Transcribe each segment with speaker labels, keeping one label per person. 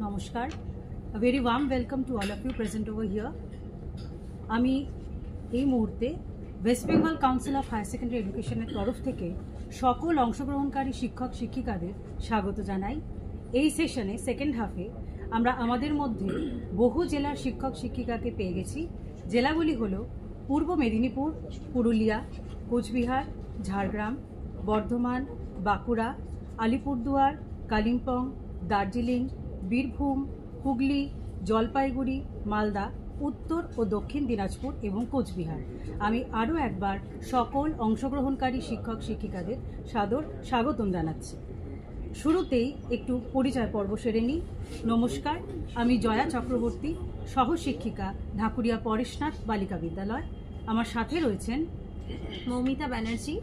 Speaker 1: নমস্কার, a very warm welcome to all of you present over here. আমি এই মুহূর্তে West Bengal Council of Higher Secondary এডুকেশনের তরফ থেকে সকল অংশগ্রহণকারী শিক্ষক শিক্ষিকাদের স্বাগত জানাই। এই সেশনে সেকেন্ড হাফে আমরা আমাদের মধ্যে বহু জেলার শিক্ষক শিক্ষিকাকে পেয়ে গেছি। জেলাগুলি হলো পূর্ব মেদিনীপুর, পুরুলিয়া, কোচবিহার, ঝাড়গ্রাম, বর্ধমান, বাঁকুড়া, আলিপুরদুয়ার, কালিম্পং, দার্জিলিং, বীরভূম, হুগলি, জলপাইগুড়ি, মালদা, উত্তর ও দক্ষিণ দিনাজপুর এবং কোচবিহার। আমি আরও একবার সকল অংশগ্রহণকারী শিক্ষক শিক্ষিকাদের সাদর স্বাগতম জানাচ্ছি। শুরুতেই একটু পরিচয় পর্ব সেরে নিই। নমস্কার, আমি জয়া চক্রবর্তী, সহশিক্ষিকা, ঢাকুরিয়া পরেশনাথ বালিকা বিদ্যালয়। আমার সাথে রয়েছেন
Speaker 2: মৌমিতা ব্যানার্জি,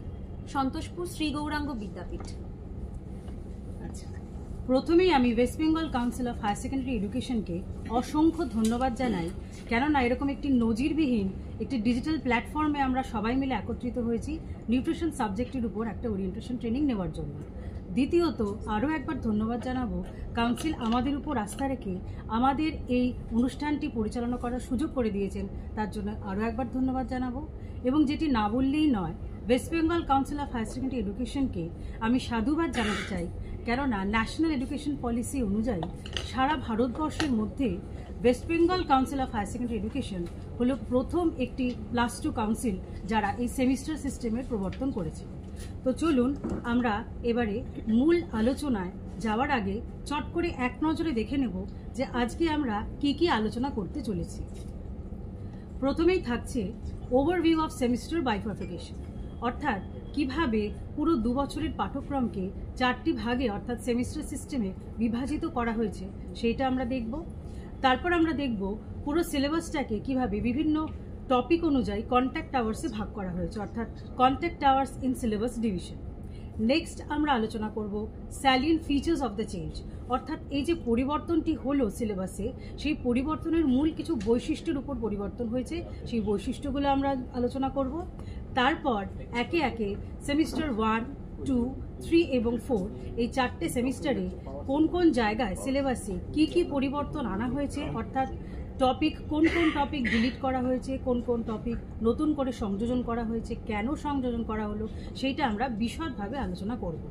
Speaker 2: সন্তোষপুর শ্রী গৌরাঙ্গ বিদ্যাপীঠ।
Speaker 1: আচ্ছা, প্রথমেই আমি West Bengal Council of Higher Secondary এডুকেশনকে অসংখ্য ধন্যবাদ জানাই, কেননা এরকম একটি নজিরবিহীন একটি ডিজিটাল প্ল্যাটফর্মে আমরা সবাই মিলে একত্রিত হয়েছি নিউট্রিশন সাবজেক্টের উপর একটা ওরিয়েন্টেশন ট্রেনিং নেওয়ার জন্য। দ্বিতীয়ত আরও একবার ধন্যবাদ জানাবো কাউন্সিল আমাদের উপর আস্থা রেখে আমাদের এই অনুষ্ঠানটি পরিচালনা করার সুযোগ করে দিয়েছেন, তার জন্য আরও একবার ধন্যবাদ জানাবো। এবং যেটি না বললেই নয়, West Bengal Council of Higher Secondary এডুকেশনকে আমি সাধুবাদ জানাতে চাই, কেননা ন্যাশনাল এডুকেশন পলিসি অনুযায়ী সারা ভারতবর্ষের মধ্যে West Bengal Council of Higher Secondary Education হলো প্রথম একটি +2 কাউন্সিল যারা এই সেমিস্টার সিস্টেমের প্রবর্তন করেছে। তো চলুন আমরা এবারে মূল আলোচনায় যাওয়ার আগে চট করে এক নজরে দেখে নেব যে আজকে আমরা কি আলোচনা করতে চলেছি। প্রথমেই থাকছে ওভারভিউ অফ সেমিস্টার বাইফার্ফিকেশন, অর্থাৎ কিভাবে পুরো 2 বছরের পাঠ্যক্রমকে 4টি ভাগে অর্থাৎ সেমিস্টার সিস্টেমে বিভাজিত করা হয়েছে সেইটা আমরা দেখব। তারপর আমরা দেখব পুরো সিলেবাসটাকে কিভাবে বিভিন্ন টপিক অনুযায়ী কন্ট্যাক্ট আওয়ার্সে ভাগ করা হয়েছে, অর্থাৎ contact hours in syllabus division. Next আমরা আলোচনা করব salient features of the change, অর্থাৎ এই যে পরিবর্তনটি হলো সিলেবাসে, সেই পরিবর্তনের মূল কিছু বৈশিষ্ট্যের উপর পরিবর্তন হয়েছে, সেই বৈশিষ্ট্যগুলো আমরা আলোচনা করব। তারপর একে একে সেমিস্টার 1, 2, 3 এবং 4 এই 4টে সেমিস্টারে কোন কোন জায়গায় সিলেবাসে কি পরিবর্তন আনা হয়েছে, অর্থাৎ টপিক কোন টপিক ডিলিট করা হয়েছে, কোন টপিক নতুন করে সংযোজন করা হয়েছে, কেন সংযোজন করা হলো, সেইটা আমরা বিশদভাবে আলোচনা করব।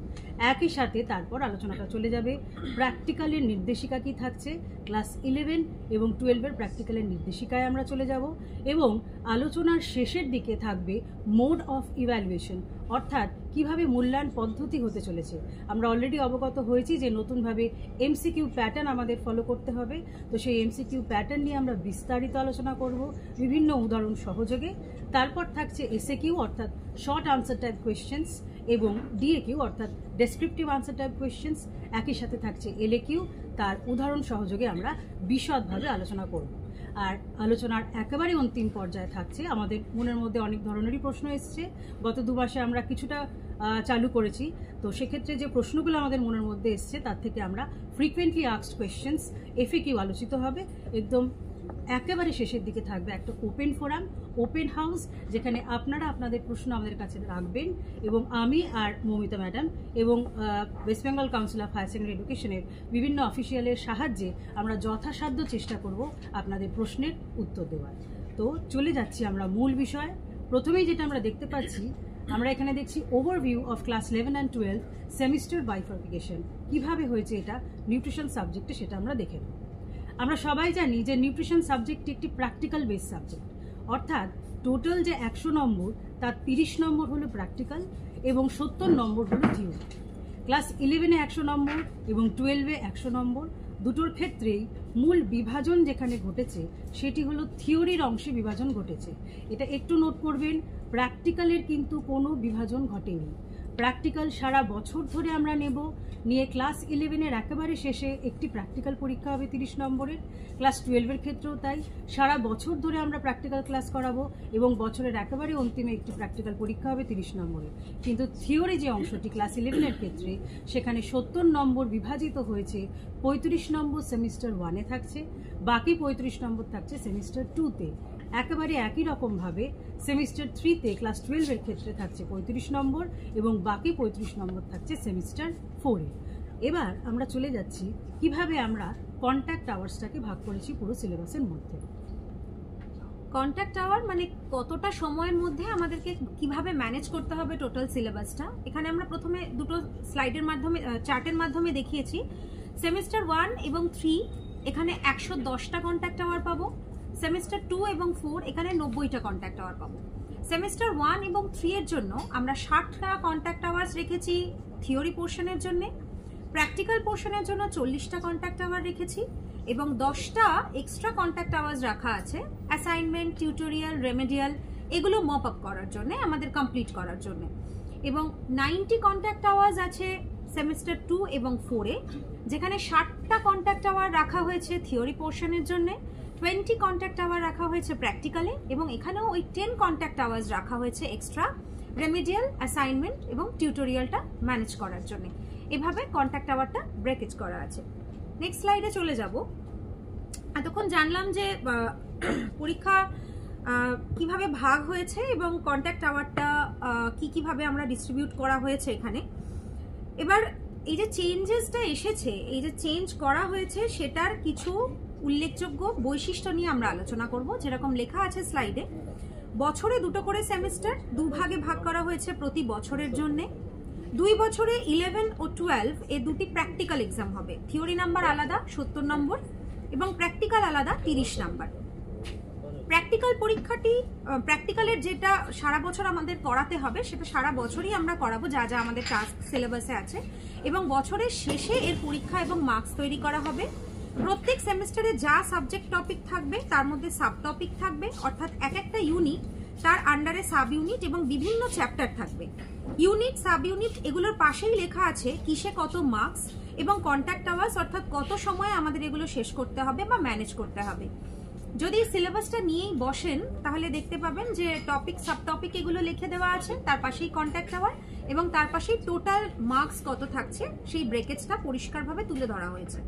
Speaker 1: একই সাথে তারপর আলোচনাটা চলে যাবে প্র্যাকটিক্যালের নির্দেশিকা কি থাকছে, ক্লাস 11 এবং 12-এর প্র্যাকটিক্যালের নির্দেশিকায় আমরা চলে যাব। এবং আলোচনার শেষের দিকে থাকবে মোড অফ ইভ্যালুয়েশন, অর্থাৎ কিভাবে মূল্যায়ন পদ্ধতি হতে চলেছে। আমরা অলরেডি অবগত হয়েছি যে নতুনভাবে এমসিকিউ প্যাটার্ন আমাদের ফলো করতে হবে, তো সেই এমসিকিউ প্যাটার্ন নিয়ে আমরা বিস্তারিত আলোচনা করব বিভিন্ন উদাহরণ সহযোগে। তারপর থাকছে এসএকিউ অর্থাৎ শর্ট আনসার টাইপ কোয়েশ্চেন্স এবং ডিএকিউ অর্থাৎ ডেসক্রিপটিভ আনসার টাইপ কোয়েশ্চেন্স। একই সাথে থাকছে এলএকিউ, তার উদাহরণ সহযোগে আমরা বিশদভাবে আলোচনা করব। আর আলোচনার একেবারে অন্তিম পর্যায়ে থাকছে আমাদের মনের মধ্যে অনেক ধরনেরই প্রশ্ন এসছে। গত 2 মাসে আমরা কিছুটা চালু করেছি, তো সেক্ষেত্রে যে প্রশ্নগুলো আমাদের মনের মধ্যে এসছে তার থেকে আমরা ফ্রিকুয়েন্টলি আস্কড কোয়েশ্চেন্স এফএকিউ আলোচিত হবে। একদম একেবারে শেষের দিকে থাকবে একটা ওপেন ফোরাম, ওপেন হাউস, যেখানে আপনারা আপনাদের প্রশ্ন আমাদের কাছে রাখবেন এবং আমি আর মৌমিতা ম্যাডাম এবং West Bengal Council of Higher Secondary এডুকেশনের বিভিন্ন অফিসিয়ালের সাহায্যে আমরা যথাসাধ্য চেষ্টা করব আপনাদের প্রশ্নের উত্তর দেওয়ার। তো চলে যাচ্ছি আমরা মূল বিষয়। প্রথমেই যেটা আমরা দেখতে পাচ্ছি, আমরা এখানে দেখছি overview of class 11 and 12 semester bifurcation. কিভাবে হয়েছে এটা নিউট্রিশন সাবজেক্টে সেটা আমরা দেখে নেব। আমরা সবাই জানি যে নিউট্রিশন সাবজেক্টটি একটি প্র্যাকটিক্যাল বেস সাবজেক্ট, অর্থাৎ টোটাল যে 100 নম্বর তার 30 নম্বর হলো প্র্যাকটিক্যাল এবং 70 নম্বর হলো থিওরি। ক্লাস 11-এ 100 নম্বর এবং 12-এ 100 নম্বর, দুটোর ক্ষেত্রেই মূল বিভাজন যেখানে ঘটেছে সেটি হলো থিওরির অংশে বিভাজন ঘটেছে। এটা একটু নোট করবেন, প্র্যাকটিক্যালের কিন্তু কোনো বিভাজন ঘটেনি। প্র্যাকটিক্যাল সারা বছর ধরে আমরা নেব, নিয়ে ক্লাস 11-এর একেবারে শেষে একটি প্র্যাকটিক্যাল পরীক্ষা হবে 30 নম্বরের। ক্লাস 12-এর ক্ষেত্রেও তাই, সারা বছর ধরে আমরা প্র্যাকটিক্যাল ক্লাস করাবো এবং বছরের একেবারে অন্তিমে একটি প্র্যাকটিক্যাল পরীক্ষা হবে 30 নম্বরের। কিন্তু থিওরি যে অংশটি ক্লাস 11-এর ক্ষেত্রে, সেখানে 70 নম্বর বিভাজিত হয়েছে। 35 নম্বর সেমিস্টার 1-এ থাকছে, বাকি 35 নম্বর থাকছে সেমিস্টার 2-তে। একেবারে একই রকমভাবে সেমিস্টার 3-তে ক্লাস 12-এর ক্ষেত্রে থাকছে 35 নম্বর এবং বাকি 35 নম্বর থাকছে সেমিস্টার 4-এ। এবার আমরা চলে যাচ্ছি কিভাবে আমরা কন্ট্যাক্ট আওয়ার্সটাকে ভাগ করেছি পুরো সিলেবাসের মধ্যে।
Speaker 2: কন্ট্যাক্ট আওয়ার মানে কতটা সময়ের মধ্যে আমাদেরকে কিভাবে ম্যানেজ করতে হবে টোটাল সিলেবাসটা। এখানে আমরা প্রথমে দুটো স্লাইডের মাধ্যমে চার্টের মাধ্যমে দেখিয়েছি। সেমিস্টার 1 এবং 3 এখানে 110টা কন্ট্যাক্ট আওয়ার পাবো। সেমিস্টার 2 এবং 4 এখানে 90টা কন্ট্যাক্ট আওয়ার পাবো। সেমিস্টার 1 এবং 3 এর জন্য আমরা 60টা কন্ট্যাক্ট আওয়ার্স রেখেছি থিওরি পোর্শনের জন্য, প্র্যাকটিক্যাল পোর্শনের জন্য 40টা কন্ট্যাক্ট আওয়ার রেখেছি এবং 10টা এক্সট্রা কন্ট্যাক্ট আওয়ার্স রাখা আছে অ্যাসাইনমেন্ট, টিউটোরিয়াল, রেমেডিয়াল এগুলো মপ আপ করার জন্য, আমাদের কমপ্লিট করার জন্য। এবং 90 কন্ট্যাক্ট আওয়ার্স আছে সেমিস্টার 2 এবং 4-এ, যেখানে 60টা কন্ট্যাক্ট আওয়ার রাখা হয়েছে থিওরি পোর্শনের জন্য, 20 কন্ট্যাক্ট আওয়ার রাখা হয়েছে প্র্যাকটিক্যালে এবং এখানেও ওই 10 কন্ট্যাক্ট আওয়ার্স রাখা হয়েছে এক্সট্রা রেমেডিয়াল, অ্যাসাইনমেন্ট এবং টিউটোরিয়ালটা ম্যানেজ করার জন্য। এভাবে কন্ট্যাক্ট আওয়ারটা ব্রেকেজ করা আছে। নেক্সট স্লাইডে চলে যাব। এতক্ষণ জানলাম যে পরীক্ষা কিভাবে ভাগ হয়েছে এবং কন্ট্যাক্ট আওয়ারটা কিভাবে আমরা ডিস্ট্রিবিউট করা হয়েছে এখানে। এবার এই যে চেঞ্জেসটা এসেছে, এই যে চেঞ্জ করা হয়েছে সেটার কিছু উল্লেখযোগ্য বৈশিষ্ট্য নিয়ে আমরা আলোচনা করব। যেরকম লেখা আছে স্লাইডে, বছরে 2টো করে সেমিস্টার 2 ভাগে ভাগ করা হয়েছে প্রতি বছরের জন্য। 2 বছরে 11 ও 12 এই দুটি প্র্যাকটিক্যাল এক্সাম হবে। থিওরি নাম্বার আলাদা 70 নম্বর এবং প্র্যাকটিক্যাল আলাদা 30 নম্বর। প্র্যাকটিক্যাল পরীক্ষাটি প্র্যাকটিক্যালের যেটা সারা বছর আমাদের করাতে হবে সেটা সারা বছরই আমরা করাবো, যা যা আমাদের টাস্ক সিলেবাসে আছে, এবং বছরের শেষে এর পরীক্ষা এবং মার্কস তৈরি করা হবে। প্রত্যেক সেমিস্টারে যা সাবজেক্ট টপিক থাকবে তার মধ্যে সাব টপিক থাকবে, অর্থাৎ এক একটা ইউনিট তার আন্ডারে সাব ইউনিট এবং বিভিন্ন চ্যাপ্টার থাকবে। ইউনিট, সাব ইউনিট এগুলোর পাশেই লেখা আছে কিসে কত মার্কস এবং কন্ট্যাক্ট আওয়ার্স, অর্থাৎ কত সময় আমাদের এগুলো শেষ করতে হবে বা ম্যানেজ করতে হবে। যদি সিলেবাসটা নিয়েই বসেন তাহলে দেখতে পাবেন যে টপিক, সাব টপিক এগুলো লিখে দেওয়া আছে, তার পাশেই কন্ট্যাক্ট আওয়ার এবং তার পাশেই টোটাল মার্কস কত থাকছে সেই ব্রেকেজটা পরিষ্কারভাবে তুলে ধরা হয়েছে।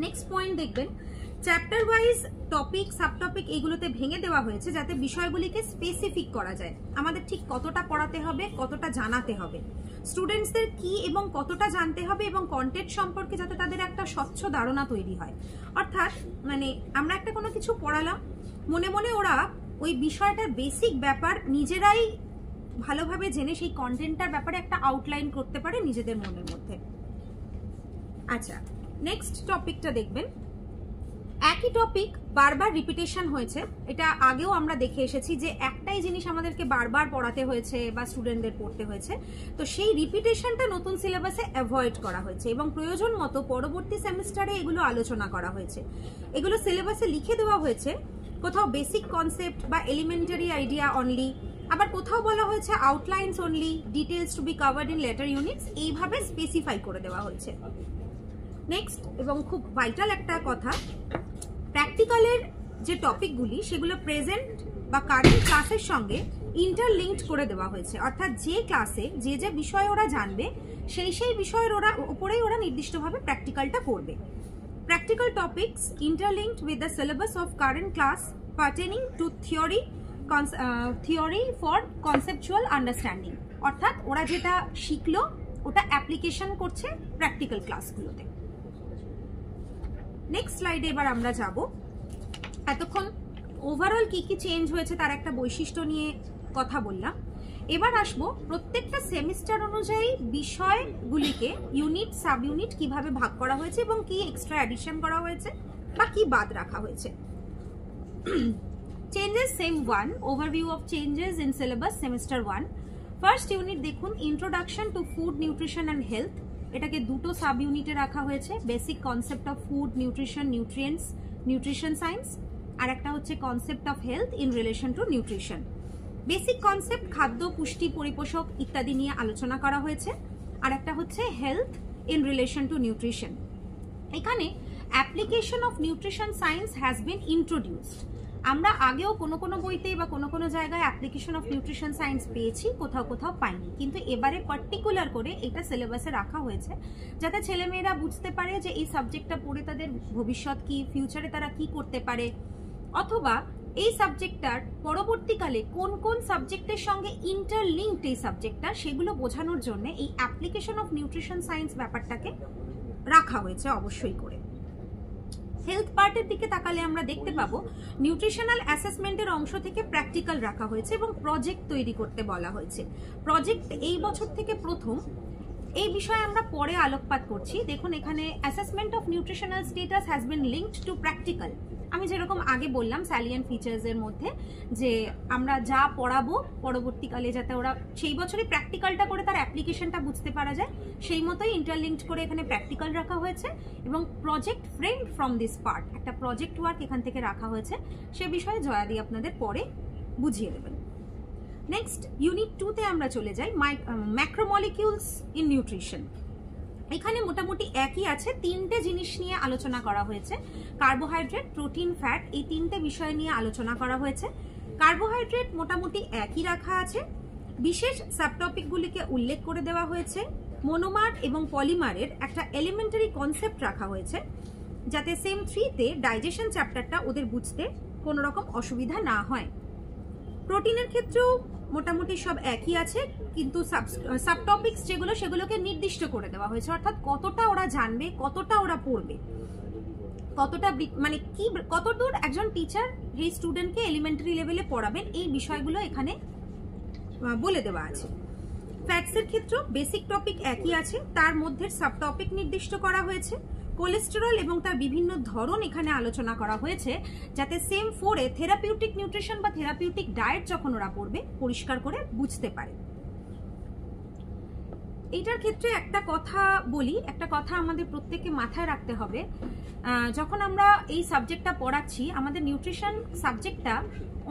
Speaker 2: নেক্সট পয়েন্ট দেখবেন, chapter wise topic, sub topic এগুলোতে ভেঙে দেওয়া হয়েছে যাতে বিষয়গুলিকে স্পেসিফিক করা যায়। আমাদের ঠিক কতটা পড়াতে হবে, কতটা জানাতে হবে, স্টুডেন্টসদের কি এবং কতটা জানতে হবে এবং কন্টেন্ট সম্পর্কে যাতে তাদের একটা স্বচ্ছ ধারণা তৈরি হয়। অর্থাৎ মানে আমরা একটা কোনো কিছু পড়ালাম, মনে মনে ওরা ওই বিষয়টার বেসিক ব্যাপার নিজেরাই ভালোভাবে জেনে সেই কন্টেন্টটার ব্যাপারে একটা আউটলাইন করতে পারে নিজেদের মনের মধ্যে। আচ্ছা, নেক্সট টপিকটা দেখবেন, একই টপিক বারবার রিপিটেশন হয়েছে। এটা আগেও আমরা দেখে এসেছি যে একটাই জিনিস আমাদেরকে বারবার পড়াতে হয়েছে বা স্টুডেন্টদের পড়তে হয়েছে, তো সেই রিপিটেশনটা নতুন সিলেবাসে অ্যাভয়েড করা হয়েছে এবং প্রয়োজন মতো পরবর্তী সেমিস্টারে এগুলো আলোচনা করা হয়েছে। এগুলো সিলেবাসে লিখে দেওয়া হয়েছে, কোথাও বেসিক কনসেপ্ট বা এলিমেন্টারি আইডিয়া অনলি, আবার কোথাও বলা হয়েছে outlines only, details to be covered in later units, এইভাবে স্পেসিফাই করে দেওয়া হয়েছে। নেক্সট এবং খুব ভাইটাল একটা কথা, প্র্যাকটিক্যালের যে টপিকগুলি সেগুলো প্রেজেন্ট বা কারেন্ট ক্লাসের সঙ্গে ইন্টারলিঙ্কড করে দেওয়া হয়েছে। অর্থাৎ যে ক্লাসে যে যে বিষয় ওরা জানবে সেই সেই বিষয়ের উপরেই ওরা নির্দিষ্টভাবে প্র্যাকটিক্যালটা করবে। Practical topics interlinked with the syllabus of current class pertaining to theory for conceptual understanding. অর্থাৎ ওরা যেটা শিখলো ওটা অ্যাপ্লিকেশন করছে প্র্যাকটিক্যাল ক্লাসগুলোতে। নেক্সট স্লাইডে এবার আমরা যাব। এতক্ষণ ওভারঅল কি কি চেঞ্জ হয়েছে তার একটা বৈশিষ্ট্য নিয়ে কথা বললাম। এবার আসবো প্রত্যেকটা সেমিস্টার অনুযায়ী বিষয়গুলিকে ইউনিট, সাব ইউনিট কিভাবে ভাগ করা হয়েছে এবং কি এক্সট্রা অ্যাডিশন করা হয়েছে বা কি বাদ রাখা হয়েছে। Changes sem one, overview of changes in syllabus semester 1। First unit দেখুন, introduction to food, nutrition and health. এটাকে দুটো সাব ইউনিটে রাখা হয়েছে, basic concept of food, nutrition, nutrients, nutrition science, আর একটা হচ্ছে concept of health in relation to nutrition. Basic concept খাদ্য, পুষ্টি, পরিপোষক ইত্যাদি নিয়ে আলোচনা করা হয়েছে, আর একটা হচ্ছে health in relation to nutrition. এখানে application of nutrition science has been introduced. আমরা আগেও কোনো কোনো বইতে বা কোনো কোনো জায়গায় অ্যাপ্লিকেশন অফ নিউট্রিশন সায়েন্স পেয়েছি, কোথাও কোথাও পাইনি, কিন্তু এবারে পার্টিকুলার করে এটা সিলেবাসে রাখা হয়েছে যাতে ছেলেমেয়েরা বুঝতে পারে যে এই সাবজেক্টটা পড়ে তাদের ভবিষ্যৎ কি, ফিউচারে তারা কি করতে পারে, অথবা এই সাবজেক্টটার পরবর্তীকালে কোন কোন সাবজেক্টের সঙ্গে ইন্টারলিঙ্কড এই সাবজেক্টটা সেগুলো বোঝানোর জন্য এই অ্যাপ্লিকেশন অফ নিউট্রিশন সায়েন্স ব্যাপারটাকে রাখা হয়েছে অবশ্যই করে। হেলথ পার্টের দিকে তাকালে আমরা দেখতে পাবো নিউট্রিশনাল অ্যাসেসমেন্টের অংশ থেকে প্র্যাকটিক্যাল রাখা হয়েছে এবং প্রজেক্ট তৈরি করতে বলা হয়েছে। প্রজেক্ট এই বছর থেকে প্রথম, এই বিষয়ে আমরা পরে আলোকপাত করছি। দেখুন এখানে assessment of nutritional status has been linked to practical. আমি যেরকম আগে বললাম স্যালিয়েন্ট ফিচার্সের মধ্যে যে আমরা যা পড়াবো পরবর্তীকালে যাতে ওরা সেই বছরই প্র্যাকটিক্যালটা করে তার অ্যাপ্লিকেশনটা বুঝতে পারা যায়, সেই মতোই ইন্টারলিঙ্কড করে এখানে প্র্যাকটিক্যাল রাখা হয়েছে এবং project framed from this part, একটা প্রজেক্ট ওয়ার্ক এখান থেকে রাখা হয়েছে। সে বিষয়ে জয়াদি আপনাদের পরে বুঝিয়ে দেবেন। নেক্সট ইউনিট 2 তে আমরা চলে যাই, ম্যাক্রোমলিকিউলস ইন নিউট্রিশন। এখানে মোটামুটি একই আছে, 3টে জিনিস নিয়ে আলোচনা করা হয়েছে। কার্বোহাইড্রেট, প্রোটিন, ফ্যাট, এই 3টে বিষয় নিয়ে আলোচনা করা হয়েছে। কার্বোহাইড্রেট মোটামুটি একই রাখা আছে, বিশেষ সাবটপিকগুলিকে উল্লেখ করে দেওয়া হয়েছে। মনোমার এবং পলিমারের একটা এলিমেন্টারি কনসেপ্ট রাখা হয়েছে যাতে সেম 3-তে ডাইজেশন চ্যাপ্টারটা ওদের বুঝতে কোনো রকম অসুবিধা না হয়। প্রোটিনের ক্ষেত্রেও মোটামুটি সব একই আছে, কিন্তু সাবটপিক্স যেগুলো সেগুলোকে নির্দিষ্ট করে দেওয়া হয়েছে, অর্থাৎ কতটা ওরা জানবে, কতটা ওরা পড়বে, কতটা মানে কি কতদূর একজন টিচার এই স্টুডেন্টকে এলিমেন্টারি লেভেলে পড়াবেন, এই বিষয়গুলো এখানে বলে দেওয়া আছে। ফ্যাটসের ক্ষেত্রেও বেসিক টপিক একই আছে, তার মধ্যে সাবটপিক নির্দিষ্ট করা হয়েছে। কোলেস্টেরল এবং তার বিভিন্ন ধরন এখানে আলোচনা করা হয়েছে যাতে সেম 4-এ থেরাপিউটিক নিউট্রিশন বা থেরাপিউটিক ডায়েট যখন ওরা পড়বে পরিষ্কার করে বুঝতে পারে। এইটার ক্ষেত্রে একটা কথা বলি, একটা কথা আমাদের প্রত্যেককে মাথায় রাখতে হবে, যখন আমরা এই সাবজেক্টটা পড়াচ্ছি আমাদের নিউট্রিশন সাবজেক্টটা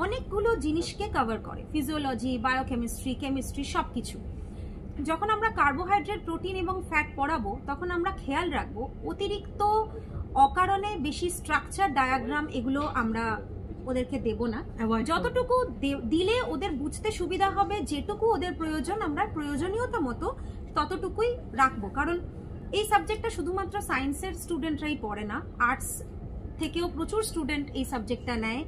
Speaker 2: অনেকগুলো জিনিসকে কভার করে, ফিজিওলজি, বায়োকেমিস্ট্রি, কেমিস্ট্রি সবকিছু। যখন আমরা কার্বোহাইড্রেট, প্রোটিন এবং ফ্যাট পড়াবো তখন আমরা খেয়াল রাখবো অতিরিক্ত অকারণে বেশি স্ট্রাকচার, ডায়াগ্রাম এগুলো আমরা ওদেরকে দেব না। যতটুকু দিলে ওদের বুঝতে সুবিধা হবে, যেটুকু ওদের প্রয়োজন আমরা প্রয়োজনীয়তা মতো ততটুকুই রাখবো। কারণ এই সাবজেক্টটা শুধুমাত্র সায়েন্সের স্টুডেন্টরাই পড়ে না, আর্টস থেকেও প্রচুর স্টুডেন্ট এই সাবজেক্টটা নেয়।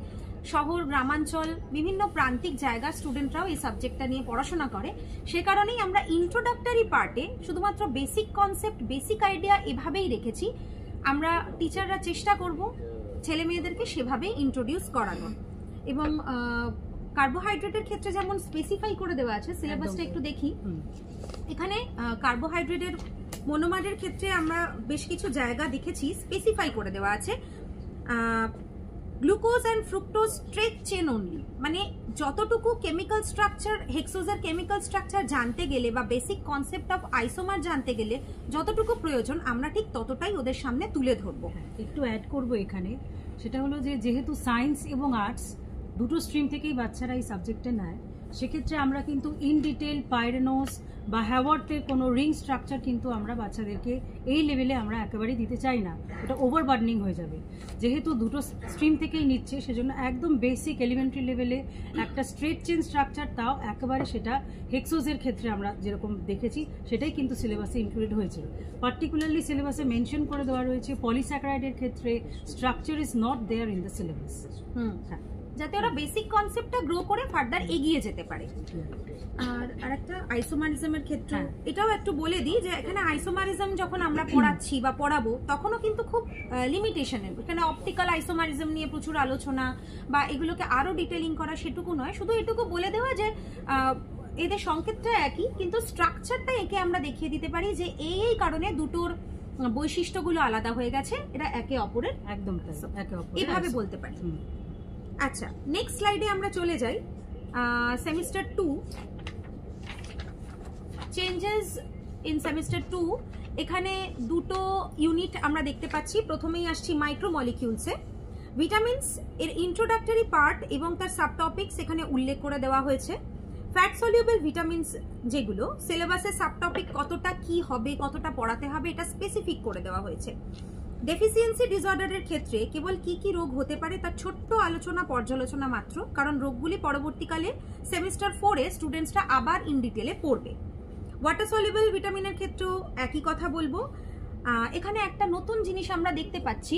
Speaker 2: শহর, গ্রামাঞ্চল, বিভিন্ন প্রান্তিক জায়গার স্টুডেন্টরাও এই সাবজেক্টটা নিয়ে পড়াশোনা করে। সে কারণেই আমরা ইন্ট্রোডাক্টরি পার্টে শুধুমাত্র বেসিক কনসেপ্ট, বেসিক আইডিয়া এভাবেই রেখেছি। আমরা টিচাররা চেষ্টা করব ছেলে মেয়েদেরকে সেভাবেই ইন্ট্রোডিউস করানোর। এবং কার্বোহাইড্রেটের ক্ষেত্রে যেমন স্পেসিফাই করে দেওয়া আছে, সিলেবাসটা একটু দেখি। এখানে কার্বোহাইড্রেটের, মনোমারের ক্ষেত্রে আমরা বেশ কিছু জায়গা দেখেছি স্পেসিফাই করে দেওয়া আছে। Glucose and fructose straight chain only, মানে যতটুকু কেমিক্যাল স্ট্রাকচার, হেক্সোজের কেমিক্যাল স্ট্রাকচার জানতে গেলে বা বেসিক কনসেপ্ট অফ আইসোমার জানতে গেলে যতটুকু প্রয়োজন আমরা ঠিক ততটাই ওদের সামনে তুলে ধরবো।
Speaker 1: একটু অ্যাড করব এখানে, সেটা হলো যে যেহেতু সায়েন্স এবং আর্টস দুটো স্ট্রিম থেকেই বাচ্চারা এই সাবজেক্টে নেয়, সেক্ষেত্রে আমরা কিন্তু ইন ডিটেল পাইরেনোস বা হ্যাওয়ার্টের কোনো রিং স্ট্রাকচার কিন্তু আমরা বাচ্চাদেরকে এই লেভেলে আমরা একেবারেই দিতে চাই না, ওটা ওভারবার্ডনিং হয়ে যাবে। যেহেতু দুটো স্ট্রিম থেকেই নিচ্ছে সেজন্য একদম বেসিক এলিমেন্টারি লেভেলে একটা স্ট্রেট চেন স্ট্রাকচার, তাও একেবারে সেটা হেক্সোজের ক্ষেত্রে আমরা যেরকম দেখেছি সেটাই কিন্তু সিলেবাসে ইনক্লুডেড হয়েছে। পার্টিকুলারলি সিলেবাসে মেনশন করে দেওয়া রয়েছে পলিস্যাকারাইডের ক্ষেত্রে structure is not there in the syllabus,
Speaker 2: হ্যাঁ, যাতে ওরা বেসিক কনসেপ্টটা গ্রো করে ফার্দার এগিয়ে যেতে পারে। আর আরেকটা আইসোমারিজমের ক্ষেত্রে এটাও একটু বলে দিই যে এখানে আইসোমারিজম যখন আমরা পড়াচ্ছি বা পড়াবো তখনও কিন্তু খুব লিমিটেশনের, এখানে অপটিক্যাল আইসোমারিজম নিয়ে প্রচুর আলোচনা বা এগুলোকে আরো ডিটেলিং করা সেটুকু নয়, শুধু এটুকু বলে দেওয়া যে এদের সংকেতটা একই কিন্তু স্ট্রাকচারটা একে আমরা দেখিয়ে দিতে পারি যে এই কারণে দুটোর বৈশিষ্ট্যগুলো আলাদা হয়ে গেছে, এরা একে অপরের
Speaker 1: একদম
Speaker 2: এভাবে বলতে পারি। আচ্ছা, নেক্সট স্লাইডে আমরা চলে যাই। Semester 2, changes in semester 2। এখানে দুটো ইউনিট আমরা দেখতে পাচ্ছি। প্রথমেই আসছি মাইক্রোমলিকিউলসে। ভিটামিনস এর ইন্ট্রোডাক্টরি পার্ট এবং তার সাবটপিকস এখানে উল্লেখ করে দেওয়া হয়েছে। ফ্যাট সলিউবল ভিটামিনস যেগুলো সিলেবাসের সাবটপিক কতটা কি হবে, কতটা পড়াতে হবে এটা স্পেসিফিক করে দেওয়া হয়েছে। ডেফিসিয়েন্সি ডিসঅর্ডারের ক্ষেত্রে কেবল কি কি রোগ হতে পারে তার ছোট্ট আলোচনা, পর্যালোচনা মাত্র, কারণ রোগগুলি পরবর্তীকালে সেমিস্টার 4-এ স্টুডেন্টসরা আবার ইন ডিটেলে পড়বে। ওয়াটার সলিউবল ভিটামিনের ক্ষেত্রেও একই কথা বলবো। এখানে একটা নতুন জিনিস আমরা দেখতে পাচ্ছি,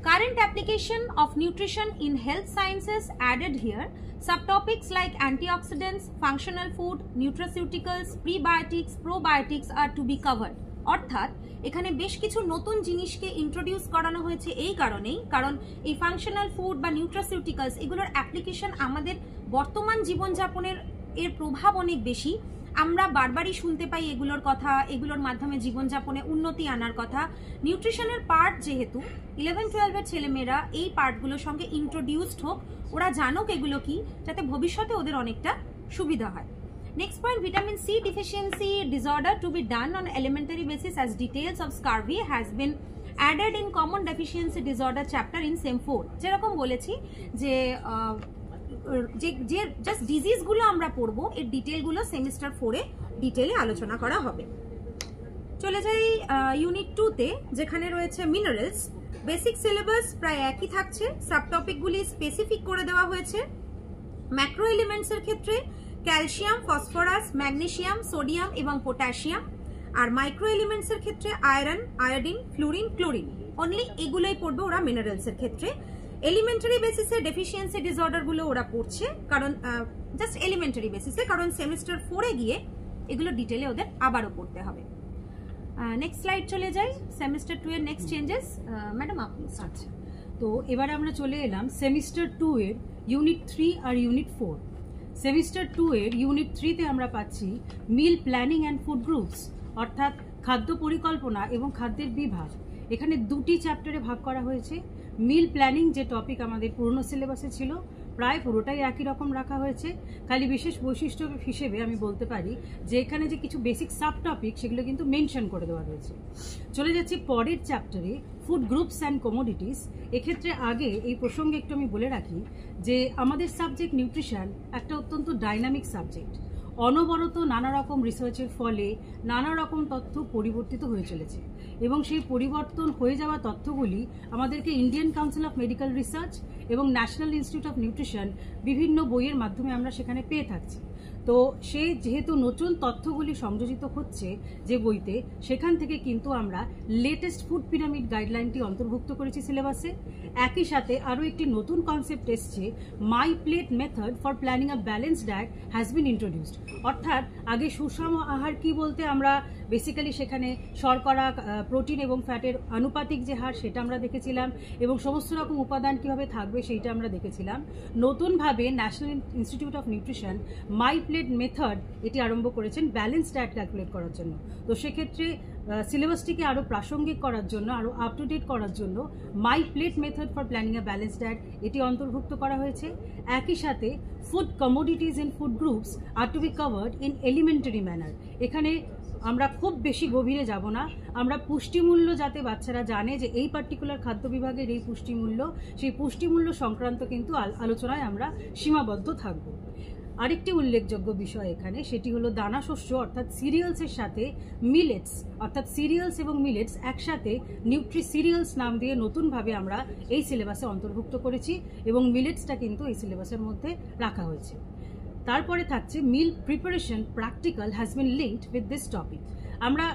Speaker 2: Current application of nutrition in health sciences added here. Subtopics like antioxidants, functional food, nutraceuticals, prebiotics, probiotics are to be covered. অর্থাৎ এখানে বেশ কিছু নতুন জিনিসকে ইন্ট্রোডিউস করানো হয়েছে এই কারণেই, কারণ এই ফাংশনাল ফুড বা নিউট্রাসিউটিক্যালস এগুলোর অ্যাপ্লিকেশন আমাদের বর্তমান জীবনযাপনের এর প্রভাব অনেক বেশি। আমরা বারবারই শুনতে পাই এগুলোর কথা, এগুলোর মাধ্যমে জীবনযাপনে উন্নতি আনার কথা। নিউট্রিশনের পার্ট যেহেতু 11-12 ছেলেমেয়েরা এই পার্টগুলোর সঙ্গে ইন্ট্রোডিউসড হোক, ওরা জানুক এগুলো কি, যাতে ভবিষ্যতে ওদের অনেকটা সুবিধা হয়। Next point, vitamin C deficiency disorder to be done on elementary basis as details of scurvy has been added in common deficiency disorder chapter in SEM 4. যেরকম বলেছি যে যে জাস্ট ডিজিজগুলো আমরা পড়বো এর ডিটেলগুলো সেমিস্টার 4-এ ডিটেলে আলোচনা করা হবে। চলে যাই ইউনিট 2-তে, যেখানে রয়েছে মিনারেলস। বেসিক সিলেবাস প্রায় একই থাকছে, সাবটপিকগুলি স্পেসিফিক করে দেওয়া হয়েছে। ম্যাক্রো এলিমেন্টসের ক্ষেত্রে ক্যালসিয়াম, ফসফরাস, ম্যাগনেসিয়াম, সোডিয়াম এবং পটাশিয়াম। আর মাইক্রো এলিমেন্টসের ক্ষেত্রে iron, iodine, fluorine, chlorine, only এগুলোই পড়বে ওরা মিনারেলসের ক্ষেত্রে। এলিমেন্টারি বেসিসে ডেফিসিয়েন্সি ডিসঅর্ডারগুলো ওরা পড়ছে, কারণ জাস্ট এলিমেন্টারি বেসিসে, কারণ সেমিস্টার 4-এ গিয়ে এগুলো ডিটেলে ওদের আবারও পড়তে হবে। নেক্সট স্লাইড চলে যাই, সেমিস্টার 2 এর নেক্সট চেঞ্জেস। ম্যাডাম আপনি।
Speaker 1: আচ্ছা, তো এবার আমরা চলে এলাম সেমিস্টার 2 এর ইউনিট 3 আর ইউনিট 4। সেমিস্টার 2 এর ইউনিট 3-তে আমরা পাচ্ছি মিল প্ল্যানিং অ্যান্ড ফুড গ্রুপস, অর্থাৎ খাদ্য পরিকল্পনা এবং খাদ্যের বিভাগ। এখানে 2টি চ্যাপ্টারে ভাগ করা হয়েছে। মিল প্ল্যানিং যে টপিক আমাদের পুরনো সিলেবাসে ছিল, প্রায় পুরোটাই একই রকম রাখা হয়েছে। খালি বিশেষ বৈশিষ্ট্য হিসেবে আমি বলতে পারি যে এখানে যে কিছু বেসিক সাব টপিক সেগুলো কিন্তু মেনশন করে দেওয়া হয়েছে। চলে যাচ্ছি পরের চ্যাপ্টারে, ফুড গ্রুপস অ্যান্ড কমোডিটিস। এক্ষেত্রে আগে এই প্রসঙ্গে একটু আমি বলে রাখি যে আমাদের সাবজেক্ট নিউট্রিশন একটা অত্যন্ত ডাইনামিক সাবজেক্ট। অনবরত নানা রকম রিসার্চের ফলে নানা রকম তথ্য পরিবর্তিত হয়ে চলেছে, এবং সেই পরিবর্তন হয়ে যাওয়া তথ্যগুলি আমাদেরকে Indian council of medical research এবং ন্যাশনাল ইনস্টিটিউট অফ নিউট্রিশন বিভিন্ন বইয়ের মাধ্যমে আমরা সেখানে পেয়ে থাকছি। তো সেই যেহেতু নতুন তথ্যগুলি সংযোজিত হচ্ছে যে বইতে, সেখান থেকে কিন্তু আমরা লেটেস্ট ফুড পিরামিড গাইডলাইনটি অন্তর্ভুক্ত করেছি সিলেবাসে। একই সাথে আরও একটি নতুন কনসেপ্ট এসছে, my plate method for planning a balance diet has been introduced. অর্থাৎ আগে সুষম আহার কি বলতে আমরা বেসিক্যালি সেখানে শর্করা, প্রোটিন এবং ফ্যাটের আনুপাতিক যে হার সেটা আমরা দেখেছিলাম, এবং সমস্ত রকম উপাদান কীভাবে থাকবে সেইটা আমরা দেখেছিলাম। নতুনভাবে national institute of nutrition my plate method এটি আরম্ভ করেছেন ব্যালেন্স ডায়েট ক্যালকুলেট করার জন্য। তো সেক্ষেত্রে সিলেবাসটিকে আরও প্রাসঙ্গিক করার জন্য, আরও আপ টু ডেট করার জন্য my plate method for planning a balance diet এটি অন্তর্ভুক্ত করা হয়েছে। একই সাথে food commodities and food groups are to be covered in elementary manner. এখানে আমরা খুব বেশি গভীরে যাব না, আমরা পুষ্টিমূল্য যাতে বাচ্চারা জানে যে এই পার্টিকুলার খাদ্য বিভাগের এই পুষ্টিমূল্য, সেই পুষ্টিমূল্য সংক্রান্ত কিন্তু আলোচনায় আমরা সীমাবদ্ধ থাকব। আরেকটি উল্লেখযোগ্য বিষয় এখানে, সেটি হলো দানা শস্য অর্থাৎ সিরিয়ালসের সাথে মিলেটস, অর্থাৎ সিরিয়ালস এবং মিলেটস একসাথে নিউট্রি সিরিয়ালস নাম দিয়ে নতুনভাবে আমরা এই সিলেবাসে অন্তর্ভুক্ত করেছি, এবং মিলেটসটা কিন্তু এই সিলেবাসের মধ্যে রাখা হয়েছে। তারপরে থাকছে meal preparation practical has been linked with this topic. আমরা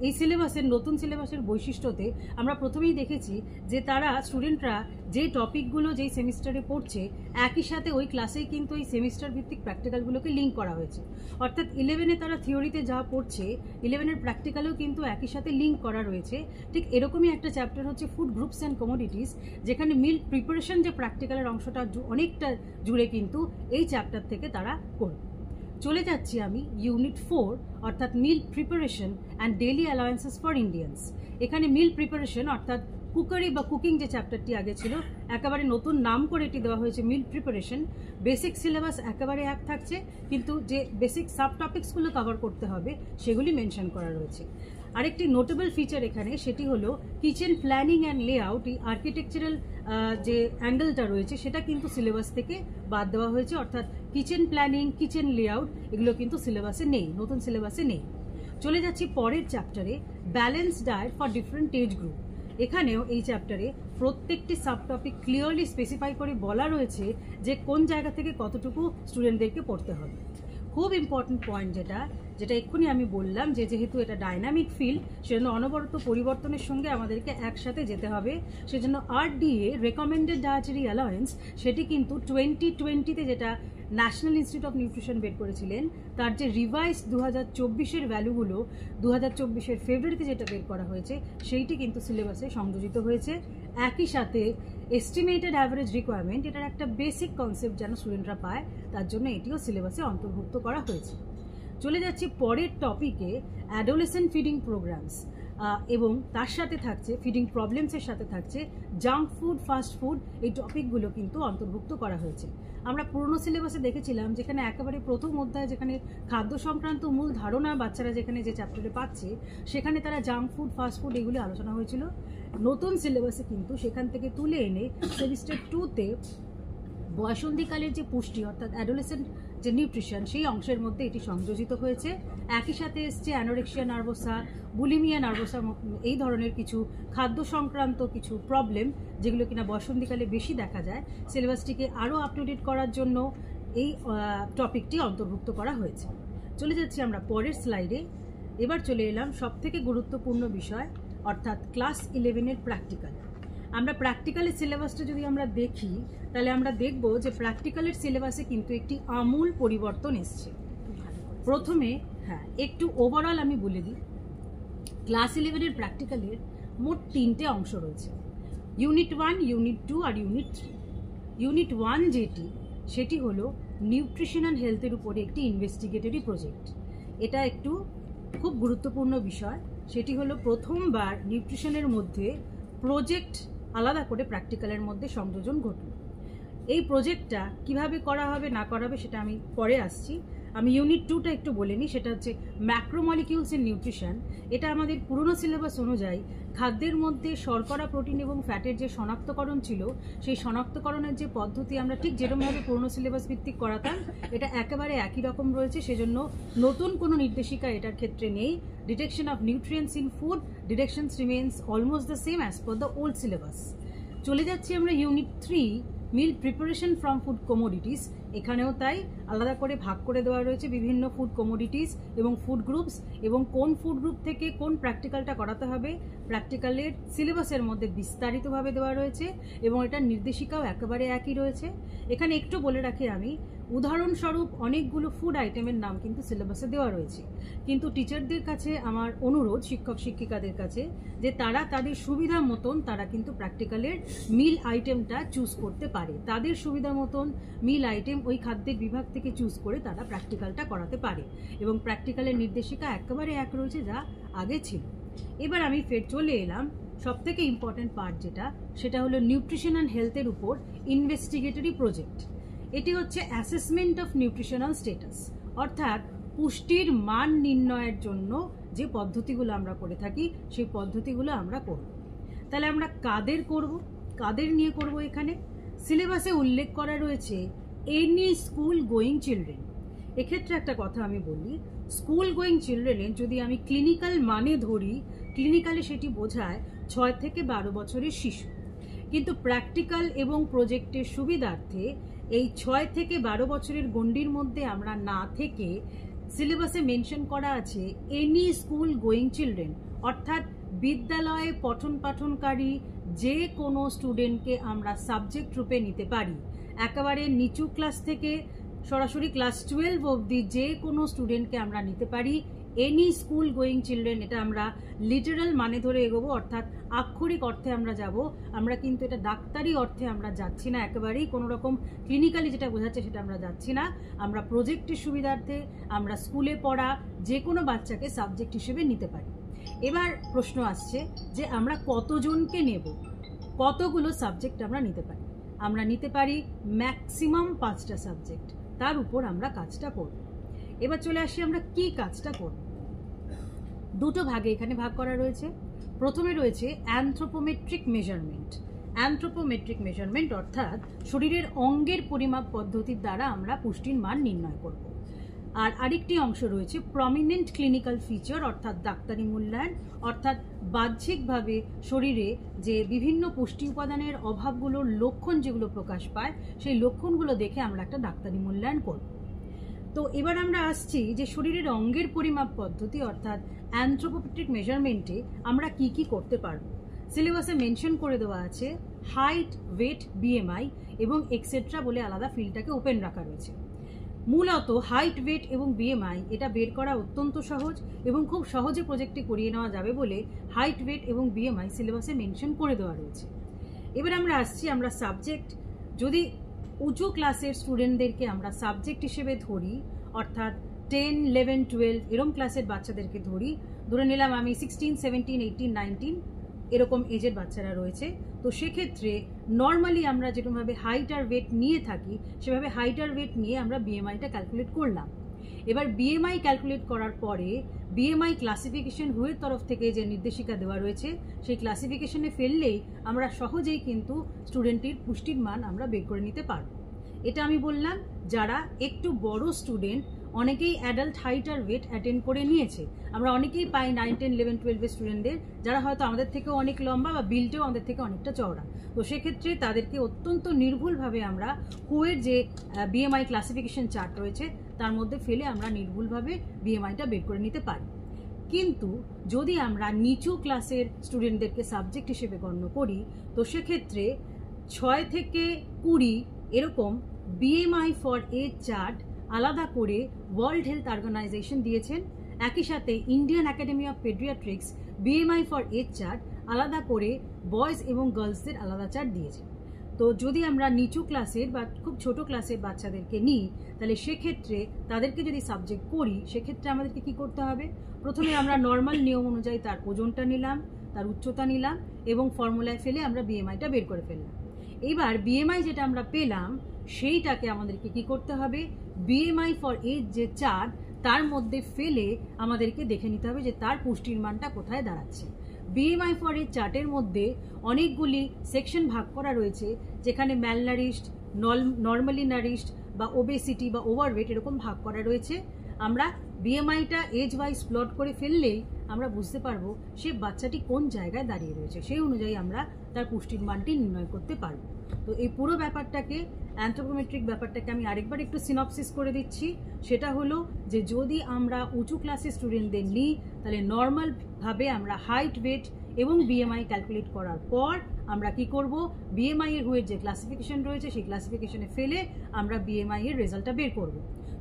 Speaker 1: এই সিলেবাসের নতুন সিলেবাসের বৈশিষ্ট্যতে আমরা প্রথমেই দেখেছি যে তারা স্টুডেন্টরা যে টপিকগুলো যেই সেমিস্টারে পড়ছে একই সাথে ওই ক্লাসেই কিন্তু এই সেমিস্টার ভিত্তিক প্র্যাকটিক্যালগুলোকে লিঙ্ক করা হয়েছে। অর্থাৎ 11-এ তারা থিওরিতে যা পড়ছে 11-এর প্র্যাকটিক্যালেও কিন্তু একই সাথে লিঙ্ক করা রয়েছে। ঠিক এরকমই একটা চ্যাপ্টার হচ্ছে ফুড গ্রুপস অ্যান্ড কমোডিটিস, যেখানে মিল প্রিপারেশন যে প্র্যাকটিক্যালের অংশটা অনেকটা জুড়ে কিন্তু এই চ্যাপ্টার থেকে তারা করবে। চলে যাচ্ছি আমি ইউনিট 4 অর্থাৎ meal preparation and daily allowances for Indians. এখানে মিল প্রিপারেশন অর্থাৎ কুকারি বা কুকিং যে চ্যাপ্টারটি আগে ছিল, একেবারে নতুন নাম করে এটি দেওয়া হয়েছে মিল প্রিপারেশন। বেসিক সিলেবাস একেবারে এক থাকছে, কিন্তু যে বেসিক সাব টপিক্সগুলো কভার করতে হবে সেগুলি মেনশন করা রয়েছে। আরেকটি নোটেবল ফিচার এখানে, সেটি হলো কিচেন প্ল্যানিং অ্যান্ড লেআউট। এই আর্কিটেকচারাল যে অ্যাঙ্গেলটা রয়েছে সেটা কিন্তু সিলেবাস থেকে বাদ দেওয়া হয়েছে, অর্থাৎ কিচেন প্ল্যানিং, কিচেন লেআউট এগুলো কিন্তু সিলেবাসে নেই, নতুন সিলেবাসে নেই। চলে যাচ্ছি পরের চ্যাপ্টারে, balance diet for different age group. এখানেও এই চ্যাপ্টারে প্রত্যেকটি সাবটপিক ক্লিয়ারলি স্পেসিফাই করে বলা রয়েছে যে কোন জায়গা থেকে কতটুকু স্টুডেন্টদেরকে পড়তে হবে। খুব ইম্পর্টেন্ট পয়েন্ট যেটা, যেটা এক্ষুনি আমি বললাম যে যেহেতু এটা ডাইনামিক ফিল্ড, সেজন্য অনবরত পরিবর্তনের সঙ্গে আমাদেরকে একসাথে যেতে হবে। সেজন্য RDA রেকমেন্ডেড ডায়েটারি অ্যালাওয়েন্স সেটি কিন্তু 2020-তে যেটা ন্যাশনাল ইনস্টিটিউট অফ নিউট্রিশন বের করেছিলেন, তার যে রিভাইস 2024-এর ভ্যালুগুলো 2024-এর ফেব্রুয়ারিতে যেটা বের করা হয়েছে সেইটি কিন্তু সিলেবাসে সংযোজিত হয়েছে। একই সাথে এস্টিমেটেড অ্যাভারেজ রিকোয়ারমেন্ট, এটার একটা বেসিক কনসেপ্ট যেন স্টুডেন্টরা পায়, তার জন্য এটিও সিলেবাসে অন্তর্ভুক্ত করা হয়েছে। চলে যাচ্ছি পরের টপিকে, অ্যাডোলেসেন্ট ফিডিং প্রোগ্রামস, এবং তার সাথে থাকছে ফিডিং প্রবলেমসের সাথে থাকছে জাঙ্ক ফুড, ফাস্ট ফুড, এই টপিকগুলো কিন্তু অন্তর্ভুক্ত করা হয়েছে। আমরা পুরনো সিলেবাসে দেখেছিলাম যেখানে একেবারে প্রথম অধ্যায়, যেখানে খাদ্য সংক্রান্ত মূল ধারণা বাচ্চারা যেখানে যে চ্যাপ্টারে পাচ্ছে, সেখানে তারা জাঙ্ক ফুড, ফাস্ট ফুড এগুলি আলোচনা হয়েছিল। নতুন সিলেবাসে কিন্তু সেখান থেকে তুলে এনে সেমিস্টার 2-তে বয়সন্ধিকালের যে পুষ্টি অর্থাৎ অ্যাডোলেসেন্ট যে নিউট্রিশন, সেই অংশের মধ্যে এটি সংযোজিত হয়েছে। একই সাথে এসছে অ্যানোরেক্সিয়া নার্ভোসা, বুলিমিয়া নার্ভোসা, এই ধরনের কিছু খাদ্য সংক্রান্ত কিছু প্রবলেম যেগুলো কিনা বয়সন্ধিকালে বেশি দেখা যায়। সিলেবাসটিকে আরও আপ টু ডেট করার জন্য এই টপিকটি অন্তর্ভুক্ত করা হয়েছে। চলে যাচ্ছি আমরা পরের স্লাইডে। এবার চলে এলাম সবথেকে গুরুত্বপূর্ণ বিষয়, অর্থাৎ ক্লাস 11-এর প্র্যাকটিক্যাল। আমরা প্র্যাকটিক্যালের সিলেবাসটা যদি আমরা দেখি, তাহলে আমরা দেখব যে প্র্যাকটিক্যালের সিলেবাসে কিন্তু একটি আমূল পরিবর্তন এসছে। প্রথমে একটু ওভারঅল আমি বলে দিই, ক্লাস 11-এর প্র্যাকটিক্যালের মোট 3টে অংশ রয়েছে, ইউনিট 1, ইউনিট 2 আর ইউনিট 3। ইউনিট 1 যেটি, সেটি হলো নিউট্রিশন অ্যান্ড হেলথের উপরে একটি ইনভেস্টিগেটরি প্রজেক্ট। এটা একটু খুব গুরুত্বপূর্ণ বিষয়। সেটি হলো প্রথমবার নিউট্রিশনের মধ্যে প্রজেক্ট আলাদা করে প্র্যাকটিক্যালের মধ্যে সংযোজন ঘটল। এই প্রজেক্টটা কিভাবে করা হবে না করা হবে সেটা আমি পরে আসছি। আমি ইউনিট 2টা একটু বলে নিই, সেটা হচ্ছে ম্যাক্রোমলিকিউলস ইন নিউট্রিশন। এটা আমাদের পুরনো সিলেবাস অনুযায়ী খাদ্যের মধ্যে শর্করা, প্রোটিন এবং ফ্যাটের যে শনাক্তকরণ ছিল, সেই শনাক্তকরণের যে পদ্ধতি আমরা ঠিক যেরকমভাবে পুরনো সিলেবাস ভিত্তিক করাতাম, এটা একেবারে একই রকম রয়েছে। সেজন্য নতুন কোনো নির্দেশিকা এটার ক্ষেত্রে নেই। Detection of nutrients in food, detections remains almost the same as per the old syllabus. চলে যাচ্ছি আমরা unit 3, meal preparation from food commodities. এখানেও তাই আলাদা করে ভাগ করে দেওয়া রয়েছে বিভিন্ন ফুড কমোডিটিস এবং ফুড গ্রুপস, এবং কোন ফুড গ্রুপ থেকে কোন প্র্যাকটিক্যালটা করাতে হবে প্র্যাকটিক্যালের সিলেবাসের মধ্যে বিস্তারিতভাবে দেওয়া রয়েছে, এবং এটার নির্দেশিকাও একেবারে একই রয়েছে। এখানে একটু বলে রাখি আমি, উদাহরণস্বরূপ অনেকগুলো ফুড আইটেমের নাম কিন্তু সিলেবাসে দেওয়া রয়েছে, কিন্তু টিচারদের কাছে আমার অনুরোধ, শিক্ষক শিক্ষিকাদের কাছে, যে তারা তাদের সুবিধা মতন তারা কিন্তু প্র্যাকটিক্যালের মিল আইটেমটা চুজ করতে পারে। তাদের সুবিধা মতন মিল আইটেম ওই খাদ্যের বিভাগ থেকে চুজ করে তারা প্র্যাকটিক্যালটা করাতে পারে, এবং প্র্যাকটিক্যালের নির্দেশিকা একেবারে এক রয়েছে যা আগে ছিল। এবার আমি ফের চলে এলাম সবথেকে ইম্পর্টেন্ট পার্ট যেটা, সেটা হলো নিউট্রিশন অ্যান্ড হেলথের উপর ইনভেস্টিগেটরি প্রজেক্ট। এটি হচ্ছে অ্যাসেসমেন্ট অফ নিউট্রিশনাল স্ট্যাটাস, অর্থাৎ পুষ্টির মান নির্ণয়ের জন্য যে পদ্ধতিগুলো আমরা করে থাকি সেই পদ্ধতিগুলো আমরা করব। তাহলে আমরা কাদের নিয়ে করব? এখানে সিলেবাসে উল্লেখ করা রয়েছে এনি স্কুল গোয়িং চিলড্রেন। এক্ষেত্রে একটা কথা আমি বলি, স্কুল গোয়িং চিলড্রেনের যদি আমি ক্লিনিক্যাল মানে ধরি, ক্লিনিক্যালে সেটি বোঝায় 6 থেকে 12 বছরের শিশু, কিন্তু প্র্যাকটিক্যাল এবং প্রজেক্টের সুবিধার্থে এই 6 থেকে 12 বছরের গণ্ডির মধ্যে আমরা না থেকে সিলেবাসে মেনশন করা আছে এনি স্কুল গোয়িং চিলড্রেন, অর্থাৎ বিদ্যালয়ে পঠন পাঠনকারী যে কোনো স্টুডেন্টকে আমরা সাবজেক্ট রূপে নিতে পারি। একেবারে নিচু ক্লাস থেকে সরাসরি ক্লাস 12 অবধি যে কোনো স্টুডেন্টকে আমরা নিতে পারি এনি স্কুল গোয়িং চিলড্রেন। এটা আমরা লিটারাল মানে ধরে এগোবো, অর্থাৎ আক্ষরিক অর্থে আমরা যাব। আমরা কিন্তু এটা ডাক্তারি অর্থে আমরা যাচ্ছি না, একেবারেই কোনো রকম ক্লিনিক্যালি যেটা বোঝাচ্ছে সেটা আমরা যাচ্ছি না। আমরা প্রজেক্টের সুবিধার্থে আমরা স্কুলে পড়া যে কোনো বাচ্চাকে সাবজেক্ট হিসেবে নিতে পারি। এবার প্রশ্ন আসছে যে আমরা কতজনকে নেব, কতগুলো সাবজেক্ট আমরা নিতে পারি? আমরা নিতে পারি ম্যাক্সিমাম 5টা সাবজেক্ট, তার উপর আমরা কাজটা করব। এবার চলে আসি আমরা কি কাজটা করব। দুটো ভাগে এখানে ভাগ করা রয়েছে। প্রথমে রয়েছে অ্যানথ্রোপোমেট্রিক মেজারমেন্ট। অ্যানথ্রোপোমেট্রিক মেজারমেন্ট অর্থাৎ শরীরের অঙ্গের পরিমাপ পদ্ধতির দ্বারা আমরা পুষ্টির মান নির্ণয় করব। আর আরেকটি অংশ রয়েছে প্রমিনেন্ট ক্লিনিক্যাল ফিচার, অর্থাৎ ডাক্তারি মূল্যায়ন, অর্থাৎ বাহ্যিকভাবে শরীরে যে বিভিন্ন পুষ্টি উপাদানের অভাবগুলোর লক্ষণ যেগুলো প্রকাশ পায় সেই লক্ষণগুলো দেখে আমরা একটা ডাক্তারি মূল্যায়ন করব। তো এবার আমরা আসছি যে শরীরের অঙ্গের পরিমাপ পদ্ধতি অর্থাৎ অ্যানথ্রোপোমেট্রিক মেজারমেন্টে আমরা কি কি করতে পারবো। সিলেবাসে মেনশন করে দেওয়া আছে হাইট, ওয়েট, বিএমআই এবং এক্সেট্রা বলে আলাদা ফিল্ডটাকে ওপেন রাখা রয়েছে। মূলত হাইট, ওয়েট এবং বিএমআই এটা বের করা অত্যন্ত সহজ এবং খুব সহজে প্রজেক্টে করিয়ে নেওয়া যাবে বলে হাইট, ওয়েট এবং বিএমআই সিলেবাসে মেনশন করে দেওয়া রয়েছে। এবার আমরা আসছি, আমরা সাবজেক্ট যদি উঁচু ক্লাসের স্টুডেন্টদেরকে আমরা সাবজেক্ট হিসেবে ধরি, অর্থাৎ 10, 11, 12 এরকম ক্লাসের বাচ্চাদেরকে ধরে নিলাম আমি 16, 17, 18, 19 এরকম এজের বাচ্চারা রয়েছে। তো সেক্ষেত্রে নর্মালি আমরা যেরকমভাবে হাইট আর ওয়েট নিয়ে থাকি সেভাবে হাইট আর ওয়েট নিয়ে আমরা বিএমআইটা ক্যালকুলেট করলাম। এবার বিএমআই ক্যালকুলেট করার পরে বিএমআই ক্লাসিফিকেশন হুয়ের তরফ থেকে যে নির্দেশিকা দেওয়া রয়েছে সেই ক্লাসিফিকেশনে ফেললেই আমরা সহজেই কিন্তু স্টুডেন্টের পুষ্টির মান আমরা বের করে নিতে পারব। এটা আমি বললাম যারা একটু বড় স্টুডেন্ট, অনেকেই অ্যাডাল্ট হাইট আর ওয়েট অ্যাটেন্ড করে নিয়েছে। আমরা অনেকেই পাই 9, 10, 11, 12 স্টুডেন্টদের যারা হয়তো আমাদের থেকে অনেক লম্বা বা বিল্টেও আমাদের থেকে অনেকটা চওড়া। তো সেক্ষেত্রে তাদেরকে অত্যন্ত নির্ভুলভাবে আমরা হুয়ের যে বিএমআই ক্লাসিফিকেশন চার্ট রয়েছে তার মধ্যে ফেলে আমরা নির্ভুলভাবে বিএমআইটা বের করে নিতে পারি। কিন্তু যদি আমরা নিচু ক্লাসের স্টুডেন্টদেরকে সাবজেক্ট হিসেবে গণ্য করি তো সেক্ষেত্রে 6 থেকে 20 এরকম বিএমআই ফর এজ চার্ট আলাদা করে ওয়ার্ল্ড হেলথ অর্গানাইজেশন দিয়েছেন। একই সাথে Indian Academy of Pediatrics BMI for age chart আলাদা করে বয়েজ এবং গার্লসদের আলাদা চার্ট দিয়েছে। তো যদি আমরা নিচু ক্লাসের বা খুব ছোট ক্লাসের বাচ্চাদেরকে নিই তাহলে সেক্ষেত্রে তাদেরকে যদি সাবজেক্ট করি সেক্ষেত্রে আমাদেরকে কি করতে হবে, প্রথমে আমরা নর্মাল নিয়ম অনুযায়ী তার ওজনটা নিলাম, তার উচ্চতা নিলাম এবং ফর্মুলায় ফেলে আমরা বিএমআইটা বের করে ফেললাম। এবার বিএমআই যেটা আমরা পেলাম সেইটাকে আমাদেরকে কি করতে হবে, বিএমআই ফর এজ যে চার্ট তার মধ্যে ফেলে আমাদেরকে দেখে নিতে হবে যে তার পুষ্টির মানটা কোথায় দাঁড়াচ্ছে। বিএমআই ফর এজ চার্টের মধ্যে অনেকগুলি সেকশন ভাগ করা রয়েছে যেখানে ম্যালনারিশড, নর্মালি নারিশড বা ওবেসিটি বা ওভারওয়েট এরকম ভাগ করা রয়েছে। আমরা বিএমআইটা এজ ওয়াইজ প্লট করে ফেললেই আমরা বুঝতে পারবো সে বাচ্চাটি কোন জায়গায় দাঁড়িয়ে রয়েছে, সেই অনুযায়ী আমরা তার পুষ্টির মানটি নির্ণয় করতে পারবো। তো এই পুরো ব্যাপারটাকে অ্যানথ্রোপোমেট্রিক ব্যাপারটাকে আমি আরেকবার একটু সিনপসিস করে দিচ্ছি। সেটা হলো যে যদি আমরা উঁচু ক্লাসের স্টুডেন্টদের নিই তাহলে নর্মালভাবে আমরা হাইট, ওয়েট এবং বিএমআই ক্যালকুলেট করার পর আমরা কি করব, বিএমআই এর হুয়ের যে ক্লাসিফিকেশন রয়েছে সেই ক্লাসিফিকেশনে ফেলে আমরা বিএমআই এর রেজাল্টটা বের করব।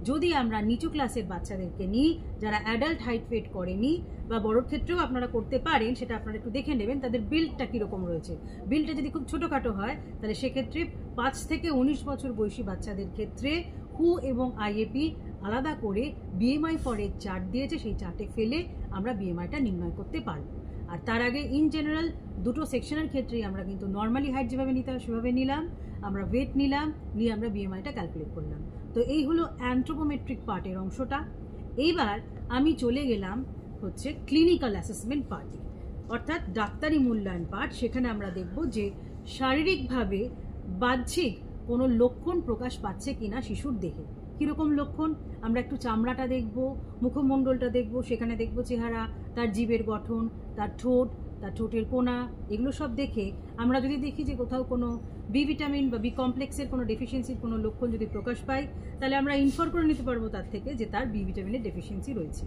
Speaker 1: যদি আমরা নিচু ক্লাসের বাচ্চাদেরকে নিই যারা অ্যাডাল্ট হাইট ওয়েট করেনি বা বড়োর ক্ষেত্রেও আপনারা করতে পারেন, সেটা আপনারা একটু দেখে নেবেন তাদের বিল্ডটা কীরকম রয়েছে। বিল্ডটা যদি খুব ছোটোখাটো হয় তাহলে সেক্ষেত্রে 5 থেকে 19 বছর বয়সী বাচ্চাদের ক্ষেত্রে হু এবং আইএপি আলাদা করে বিএমআই ফর এজ চার্ট দিয়েছে, সেই চার্টে ফেলে আমরা বিএমআইটা নির্ণয় করতে পারব। আর তার আগে ইন জেনারেল দুটো সেকশনের ক্ষেত্রেই আমরা কিন্তু নর্মালি হাইট যেভাবে নিতে হয় সেভাবে নিলাম, আমরা ওয়েট নিলাম, নিয়ে আমরা বিএমআইটা ক্যালকুলেট করলাম। তো এই হলো অ্যানথ্রোপোমেট্রিক পার্টের অংশটা। এইবার আমি চলে গেলাম হচ্ছে ক্লিনিক্যাল অ্যাসেসমেন্ট পার্টে, অর্থাৎ ডাক্তারি মূল্যায়ন পার্ট। সেখানে আমরা দেখব যে শারীরিকভাবে বাহ্যিক কোনো লক্ষণ প্রকাশ পাচ্ছে কিনা শিশুর দেহে। কীরকম লক্ষণ, আমরা একটু চামড়াটা দেখব, মুখমণ্ডলটা দেখব, সেখানে দেখব চেহারা, তার জিভের গঠন, তার ঠোঁট, তার ঠোঁটের কোনা, এগুলো সব দেখে আমরা যদি দেখি যে কোথাও কোনো বি ভিটামিন বা বি কমপ্লেক্সের কোনো ডেফিসিয়েন্সির কোনো লক্ষণ যদি প্রকাশ পায় তাহলে আমরা ইনফার করে নিতে পারবো তার থেকে যে তার বি ভিটামিনের ডেফিসিয়েন্সি রয়েছে।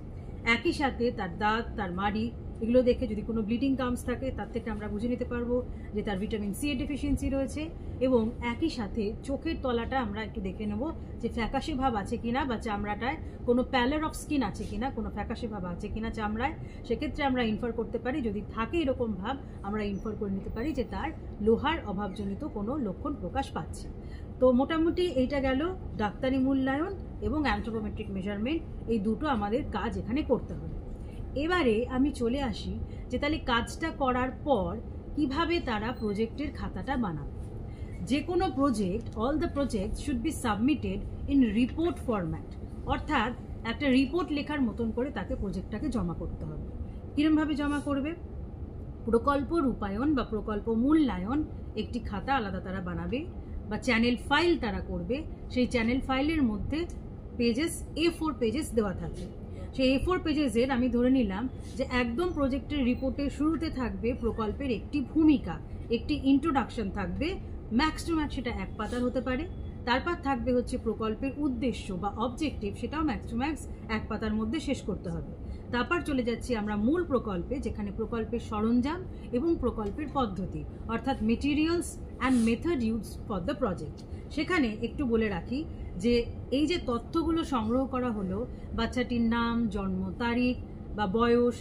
Speaker 1: একই সাথে তার দাঁত, তার মাড়ি এগুলো দেখে যদি কোনো ব্লিডিং কামস থাকে তার থেকে আমরা বুঝে নিতে পারবো যে তার ভিটামিন সি এর ডেফিসিয়েন্সি রয়েছে। এবং একই সাথে চোখের তলাটা আমরা একটু দেখে নেব যে ফ্যাকাশে ভাব আছে কিনা বা চামড়াটায় কোনো প্যালার অফ স্কিন আছে কিনা, কোনো ফ্যাকাশে ভাব আছে কিনা চামড়ায়। সেক্ষেত্রে আমরা ইনফার করতে পারি, যদি থাকে এরকম ভাব আমরা ইনফার করে নিতে পারি যে তার লোহার অভাবজনিত কোনো লক্ষণ প্রকাশ পাচ্ছে। তো মোটামুটি এইটা গেল ডাক্তারি মূল্যায়ন এবং অ্যানথ্রোপোমেট্রিক মেজারমেন্ট, এই দুটো আমাদের কাজ এখানে করতে হবে। এবারে আমি চলে আসি যে তাহলে কাজটা করার পর কিভাবে তারা প্রজেক্টের খাতাটা বানাবে। যে কোনো project, all the project should be submitted in report format, অর্থাৎ একটা রিপোর্ট লেখার মতন করে তাকে প্রজেক্টটাকে জমা করতে হবে। কিরমভাবে জমা করবে, প্রকল্প রূপায়ণ বা প্রকল্প মূল্যায়ন একটি খাতা আলাদা তারা বানাবে বা চ্যানেল ফাইল তারা করবে। সেই চ্যানেল ফাইলের মধ্যে পেজেস A4 পেজেস দেওয়া থাকবে। সেই A4 পেজেসের আমি ধরে নিলাম যে একদম প্রজেক্টের রিপোর্টের শুরুতে থাকবে প্রকল্পের একটি ভূমিকা, একটি ইন্ট্রোডাকশন থাকবে, ম্যাক্স টু ম্যাক্স সেটা 1 পাতার হতে পারে। তারপর থাকবে হচ্ছে প্রকল্পের উদ্দেশ্য বা অবজেক্টিভ, সেটাও ম্যাক্স টু ম্যাক্স 1 পাতার মধ্যে শেষ করতে হবে। তারপর চলে যাচ্ছি আমরা মূল প্রকল্পে, যেখানে প্রকল্পের সরঞ্জাম এবং প্রকল্পের পদ্ধতি অর্থাৎ materials and method use for the project. সেখানে একটু বলে রাখি যে এই যে তথ্যগুলো সংগ্রহ করা হলো, বাচ্চাটির নাম, জন্ম তারিখ বা বয়স,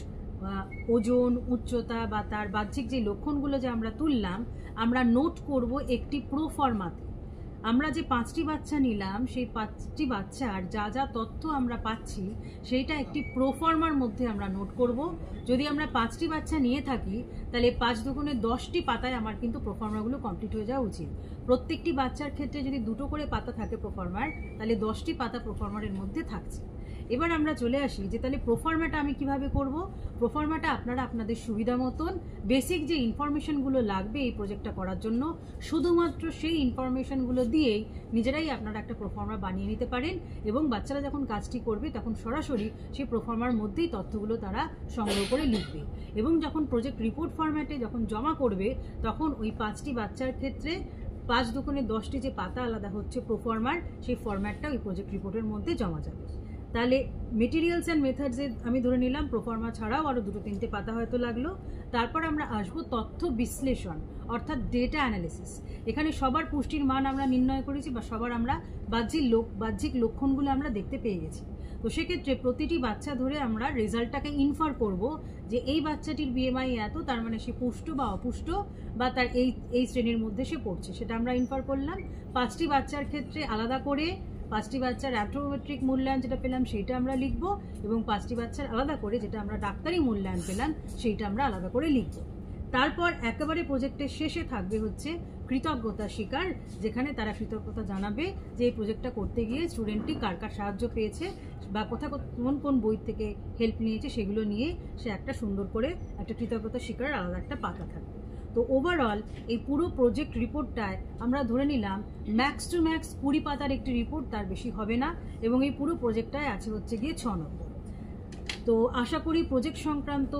Speaker 1: ওজন, উচ্চতা বা তার বাহ্যিক যে লক্ষণগুলো যে আমরা তুললাম, আমরা নোট করব একটি প্রোফর্মাতে। আমরা যে 5টি বাচ্চা নিলাম, সেই 5টি বাচ্চার যা যা তথ্য আমরা পাচ্ছি সেইটা একটি প্রোফর্মার মধ্যে আমরা নোট করব। যদি আমরা 5টি বাচ্চা নিয়ে থাকি তাহলে 5 দুগুণে 10টি পাতায় আমার কিন্তু প্রোফর্মারগুলো কমপ্লিট হয়ে যাওয়া উচিত। প্রত্যেকটি বাচ্চার ক্ষেত্রে যদি 2টো করে পাতা থাকে প্রোফর্মার, তাহলে 10টি পাতা প্রোফর্মারের মধ্যে থাকছে। এবার আমরা চলে আসি যে তাহলে প্রোফর্মাটা আমি কিভাবে করব। প্রোফর্মাটা আপনারা আপনাদের সুবিধা মতন বেসিক যে ইনফরমেশনগুলো লাগবে এই প্রজেক্টটা করার জন্য, শুধুমাত্র সেই ইনফরমেশনগুলো দিয়েই নিজেরাই আপনারা একটা প্রোফর্মা বানিয়ে নিতে পারেন এবং বাচ্চারা যখন কাজটি করবে তখন সরাসরি সেই প্রোফর্মার মধ্যেই তথ্যগুলো তারা সংগ্রহ করে লিখবে এবং যখন প্রজেক্ট রিপোর্ট ফরম্যাটে যখন জমা করবে তখন ওই 5টি বাচ্চার ক্ষেত্রে 5 দুগুণে 10টি যে পাতা আলাদা হচ্ছে প্রোফর্মার, সেই ফরম্যাটটা ওই প্রজেক্ট রিপোর্টের মধ্যে জমা যাবে। তাহলে মেটেরিয়ালস অ্যান্ড মেথডসে আমি ধরে নিলাম প্রোফর্মা ছাড়াও আরও 2-3টে পাতা হয়তো লাগলো। তারপর আমরা আসবো তথ্য বিশ্লেষণ অর্থাৎ ডেটা অ্যানালিসিস। এখানে সবার পুষ্টির মান আমরা নির্ণয় করেছি বা সবার আমরা বাহ্যিক লক্ষণগুলো আমরা দেখতে পেয়ে গেছি। তো সেক্ষেত্রে প্রতিটি বাচ্চা ধরে আমরা রেজাল্টটাকে ইনফার করব যে এই বাচ্চাটির BMI এত, তার মানে সে পুষ্ট বা অপুষ্ট বা তার এই শ্রেণীর মধ্যে সে পড়ছে, সেটা আমরা ইনফার করলাম। 5টি বাচ্চার ক্ষেত্রে আলাদা করে 5টি বাচ্চার অ্যান্থ্রোপোমেট্রিক মূল্যায়ন যেটা পেলাম সেইটা আমরা লিখব এবং 5টি বাচ্চার আলাদা করে যেটা আমরা ডাক্তারি মূল্যায়ন পেলাম সেইটা আমরা আলাদা করে লিখব। তারপর একেবারে প্রজেক্টের শেষে থাকবে হচ্ছে কৃতজ্ঞতা স্বীকার, যেখানে তারা কৃতজ্ঞতা জানাবে যে এই প্রজেক্টটা করতে গিয়ে স্টুডেন্টটি কার কার সাহায্য পেয়েছে বা কোন বই থেকে হেল্প নিয়েছে সেগুলো নিয়ে সে একটা সুন্দর করে একটা কৃতজ্ঞতা স্বীকারের আলাদা একটা পাতা থাকবে। তো ওভারঅল এই পুরো প্রজেক্ট রিপোর্টটায় আমরা ধরে নিলাম ম্যাক্স টু ম্যাক্স 20 পাতার একটি রিপোর্ট, তার বেশি হবে না এবং এই পুরো প্রজেক্টটায় আছে হচ্ছে গিয়ে 6 নম্বর। তো আশা করি প্রজেক্ট সংক্রান্ত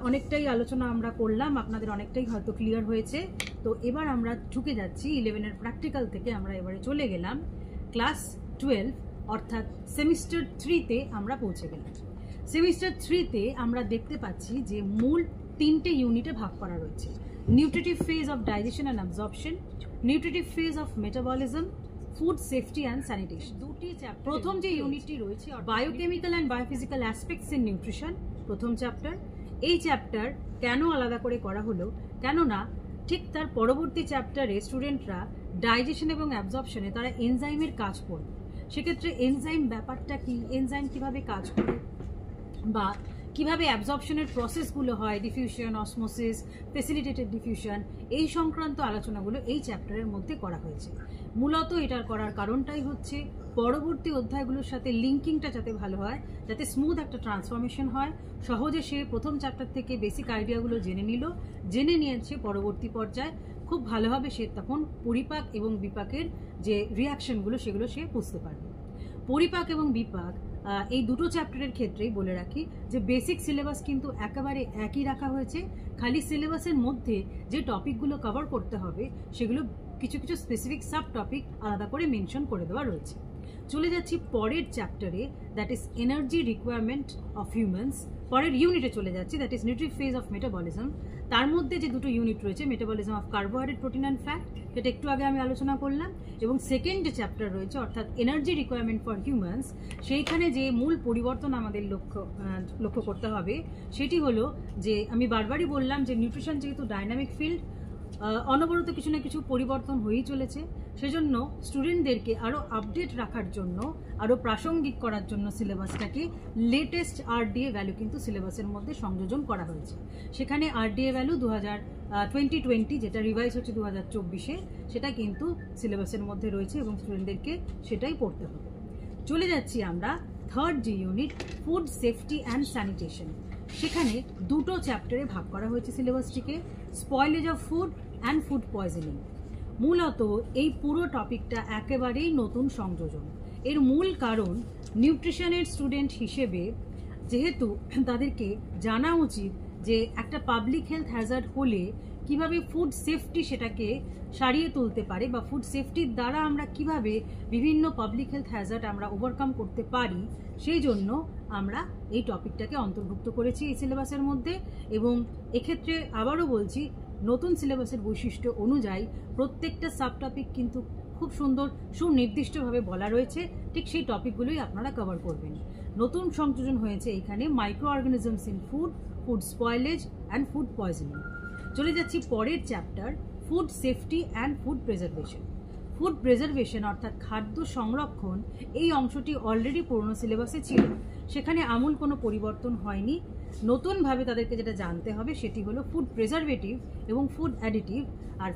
Speaker 1: অনেকটাই আলোচনা আমরা করলাম, আপনাদের অনেকটাই হয়তো ক্লিয়ার হয়েছে। তো এবার আমরা ঢুকে যাচ্ছি 11-এর প্র্যাকটিক্যাল থেকে আমরা এবারে চলে গেলাম ক্লাস 12 অর্থাৎ সেমিস্টার 3-তে আমরা পৌঁছে গেলাম। সেমিস্টার 3-তে আমরা দেখতে পাচ্ছি যে মূল 3টে ইউনিটে ভাগ করা রয়েছে: nutritive phase of digestion and absorption, nutritive phase of metabolism, food safety and sanitation. দুটি চ্যাপ্টার। প্রথম যে ইউনিটটি রয়েছে biochemical and biophysical aspects in nutrition, প্রথম চ্যাপ্টার। এই চ্যাপ্টার কেন আলাদা করে করা হলো, কেননা ঠিক তার পরবর্তী চ্যাপ্টারে স্টুডেন্টরা ডাইজেশন এবং অ্যাবজর্পশনে তারা এনজাইমের কাজ করবে। সেক্ষেত্রে এনজাইম ব্যাপারটা কি, এনজাইম কিভাবে কাজ করে বা কিভাবে অ্যাবজর্পশনের প্রসেসগুলো হয়, ডিফিউশন, অসমোসিস, ফেসিলিটেটেড ডিফিউশন, এই সংক্রান্ত আলোচনাগুলো এই চ্যাপ্টারের মধ্যে করা হয়েছে। মূলত এটার করার কারণটাই হচ্ছে পরবর্তী অধ্যায়গুলোর সাথে লিঙ্কিংটা যাতে ভালো হয়, যাতে স্মুথ একটা ট্রান্সফরমেশন হয়। সহজে সে প্রথম চ্যাপ্টার থেকে বেসিক আইডিয়াগুলো জেনে নিয়েছে, পরবর্তী পর্যায়ে খুব ভালোভাবে সে তখন পরিপাক এবং বিপাকের যে রিয়াকশনগুলো সেগুলো সে বুঝতে পারবে। পরিপাক এবং বিপাক এই দুটো চ্যাপ্টারের ক্ষেত্রেই বলে রাখি যে বেসিক সিলেবাস কিন্তু একেবারে একই রাখা হয়েছে, খালি সিলেবাসের মধ্যে যে টপিকগুলো কভার করতে হবে সেগুলো কিছু কিছু স্পেসিফিক সাব টপিক আলাদা করে মেনশন করে দেওয়া রয়েছে। চলে যাচ্ছি পরের চ্যাপ্টারে, that is energy requirement of humans. পরের ইউনিটে চলে যাচ্ছি, that is nutritive phase of metabolism. তার মধ্যে যে দুটো ইউনিট রয়েছে, metabolism of carbohydrate, protein and fat, যেটা একটু আগে আমি আলোচনা করলাম, এবং সেকেন্ড যে চ্যাপ্টার রয়েছে অর্থাৎ এনার্জি রিকোয়ারমেন্ট ফর হিউম্যানস, সেইখানে যে মূল পরিবর্তন আমাদের লক্ষ্য করতে হবে সেটি হলো যে আমি বারবারই বললাম যে নিউট্রিশন যেহেতু ডাইনামিক ফিল্ড, অনবরত কিছু না কিছু পরিবর্তন হয়েই চলেছে, সেজন্য স্টুডেন্টদেরকে আরও আপডেট রাখার জন্য, আরও প্রাসঙ্গিক করার জন্য সিলেবাসটাকে লেটেস্ট RDA ভ্যালু কিন্তু সিলেবাসের মধ্যে সংযোজন করা হয়েছে। সেখানে RDA ভ্যালু 2020 যেটা রিভাইজ হচ্ছে 2024-এ, সেটা কিন্তু সিলেবাসের মধ্যে রয়েছে এবং স্টুডেন্টদেরকে সেটাই পড়তে হবে। চলে যাচ্ছি আমরা থার্ড যে unit, food safety and sanitation. সেখানে দুটো চ্যাপ্টারে ভাগ করা হয়েছে সিলেবাসটিকে, spoilage of food and food poisoning. মূলত এই পুরো টপিকটা একেবারেই নতুন সংযোজন। এর মূল কারণ নিউট্রিশনের স্টুডেন্ট হিসেবে যেহেতু তাদেরকে জানা উচিত যে একটা পাবলিক হেলথ হ্যাজার্ড হলে কিভাবে ফুড সেফটি সেটাকে সারিয়ে তুলতে পারে বা ফুড সেফটির দ্বারা আমরা কিভাবে বিভিন্ন পাবলিক হেলথ হ্যাজার্ড আমরা ওভারকাম করতে পারি, সেই জন্য আমরা এই টপিকটাকে অন্তর্ভুক্ত করেছি এই সিলেবাসের মধ্যে। এবং এক্ষেত্রে আবারও বলছি, নতুন সিলেবাসের বৈশিষ্ট্য অনুযায়ী প্রত্যেকটা সাব টপিক কিন্তু খুব সুন্দর সুনির্দিষ্টভাবে বলা রয়েছে, ঠিক সেই টপিকগুলোই আপনারা কভার করবেন। নতুন সংযোজন হয়েছে এখানে micro organisms in food, food spoilage and food poisoning. চলে যাচ্ছি পরের chapter, food safety and food preservation. Food preservation অর্থাৎ খাদ্য সংরক্ষণ, এই অংশটি অলরেডি পুরনো সিলেবাসে ছিল, সেখানে আমূল কোনো পরিবর্তন হয়নি। নতুনভাবে তাদেরকে যেটা জানতে হবে সেটি হলো ফুড প্রিজারভেটিভ এবং ফুড অ্যাডিটিভ। আর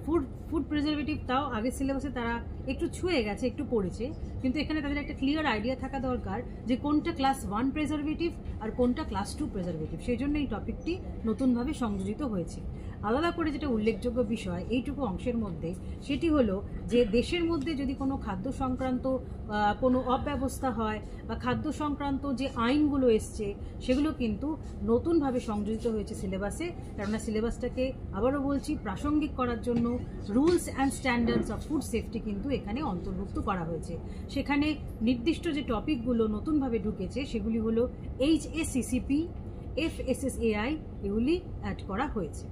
Speaker 1: ফুড প্রিজারভেটিভ তাও আগের সিলেবাসে তারা একটু ছুঁয়ে গেছে, একটু পড়েছে, কিন্তু এখানে তাদের একটা ক্লিয়ার আইডিয়া থাকা দরকার যে কোনটা ক্লাস 1 প্রিজারভেটিভ আর কোনটা ক্লাস 2 প্রিজারভেটিভ। সেই জন্য এই টপিকটি নতুনভাবে সংযোজিত হয়েছে। আলাদা করে যেটা উল্লেখযোগ্য বিষয় এইটুকু অংশের মধ্যে, সেটি হলো যে দেশের মধ্যে যদি কোনো খাদ্য সংক্রান্ত কোনো অব্যবস্থা হয় বা খাদ্য সংক্রান্ত যে আইনগুলো এসছে সেগুলো কিন্তু নতুনভাবে সংযোজিত হয়েছে সিলেবাসে। কেননা সিলেবাসটাকে আবারও বলছি প্রাসঙ্গিক করার জন্য rules and standards of food safety কিন্তু এখানে অন্তর্ভুক্ত করা হয়েছে। সেখানে নির্দিষ্ট যে টপিকগুলো নতুনভাবে ঢুকেছে সেগুলি হলো HACCP, FSSAI, এগুলি অ্যাড করা হয়েছে।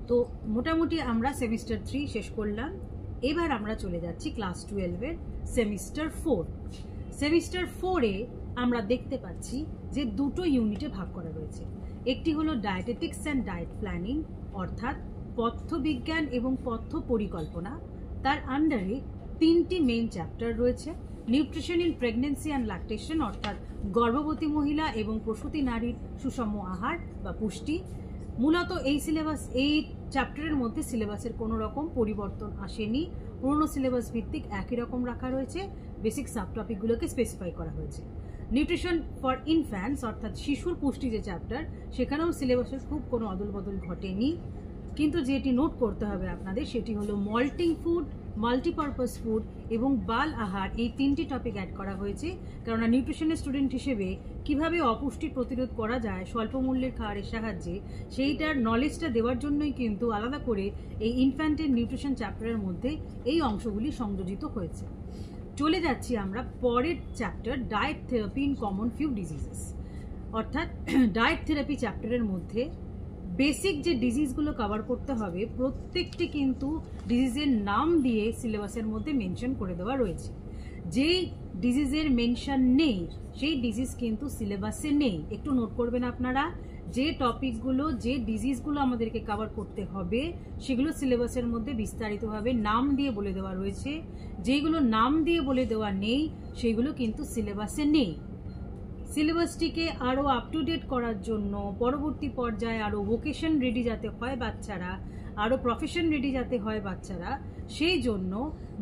Speaker 1: তো মোটামুটি আমরা সেমিস্টার 3 শেষ করলাম। এবার আমরা চলে যাচ্ছি ক্লাস 12-এর সেমিস্টার 4। সেমিস্টার 4-এ আমরা দেখতে পাচ্ছি যে দুটো ইউনিটে ভাগ করা রয়েছে। একটি হলো ডায়েটেটিক্স অ্যান্ড ডায়েট প্ল্যানিং, অর্থাৎ পথ্যবিজ্ঞান এবং পথ্য পরিকল্পনা। তার আন্ডারে 3টি মেইন চ্যাপ্টার রয়েছে। Nutrition in pregnancy and lactation, অর্থাৎ গর্ভবতী মহিলা এবং প্রসূতি নারীর সুষম আহার বা পুষ্টি। মূলত এই চ্যাপ্টারের মধ্যে সিলেবাসের কোনো রকম পরিবর্তন আসেনি, পুরনো সিলেবাস ভিত্তিক একই রকম রাখা রয়েছে, বেসিক সাব টপিকগুলোকে স্পেসিফাই করা হয়েছে। নিউট্রিশন ফর ইনফ্যান্টস, অর্থাৎ শিশুর পুষ্টি যে চ্যাপ্টার, সেখানেও সিলেবাসের খুব কোনো অদল বদল ঘটেনি। কিন্তু যেটি নোট করতে হবে আপনাদের সেটি হলো মল্টিং ফুড, মাল্টিপারপাস ফুড এবং বাল আহার, এই 3টি টপিক অ্যাড করা হয়েছে। কেননা নিউট্রিশনের স্টুডেন্ট হিসেবে কিভাবে অপুষ্টি প্রতিরোধ করা যায় স্বল্প মূল্যের খাবারের সাহায্যে, সেইটার নলেজটা দেওয়ার জন্যই কিন্তু আলাদা করে এই ইনফ্যান্টের নিউট্রিশন চ্যাপ্টারের মধ্যে এই অংশগুলি সংযোজিত হয়েছে। চলে যাচ্ছি আমরা পরের chapter, diet therapy in common few diseases. অর্থাৎ ডায়েট থেরাপি চ্যাপ্টারের মধ্যে বেসিক যে ডিজিজগুলো কভার করতে হবে প্রত্যেকটি কিন্তু ডিজিজের নাম দিয়ে সিলেবাসের মধ্যে মেনশন করে দেওয়া রয়েছে। যেই ডিজিজের মেনশন নেই সেই ডিজিজ কিন্তু সিলেবাসে নেই। একটু নোট করবেন আপনারা, যে টপিকগুলো যে ডিজিজগুলো আমাদেরকে কভার করতে হবে সেগুলো সিলেবাসের মধ্যে বিস্তারিতভাবে নাম দিয়ে বলে দেওয়া রয়েছে। যেগুলো নাম দিয়ে বলে দেওয়া নেই সেগুলো কিন্তু সিলেবাসে নেই। সিলেবাসটিকে আরও আপ টু ডেট করার জন্য পরবর্তী পর্যায়ে আরও ভোকেশন রেডি যাতে হয় বাচ্চারা, আরও প্রফেশন রেডি যাতে হয় বাচ্চারা, সেই জন্য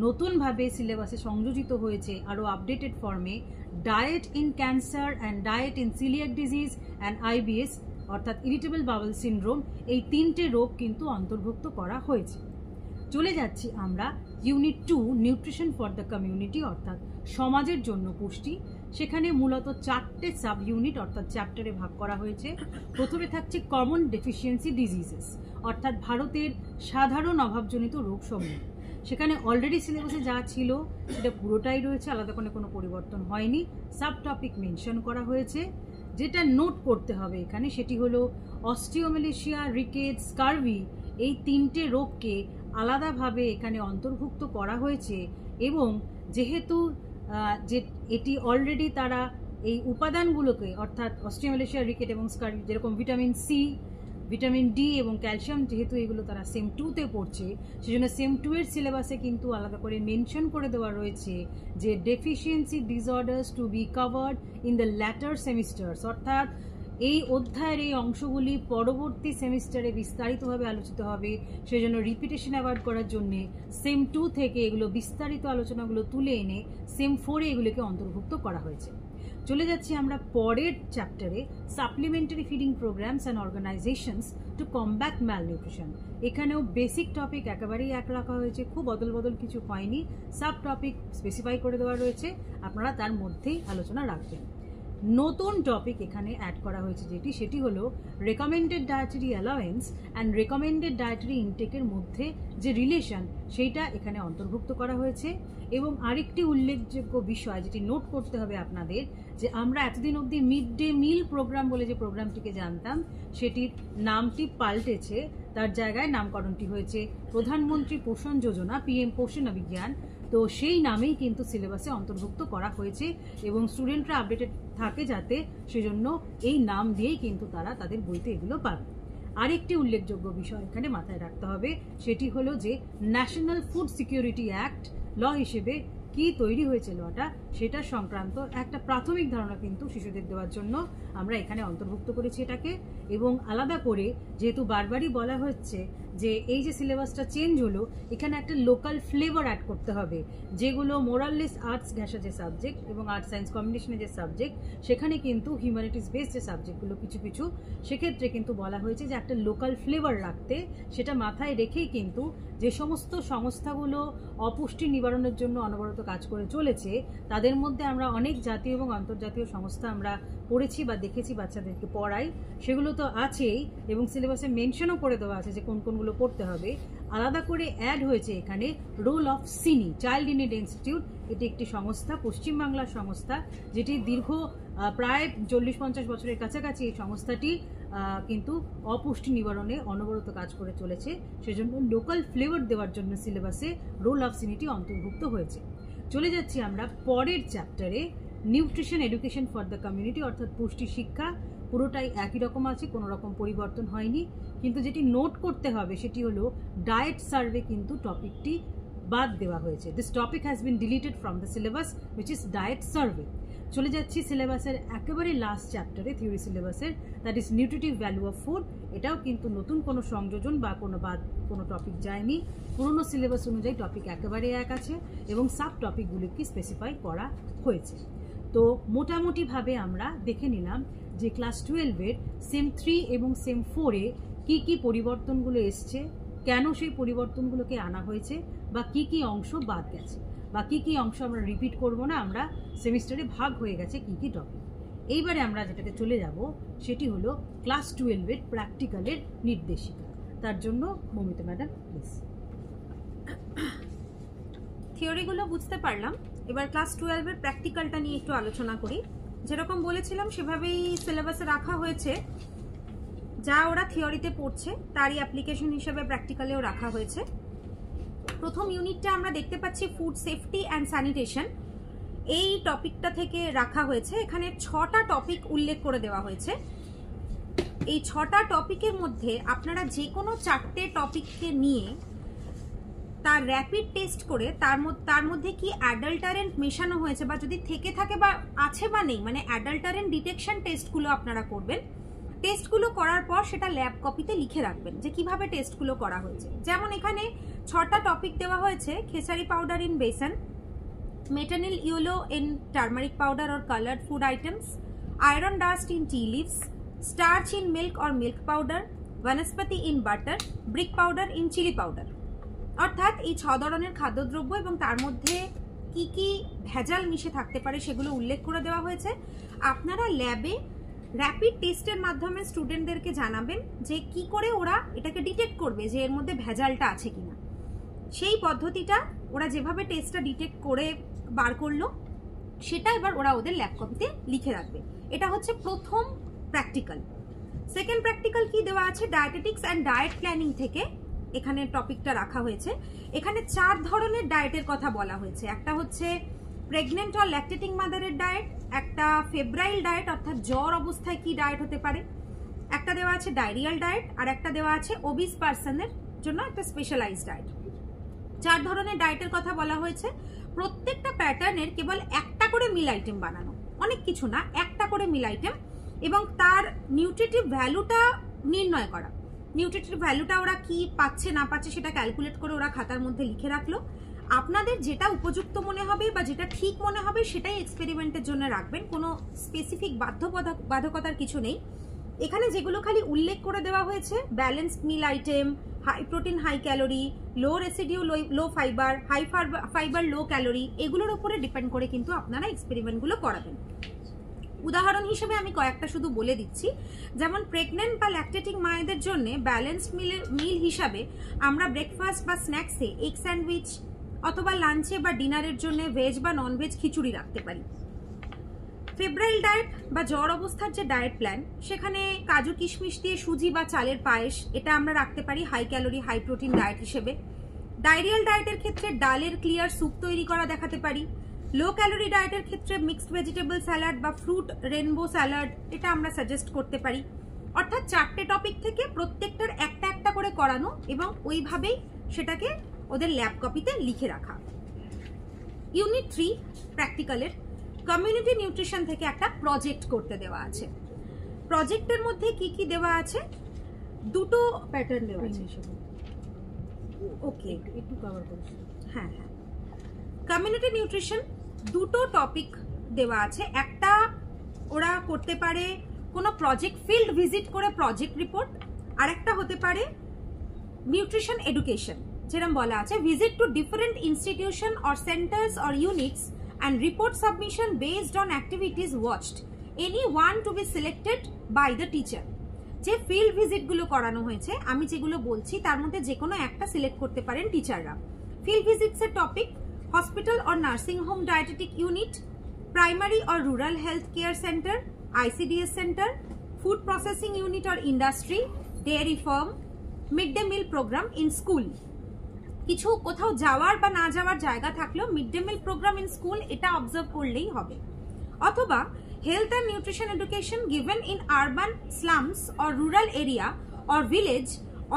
Speaker 1: নতুনভাবে সিলেবাসে সংযোজিত হয়েছে আরও আপডেটেড ফর্মে died in cancer and died in coeliac disease and IBS, অর্থাৎ ইরিটেবল বাউল সিনড্রোম, এই 3টে রোগ কিন্তু অন্তর্ভুক্ত করা হয়েছে। চলে যাচ্ছি আমরা unit 2, nutrition for the community, অর্থাৎ সমাজের জন্য পুষ্টি। সেখানে মূলত 4টে সাব ইউনিট অর্থাৎ চ্যাপ্টারে ভাগ করা হয়েছে। প্রথমে থাকছে কমন ডেফিসিয়েন্সি ডিজিজেস, অর্থাৎ ভারতের সাধারণ অভাবজনিত রোগসমূহ। সেখানে অলরেডি সিলেবাসে যা ছিল সেটা পুরোটাই রয়েছে, আলাদা করে কোনো পরিবর্তন হয়নি। সাব টপিক মেনশন করা হয়েছে। যেটা নোট করতে হবে এখানে সেটি হলো অস্টিওমেলেশিয়া, রিকেট, স্কারভি, এই 3টে রোগকে আলাদাভাবে এখানে অন্তর্ভুক্ত করা হয়েছে। এবং যেহেতু যে এটি অলরেডি তারা এই উপাদানগুলোকে, অর্থাৎ অস্টিওমেলেশিয়া, রিকেট এবং স্কারভি, যেরকম ভিটামিন C, ভিটামিন D এবং ক্যালসিয়াম, যেহেতু এগুলো তারা সেম 2-তে পড়ছে, সেজন্য সেম 2-এর সিলেবাসে কিন্তু আলাদা করে মেনশন করে দেওয়া রয়েছে যে deficiency disorders to be covered in the latter semesters, অর্থাৎ এই অধ্যায়ের এই অংশগুলি পরবর্তী সেমিস্টারে বিস্তারিতভাবে আলোচিত হবে। সেই জন্য রিপিটেশন অ্যাভয়েড করার জন্য সেম 2 থেকে এগুলো বিস্তারিত আলোচনাগুলো তুলে এনে সেম 4-এ এগুলোকে অন্তর্ভুক্ত করা হয়েছে। চলে যাচ্ছি আমরা পরের চ্যাপ্টারে, supplementary feeding programmes and organisations to combat malnutrition. এখানেও বেসিক টপিক একেবারেই এক রাখা হয়েছে, খুব অদল বদল কিছু হয়নি। সাব টপিক স্পেসিফাই করে দেওয়া রয়েছে, আপনারা তার মধ্যেই আলোচনা রাখবেন। নতুন টপিক এখানে অ্যাড করা হয়েছে সেটি হলো recommended dietary allowance and recommended dietary ইনটেকের মধ্যে যে রিলেশন সেইটা এখানে অন্তর্ভুক্ত করা হয়েছে। এবং আরেকটি উল্লেখযোগ্য বিষয় যেটি নোট করতে হবে আপনাদের, যে আমরা এতদিন অবধি মিড ডে মিল প্রোগ্রাম বলে যে প্রোগ্রামটিকে জানতাম সেটির নামটি পাল্টেছে, তার জায়গায় নামকরণটি হয়েছে প্রধানমন্ত্রী পোষণ যোজনা, PM পোষণ অভিযান। তো সেই নামেই কিন্তু সিলেবাসে অন্তর্ভুক্ত করা হয়েছে এবং স্টুডেন্টরা আপডেটেড থাকে যাতে, সেজন্য এই নাম দিয়েই কিন্তু তারা তাদের বইতে এগুলো পাবে। আরেকটি উল্লেখযোগ্য বিষয় এখানে মাথায় রাখতে হবে, সেটি হলো যে ন্যাশনাল ফুড সিকিউরিটি অ্যাক্ট ল হিসেবে কি তৈরি হয়েছে লটা, সেটা সংক্রান্ত একটা প্রাথমিক ধারণা কিন্তু শিশুদের দেওয়ার জন্য আমরা এখানে অন্তর্ভুক্ত করেছি এটাকে। এবং আলাদা করে যেহেতু বারবারই বলা হচ্ছে যে এই যে সিলেবাসটা চেঞ্জ হলো, এখানে একটা লোকাল ফ্লেভার অ্যাড করতে হবে, যেগুলো মোরাললেস আর্টস ঘেঁষা যে সাবজেক্ট এবং আর্টস সায়েন্স কম্বিনেশনের যে সাবজেক্ট, সেখানে কিন্তু হিউম্যানিটিস বেসড যে সাবজেক্টগুলো কিছু কিছু, সেক্ষেত্রে কিন্তু বলা হয়েছে যে একটা লোকাল ফ্লেভার রাখতে। সেটা মাথায় রেখেই কিন্তু যে সমস্ত সংস্থাগুলো অপুষ্টি নিবারণের জন্য অনবরত কাজ করে চলেছে, তাদের মধ্যে আমরা অনেক জাতীয় এবং আন্তর্জাতীয় সংস্থা আমরা পড়েছি বা দেখেছি বাচ্চাদেরকে পড়াই, সেগুলো তো আছেই এবং সিলেবাসে মেনশনও করে দেওয়া আছে যে কোন কোনগুলো পড়তে হবে। আলাদা করে অ্যাড হয়েছে এখানে role of CINI, Child in Need Institute. এটি একটি সংস্থা, পশ্চিমবাংলার সংস্থা, যেটি দীর্ঘ প্রায় 40-50 বছরের কাছাকাছি এই সংস্থাটি কিন্তু অপুষ্টি নিবারণে অনবরত কাজ করে চলেছে। সেজন্য লোকাল ফ্লেভার দেওয়ার জন্য সিলেবাসে রোল অফ সিনিটি অন্তর্ভুক্ত হয়েছে। চলে যাচ্ছি আমরা পরের চ্যাপ্টারে, nutrition education for the community, অর্থাৎ পুষ্টি শিক্ষা। পুরোটাই একই রকম আছে, কোনো রকম পরিবর্তন হয়নি, কিন্তু যেটি নোট করতে হবে সেটি হলো ডায়েট সার্ভে কিন্তু টপিকটি বাদ দেওয়া হয়েছে। This topic has been deleted from the syllabus which is diet survey. চলে যাচ্ছি সিলেবাসের একেবারে লাস্ট চ্যাপ্টারে, থিওরি সিলেবাসের, that is nutritive value of food. এটাও কিন্তু নতুন কোনো সংযোজন বা কোনো টপিক যায়নি, পুরনো সিলেবাস অনুযায়ী টপিক একেবারে এক আছে এবং সাব টপিকগুলিকে স্পেসিফাই করা হয়েছে। তো মোটামুটিভাবে আমরা দেখে নিলাম যে ক্লাস 12-এর সেম 3 এবং সেম 4-এ কী কী পরিবর্তনগুলো এসছে, কেন সেই পরিবর্তনগুলোকে আনা হয়েছে, বা কি কি অংশ বাদ গেছে, বা কি কি অংশ আমরা রিপিট করব না, আমরা সেমিস্টারে ভাগ হয়ে গেছে কি কি টপিক। এইবারে আমরা যেটাতে চলে যাব সেটি হলো ক্লাস 12-এর প্র্যাকটিক্যালের নির্দেশিকা। তার জন্য মমিতা ম্যাডাম প্লিজ।
Speaker 2: থিওরিগুলো বুঝতে পারলাম, এবার ক্লাস 12-এর প্র্যাকটিক্যালটা নিয়ে একটু আলোচনা করি। যেরকম বলেছিলাম সেভাবেই সিলেবাসে রাখা হয়েছে, যা ওরা থিওরিতে পড়ছে তারই অ্যাপ্লিকেশন হিসেবে প্র্যাকটিক্যালেও রাখা হয়েছে। প্রথম ইউনিটটা আমরা দেখতে পাচ্ছি ফুড সেফটি অ্যান্ড স্যানিটেশন, এই টপিকটা থেকে রাখা হয়েছে। এখানে 6টা টপিক উল্লেখ করে দেওয়া হয়েছে। এই 6টা টপিকের মধ্যে আপনারা যে কোনো 4টে টপিককে নিয়ে তার র্যাপিড টেস্ট করে তার মধ্যে কি অ্যাডাল্টারেন্ট মেশানো হয়েছে বা যদি থেকে থাকে বা আছে বা নেই, মানে অ্যাডাল্টারেন্ট ডিটেকশন টেস্টগুলো আপনারা করবেন। টেস্টগুলো করার পর সেটা ল্যাব কপিতে লিখে রাখবেন যে কিভাবে টেস্টগুলো করা হয়েছে। যেমন এখানে 6টা টপিক দেওয়া হয়েছে: khesari powder in besan, metanil yellow in turmeric powder or coloured food items, iron dust in tea leaves, starch in milk or milk powder, vanaspati in butter, brick powder in chilli powder. অর্থাৎ এই 6 ধরনের খাদ্যদ্রব্য এবং তার মধ্যে কি কি ভেজাল মিশে থাকতে পারে সেগুলো উল্লেখ করে দেওয়া হয়েছে। আপনারা ল্যাবে র্যাপিড টেস্টের মাধ্যমে স্টুডেন্টদেরকে জানাবেন যে কি করে ওরা এটাকে ডিটেক্ট করবে যে এর মধ্যে ভেজালটা আছে কিনা। সেই পদ্ধতিটা ওরা যেভাবে টেস্টটা ডিটেক্ট করে বার করলো সেটা এবার ওরা ওদের ল্যাব কপিতে লিখে রাখবে। এটা হচ্ছে প্রথম প্র্যাকটিক্যাল। সেকেন্ড প্র্যাকটিক্যাল কি দেওয়া আছে? ডায়েটেটিক্স অ্যান্ড ডায়েট প্ল্যানিং থেকে এখানে টপিকটা রাখা হয়েছে। এখানে 4 ধরনের ডায়েটের কথা বলা হয়েছে। একটা হচ্ছে প্রেগনেন্ট অর ল্যাকটেটিং মাদারের ডায়েট, একটা ফেব্রাইল ডায়েট অর্থাৎ জ্বর অবস্থায় কি ডায়েট হতে পারে, একটা দেওয়া আছে ডায়রিয়াল ডায়েট, আর একটা দেওয়া আছে ওবিস পার্সনের জন্য একটা স্পেশালাইজড ডায়েট। 4 ধরনের ডায়েটের কথা বলা হয়েছে। প্রত্যেকটা প্যাটার্নের কেবল একটা করে মিল আইটেম বানানো, অনেক কিছু না, একটা করে মিল আইটেম, এবং তার নিউট্রিটিভ ভ্যালুটা নির্ণয় করা। নিউট্রিটিভ ভ্যালুটা ওরা কি পাচ্ছে না পাচ্ছে সেটা ক্যালকুলেট করে ওরা খাতার মধ্যে লিখে রাখলো। আপনাদের যেটা উপযুক্ত মনে হবে বা যেটা ঠিক মনে হবে সেটাই এক্সপেরিমেন্টের জন্য রাখবেন, কোনো স্পেসিফিক বাধ্যকতার কিছু নেই। এখানে যেগুলো খালি উল্লেখ করে দেওয়া হয়েছে, balanced meal item, high protein high calorie, low residue low fibre, high fibre low calorie, এগুলোর উপরে ডিপেন্ড করে কিন্তু আপনারা এক্সপেরিমেন্টগুলো করাবেন। উদাহরণ হিসেবে আমি কয়েকটা শুধু বলে দিচ্ছি, যেমন প্রেগনেন্ট বা ল্যাকটেটিং মায়েদের জন্য ব্যালেন্সড মিল হিসাবে আমরা ব্রেকফাস্ট বা স্ন্যাক্সে এগ স্যান্ডউইচ অথবা লাঞ্চে বা ডিনারের জন্য ভেজ বা নন ভেজ খিচুড়ি রাখতে পারি। ফেব্রাইল ডায়েট বা জ্বর অবস্থার যে ডায়েট প্ল্যান, সেখানে কাজু কিশমিশ দিয়ে সুজি বা চালের পায়েস এটা আমরা রাখতে পারি high calorie high protein diet হিসেবে। ডায়রিয়াল ডায়েটের ক্ষেত্রে ডালের ক্লিয়ার স্যুপ তৈরি করা দেখাতে পারি। লো ক্যালোরি ডায়েটের ক্ষেত্রে মিক্সড ভেজিটেবল স্যালাড বা ফ্রুট রেনবো স্যালাড এটা আমরা সাজেস্ট করতে পারি। অর্থাৎ 4টে টপিক থেকে প্রত্যেকটার একটা একটা করে করানো এবং ওইভাবেই সেটাকে ওদের ল্যাব কপিতে লিখে রাখা। ইউনিট 3 প্র্যাকটিক্যালের কমিউনিটি নিউট্রিশন থেকে একটা প্রজেক্ট করতে দেওয়া আছে। প্রজেক্টের মধ্যে কি কি দেওয়া আছে? দুটো প্যাটার্ন দেওয়া আছে। ওকে,
Speaker 1: একটু কভার করছি।
Speaker 2: হ্যাঁ হ্যাঁ, কমিউনিটি নিউট্রিশন দুটো টপিক দেওয়া আছে। একটা ওরা করতে পারে কোনো প্রজেক্ট ফিল্ড ভিজিট করে প্রজেক্ট রিপোর্ট, আর একটা হতে পারে নিউট্রিশন এডুকেশন, যেরকম বলা আছে visit to different institution or centres or units and report submission based on activities watched, any one to be selected by the teacher। যে ফিল্ড ভিজিট গুলো করানো হয়েছে আমি যেগুলো বলছি তার মধ্যে যে কোনো একটা সিলেক্ট করতে পারেন টিচাররা। ফিল্ড ভিজিটস এর topic hospital or nursing home dietetic unit, primary or rural health care centre, ICDS centre, food processing unit or industry, dairy farm, mid day meal programme in school. কিছু কোথাও যাওয়ার বা না যাওয়ার জায়গা থাকলেও mid day meal programme in school এটা observe করলেই হবে। অথবা health and nutrition education given in urban slums or rural area or village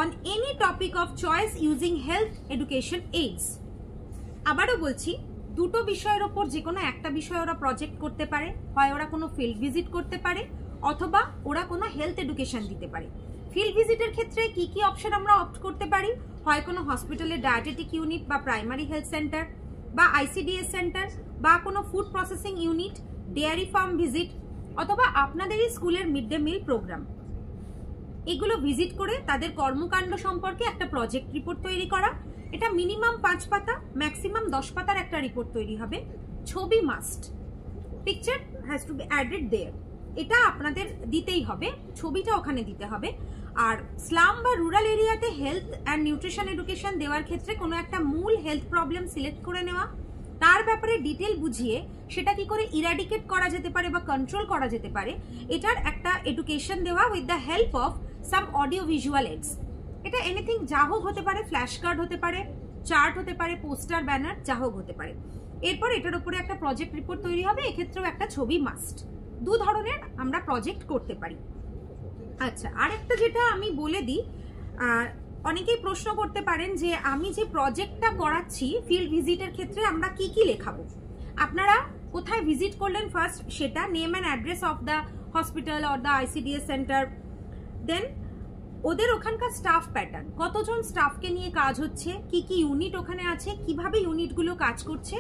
Speaker 2: on any topic of choice using health education AIDS. আবারও বলছি, দুটো বিষয়ের ওপর যে কোনো একটা বিষয় ওরা প্রজেক্ট করতে পারে, হয় ওরা কোনো ফিল্ড ভিজিট করতে পারে অথবা ওরা কোনো হেলথ এডুকেশন দিতে পারে। ফিল্ড ভিজিটের ক্ষেত্রে কি কি অপশন আমরা অপ্ট করতে পারি? হয় কোনো হসপিটালের ডায়েটেটিক ইউনিট বা প্রাইমারি হেলথ সেন্টার বা ICDS সেন্টার বা কোনো food processing unit, dairy farm visit অথবা আপনাদেরই স্কুলের মিড ডে মিল প্রোগ্রাম। এগুলো ভিজিট করে তাদের কর্মকাণ্ড সম্পর্কে একটা প্রজেক্ট রিপোর্ট তৈরি করা। এটা মিনিমাম 5 পাতা ম্যাক্সিমাম 10 পাতার একটা রিপোর্ট তৈরি হবে। ছবি must, picture has to be added there, এটা আপনাদের দিতেই হবে, ছবিটা ওখানে দিতে হবে। আর স্লাম বা রুরাল এরিয়াতে হেলথ অ্যান্ড নিউট্রিশন এডুকেশন দেওয়ার ক্ষেত্রে কোনো একটা মূল হেলথ প্রবলেম সিলেক্ট করে নেওয়া, তার ব্যাপারে ডিটেল বুঝিয়ে সেটা কি করে ইরাডিকেট করা যেতে পারে বা কন্ট্রোল করা যেতে পারে এটার একটা এডুকেশন দেওয়া with the help of some audio visual aids. এটা এনিথিং যা হোক হতে পারে, ফ্ল্যাশ কার্ড হতে পারে, চার্ট হতে পারে, পোস্টার ব্যানার যা হোক হতে পারে। এরপর এটার উপরে একটা প্রজেক্ট রিপোর্ট তৈরি হবে, এক্ষেত্রেও একটা ছবি মাস্ট। দু ধরনের আমরা প্রজেক্ট করতে পারি। আচ্ছা, আরেকটা যেটা আমি বলে দিই, অনেকেই প্রশ্ন করতে পারেন যে আমি যে প্রজেক্টটা করাচ্ছি ফিল্ড ভিজিটের ক্ষেত্রে আমরা কি কি লেখাবো। আপনারা কোথায় ভিজিট করলেন ফার্স্ট সেটা, name and address of the hospital or the ICDS centre, then ওদের ওখানকার স্টাফ প্যাটার্ন, কতজন স্টাফকে নিয়ে কাজ হচ্ছে, কি কি ইউনিট ওখানে আছে, কিভাবে ইউনিটগুলো কাজ করছে,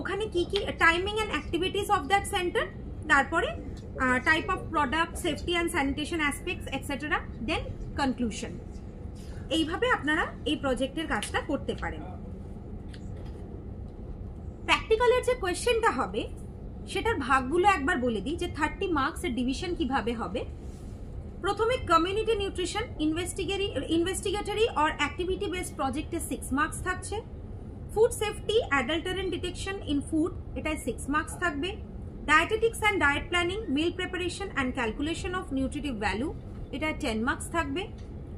Speaker 2: ওখানে কি কি timing and activities of that centre, তারপরে type of product, safety and sanitation aspects etcetera, then conclusion. এইভাবে আপনারা এই প্রজেক্টের কাজটা করতে পারেন। প্র্যাকটিক্যালের যে কোয়েশ্চেনটা হবে সেটার ভাগগুলো একবার বলে দিই যে 30 মার্কস এর ডিভিশন কিভাবে হবে। প্রথমে community nutrition investigatory or activity based প্রজেক্টে 6 মার্কস থাকছে। Food safety adulterant detection in food এটায় 6 মার্কস থাকবে। Dietetics and diet planning, meal preparation and calculation of nutritive value এটায় 10 মার্কস থাকবে।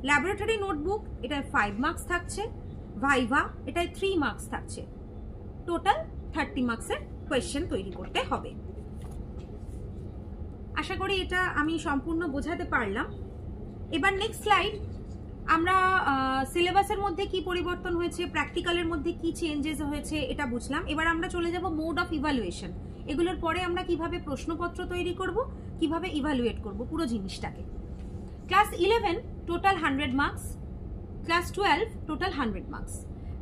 Speaker 2: ল্যাবরেটরি নোটবুক এটায় 5 মার্কস থাকছে। ভাইভা এটায় 3 মার্কস থাকছে। টোটাল 30 মার্কসের কোয়েশ্চেন তৈরি করতে হবে। আশা করি এটা আমি সম্পূর্ণ বোঝাতে পারলাম। এবার নেক্সট স্লাইড, আমরা সিলেবাসের মধ্যে কি পরিবর্তন হয়েছে, প্র্যাকটিক্যালের মধ্যে কি চেঞ্জেস হয়েছে এটা বুঝলাম। এবার আমরা চলে যাব মোড অফ ইভালুয়েশন। এগুলোর পরে আমরা কিভাবে প্রশ্নপত্র তৈরি করব, কিভাবে ইভালুয়েট করব পুরো জিনিসটাকে। Class 11 total 100 marks, class 12 total 100 marks.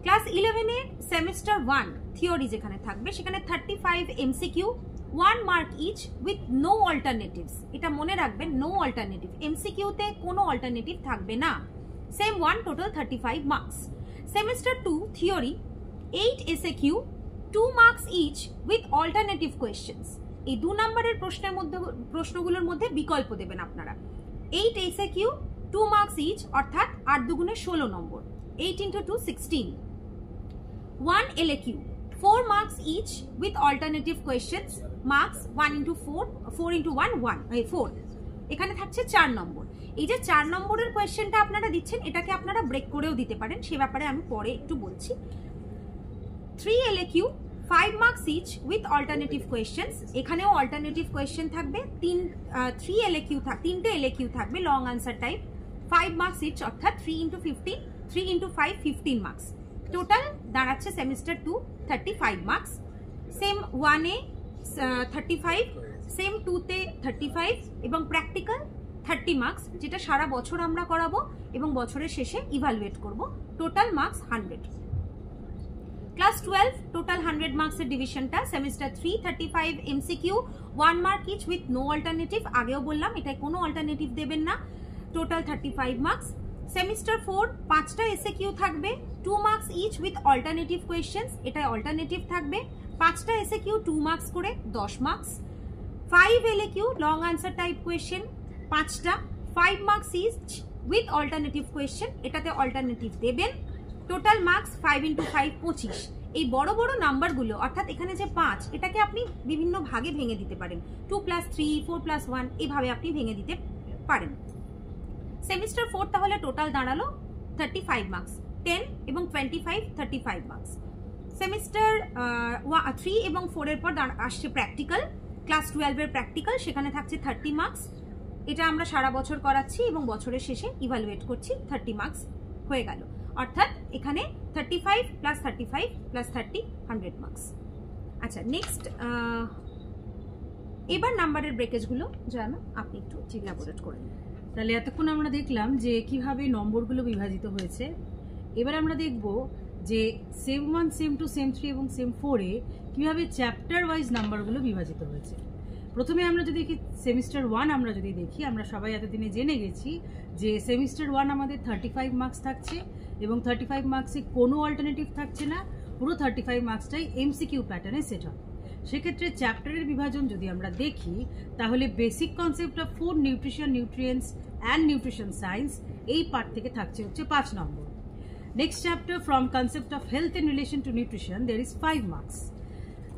Speaker 2: Class 11 এ সেমিস্টার 1 থিওরি যেখানে থাকবে সেখানে 35 MCQ, 1 mark each with no alternatives. এটা মনে রাখবেন, নো অল্টারনেটিভ, এমসিকিউতে কোনো অল্টারনেটিভ থাকবে না। Same 1 total 35 marks. Semester 2 theory 8 SAQ, 2 marks each with alternative questions. এই 2 নম্বরের প্রশ্নগুলোর মধ্যে বিকল্প দেবেন আপনারা। 8 এসএকিউ 2 মার্কস ইচ, অর্থাৎ 8 দুগুণে 16 নম্বর, 8 × 2 16। 1 LAQ 4 marks each with alternative questions, marks 1 × 4, 4 × 1 4, এখানে থাকছে 4 নম্বর। এই যে 4 নম্বরের কোয়েশ্চেনটা আপনারা দিচ্ছেন, এটাকে আপনারা ব্রেক করেও দিতে পারেন, সে ব্যাপারে আমি পরে একটু বলছি। 3 LAQ 5 marks each with alternative questions, এখানেও অল্টারনেটিভ কোয়েশ্চেন থাকবে। 3 এলএকিউ তিনটে এলএকিউ থাকবে long answer type, 5 marks each, অর্থাৎ 3 × 15, 3 × 5 15 মার্কস। টোটাল দাঁড়াচ্ছে সেমিস্টার 2 35 মার্কস। সেম 1-এ 35, সেম 2-তে 35 এবং প্র্যাকটিক্যাল 30 মার্কস, যেটা সারা বছর আমরা করাবো এবং বছরের শেষে ইভালুয়েট করব। Total marks 100। ক্লাস 12 টোটাল 100 মার্কসের ডিভিশনটা, semester 3 35 MCQ 1 mark each with no alternative, আগেও বললাম এটাই কোনো অল্টারনেটিভ দেবেন না, টোটাল 35 মার্কস। সেমিস্টার 4 5টা এসএকিউ থাকবে, 2 marks each with alternative questions, এটাই অল্টারনেটিভ থাকবে, 5টা এসএকিউ 2 মার্কস করে 10 marks. 5 LAQ long answer type question 5টা, 5 marks each with alternative question, এটাতে অল্টারনেটিভ দেবেন। Total marks 5 × 5 25। এই বড় বড় নাম্বারগুলো, অর্থাৎ এখানে যে 5, এটাকে আপনি বিভিন্ন ভাগে ভেঙে দিতে পারেন, 2 + 3, 4 + 1, এভাবে আপনি ভেঙে দিতে পারেন। সেমিস্টার 4 তাহলে টোটাল দাঁড়ালো 35 মার্কস, 10 এবং 25 35 মার্কস। সেমিস্টার 3 এবং 4 এর পর আসছে প্র্যাকটিক্যাল, ক্লাস 12 এর প্র্যাকটিক্যাল, সেখানে থাকছে 30 মার্কস। এটা আমরা সারা বছর করাচ্ছি এবং বছরের শেষে ইভালুয়েট করছি, 30 মার্কস হয়ে গেল, অর্থাৎ এখানে 35 + 35 + 30 100 মার্কস। আচ্ছা, নেক্সট এবার নাম্বারের ব্রেকেজগুলো জানো আপনি একটু ইলাবোরেট করেন।
Speaker 1: তাহলে এতক্ষণ আমরা দেখলাম যে কিভাবে নম্বরগুলো বিভাজিত হয়েছে। এবার আমরা দেখব যে সেম 1, সেম 2, সেম 3 এবং সেম 4-এ কীভাবে চ্যাপ্টার ওয়াইজ নাম্বারগুলো বিভাজিত হয়েছে। প্রথমে আমরা যদি দেখি সেমিস্টার 1, আমরা যদি দেখি, আমরা সবাই এতদিনে জেনে গেছি যে সেমিস্টার 1 আমাদের 35 মার্কস থাকছে এবং 35 মার্কসে কোনো অল্টারনেটিভ থাকছে না, পুরো 35 মার্কসটাই এমসিকিউ প্যাটার্নে সেট হবে। সেক্ষেত্রে চ্যাপ্টারের বিভাজন যদি আমরা দেখি, তাহলে basic concept of food, nutrition, nutrients and nutrition science, এই পার্ট থেকে থাকছে হচ্ছে 5 নম্বর। Next chapter from concept of health in relation to nutrition, there is 5 marks.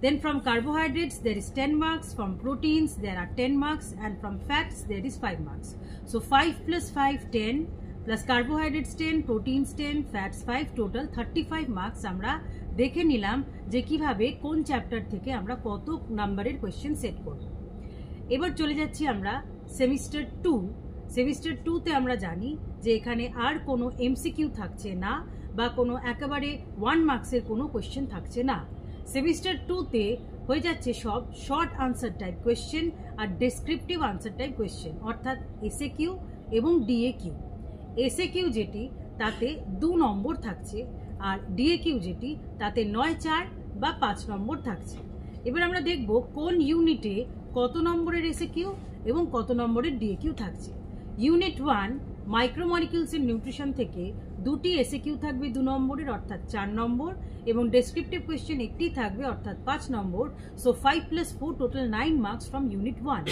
Speaker 1: Then from carbohydrates there is 10 marks, from proteins there are 10 marks, and from fats there is 5 marks. So 5 + 5 10, plus carbohydrates 10, proteins 10, fats 5, total 35 marks আমরা দেখে নিলাম যে কিভাবে কোন chapter থেকে আমরা কত নাম্বারের কোয়েশ্চেন সেট করব। এবার চলে যাচ্ছি আমরা সেমিস্টার 2। সেমিস্টার 2-তে আমরা জানি যে এখানে আর কোনো এমসিকিউ থাকছে না বা কোনো একেবারে 1 মার্কসের কোনো কোয়েশ্চেন থাকছে না। সেমিস্টার 2-তে হয়ে যাচ্ছে সব শর্ট আনসার টাইপ কোয়েশ্চেন আর ডেসক্রিপটিভ আনসার টাইপ কোয়েশ্চেন, অর্থাৎ এসএকিউ এবং ডিএকিউ। এসএকিউ যেটি তাতে 2 নম্বর থাকছে, আর ডিএকিউ যেটি তাতে 9, 4 বা 5 নম্বর থাকছে। এবার আমরা দেখব কোন ইউনিটে কত নম্বরের এসএকিউ এবং কত নম্বরের ডিএকিউ থাকছে। ইউনিট 1 মাইক্রোমলিকিউলস ইন নিউট্রিশন থেকে 2টি এসএকিউ থাকবে 2 নম্বরের, অর্থাৎ 4 নম্বর, এবং ডেসক্রিপটিভ কোয়েশ্চেন একটি থাকবে, অর্থাৎ 5 নম্বর। So 5 + 4 total 9 marks from unit 1.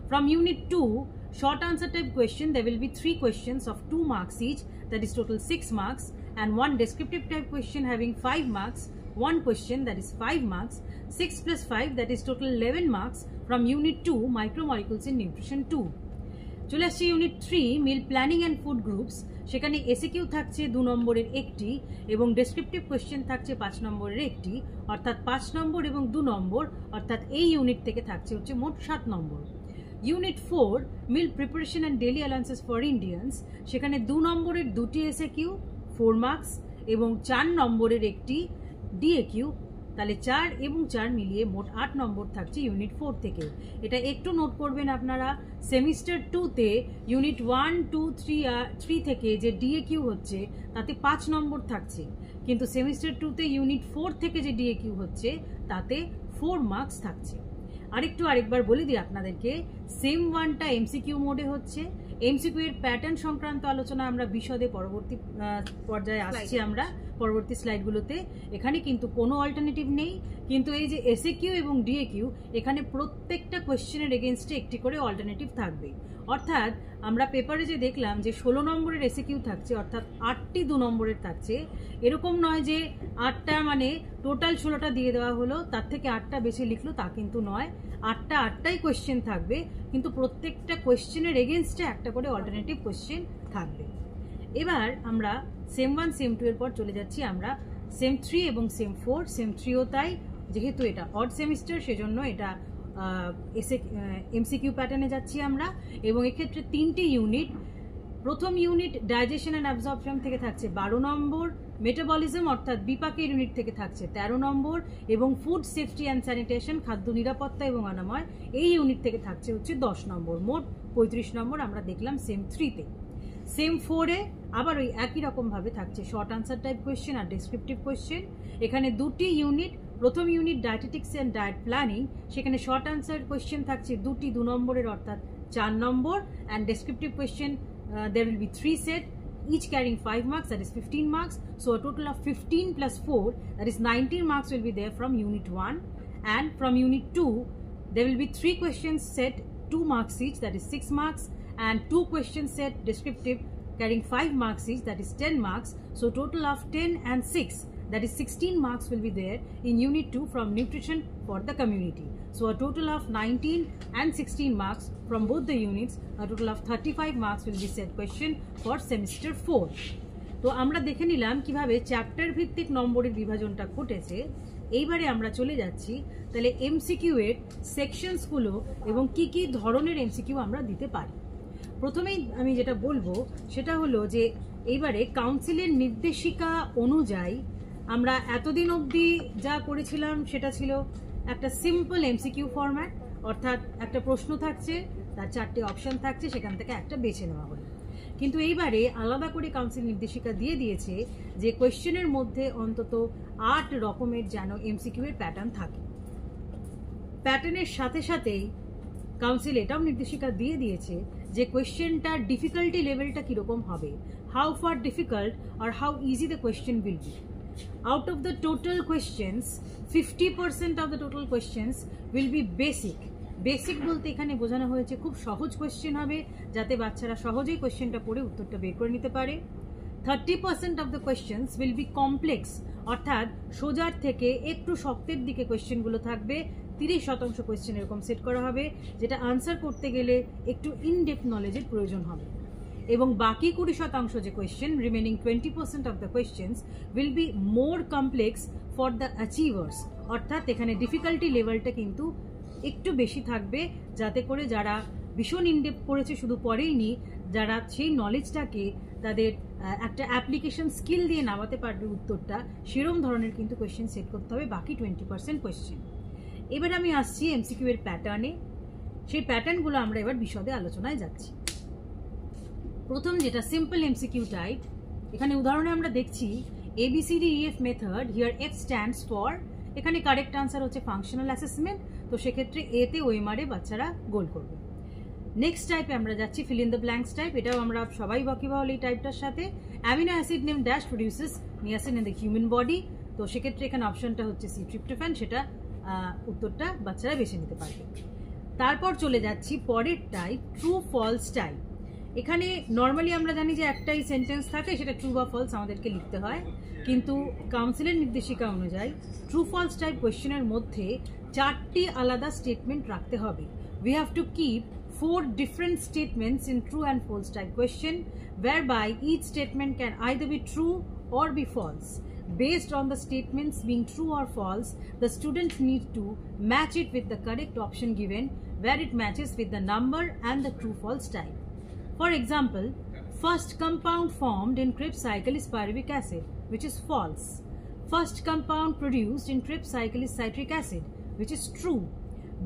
Speaker 1: From unit 2, short answer type question, there will be 3 questions of 2 marks each, that is total 6 marks, and 1 descriptive type question having 5 marks, 1 question that is 5 marks, 6 + 5 that is total 11 marks from unit 2 micromolecules in nutrition 2. চলে আসছে unit 3 meal planning and food groups. সেখানে SAQ থাকছে 2 নম্বরের একটি এবং descriptive question থাকছে 5 নম্বরের একটি, অর্থাৎ 5 নম্বর এবং 2 নম্বর, অর্থাৎ এই ইউনিট থেকে থাকছে হচ্ছে মোট 7 নম্বর। Unit 4 meal preparation and daily allowances for Indians, সেখানে 2 নম্বরের 2টি এসএকিউ 4 মার্কস এবং 4 নম্বরের একটি ডিএকিউ, তাহলে 4 এবং 4 মিলিয়ে মোট 8 নম্বর থাকছে ইউনিট 4 থেকে। এটা একটু নোট করবেন আপনারা, সেমিস্টার 2-তে ইউনিট 1, 2, 3 থেকে যে ডিএকিউ হচ্ছে তাতে 5 নম্বর থাকছে, কিন্তু সেমিস্টার 2-তে ইউনিট 4 থেকে যে ডিএকিউ হচ্ছে তাতে 4 মার্কস থাকছে। আরেকবার বলে দিই আপনাদেরকে, সেম 1টা এমসিকিউ মোডে হচ্ছে এমসিকিউ এর প্যাটার্ন সংক্রান্ত আলোচনা আমরা বিশদে পরবর্তী পর্যায়ে আসছি আমরা পরবর্তী স্লাইডগুলোতে। এখানে কিন্তু কোনো অল্টারনেটিভ নেই, কিন্তু এই যে এসএকিউ এবং ডিএকিউ এখানে প্রত্যেকটা কোয়েশ্চেনের এগেনস্টে একটি করে অল্টারনেটিভ থাকবে। অর্থাৎ আমরা পেপারে যে দেখলাম যে 16 নম্বরের এসএকিউ থাকছে, অর্থাৎ 8টি 2 নম্বরের থাকছে, এরকম নয় যে 8টা মানে টোটাল 16টা দিয়ে দেওয়া হলো তার থেকে 8টা বেশি লিখলো, তা কিন্তু নয়। 8টাই কোয়েশ্চেন থাকবে, কিন্তু প্রত্যেকটা কোয়েশ্চেনের এগেনস্টে একটা করে অল্টারনেটিভ কোয়েশ্চেন থাকবে। এবার আমরা সেম 1 সেম 2 এর পর চলে যাচ্ছি আমরা সেম 3 এবং সেম 4। সেম 3ও তাই, যেহেতু এটা অড সেমিস্টার সেজন্য এটা এমসিকিউ প্যাটার্নে যাচ্ছি আমরা। এবং এক্ষেত্রে 3টি ইউনিট, প্রথম ইউনিট ডাইজেশন অ্যান্ড অ্যাবজর্পশন থেকে থাকছে 12 নম্বর, মেটাবলিজম অর্থাৎ বিপাকের ইউনিট থেকে থাকছে 13 নম্বর, এবং ফুড সেফটি অ্যান্ড স্যানিটেশন খাদ্য নিরাপত্তা এবং অনাময় এই ইউনিট থেকে থাকছে হচ্ছে 10 নম্বর। মোট 35 নম্বর আমরা দেখলাম সেম 3তে। সেম 4-এ আবার ওই একই রকমভাবে থাকছে শর্ট আনসার টাইপ কোয়েশ্চেন আর ডেসক্রিপটিভ কোয়েশ্চেন। এখানে 2টি ইউনিট, প্রথম unit dietetics and diet planning, সেখানে শর্ট আনসার কোয়েশ্চেন থাকছে 2টি 2 নম্বরের অর্থাৎ 4 নম্বর, and descriptive question there will be 3 set, each carrying 5 marks, that is 15 marks. So a total of 15 plus 4, that is 19 marks will be there from unit 1. And from unit 2 there will be 3 questions set 2 marks each, that is 6 marks, and 2 questions set descriptive carrying 5 marks each, that is 10 marks. So total of 10 and 6, that is 16 marks will be there in unit 2 from nutrition for the community. So a total of 19 and 16 marks from both the units, a total of 35 marks will be set question for semester 4. তো আমরা দেখে নিলাম কিভাবে chapter ভিত্তিক নম্বরের বিভাজনটা ঘটেছে। এইবারে আমরা চলে যাচ্ছি তাহলে এমসিকিউ এর সেকশনসগুলো এবং কি কি ধরনের এমসিকিউ আমরা দিতে পারি। প্রথমেই আমি যেটা বলবো সেটা হলো যে এইবারে কাউন্সিলের নির্দেশিকা অনুযায়ী আমরা এতদিন অবধি যা করেছিলাম সেটা ছিল একটা সিম্পল এমসিকিউ ফরম্যাট, অর্থাৎ একটা প্রশ্ন থাকছে, তার 4টে অপশন থাকছে, সেখান থেকে একটা বেছে নেওয়া হলো। কিন্তু এইবারে আলাদা করে কাউন্সিল নির্দেশিকা দিয়ে দিয়েছে যে কোয়েশ্চেনের মধ্যে অন্তত 8 রকমের যেন এমসিকিউ এর প্যাটার্ন থাকে। প্যাটার্নের সাথে সাথেই কাউন্সিল এটাও নির্দেশিকা দিয়ে দিয়েছে যে কোয়েশ্চেনটার ডিফিকাল্টি লেভেলটা কীরকম হবে, হাউ ফার ডিফিকাল্ট আর how easy the question will be. Out of the total questions, 50% of the total questions will be basic. Basic বলতে এখানে বোঝানো হয়েছে খুব সহজ কোয়েশ্চেন হবে, যাতে বাচ্চারা সহজেই কোয়েশ্চেনটা পড়ে উত্তরটা বের করে নিতে পারে। 30% of the questions will be complex, অর্থাৎ সোজার থেকে একটু শক্তের দিকে কোয়েশ্চেনগুলো থাকবে। 30% কোয়েশ্চেন এরকম সেট করা হবে যেটা আনসার করতে গেলে একটু ইনডেপথ নলেজের প্রয়োজন হবে। এবং বাকি 20% যে question, remaining 20% of the questions will be more complex for the achievers, অর্থাৎ এখানে ডিফিকাল্টি লেভেলটা কিন্তু একটু বেশি থাকবে, যাতে করে যারা ভীষণ ইনডেপথ পড়েছে শুধু পড়েইনি, যারা সেই নলেজটাকে তাদের একটা অ্যাপ্লিকেশন স্কিল দিয়ে নামাতে পারবে উত্তরটা, সেরকম ধরনের কিন্তু কোয়েশ্চেন সেট করতে হবে বাকি 20% কোয়েশ্চেন। এবার আমি আসছি এমসিকিউ এর প্যাটার্নে। সেই প্যাটার্নগুলো আমরা এবার বিশদে আলোচনায় যাচ্ছি। প্রথম যেটা সিম্পল এমসিকিউ টাইপ, এখানে উদাহরণে আমরা দেখছি ABCDEF method, here F stands for, এখানে কারেক্ট আনসার হচ্ছে ফাংশনাল অ্যাসেসমেন্ট, তো সেক্ষেত্রে এতে ওএমআরে বাচ্চারা গোল করবে। নেক্সট টাইপে আমরা যাচ্ছি fill in the blanks type, এটাও আমরা সবাই ওয়াকিবহাল এই টাইপটার সাথে। Amino acid name dash produces niacin in the human body, তো সেক্ষেত্রে এখানে অপশনটা হচ্ছে সি ট্রিপ্টোফ্যান, সেটা উত্তরটা বাচ্চারা বেছে নিতে পারবে। তারপর চলে যাচ্ছি পরের টাইপ ট্রু ফলস টাইপ। এখানে নর্মালি আমরা জানি যে একটাই সেন্টেন্স থাকে, সেটা ট্রু বা ফলস আমাদেরকে লিখতে হয়, কিন্তু কাউন্সিলের নির্দেশিকা অনুযায়ী ট্রু ফলস টাইপ কোয়েশ্চেনের মধ্যে 4টি আলাদা স্টেটমেন্ট রাখতে হবে। We have to keep 4 different statements in true and false type question, whereby each statement can either be true or be false. Based on the statements being true or false, the student needs to match it with the correct option given, where it matches with the number and the true-false type. For example, first compound formed in Krebs cycle is pyruvic acid, which is false. First compound produced in Krebs cycle is citric acid, which is true.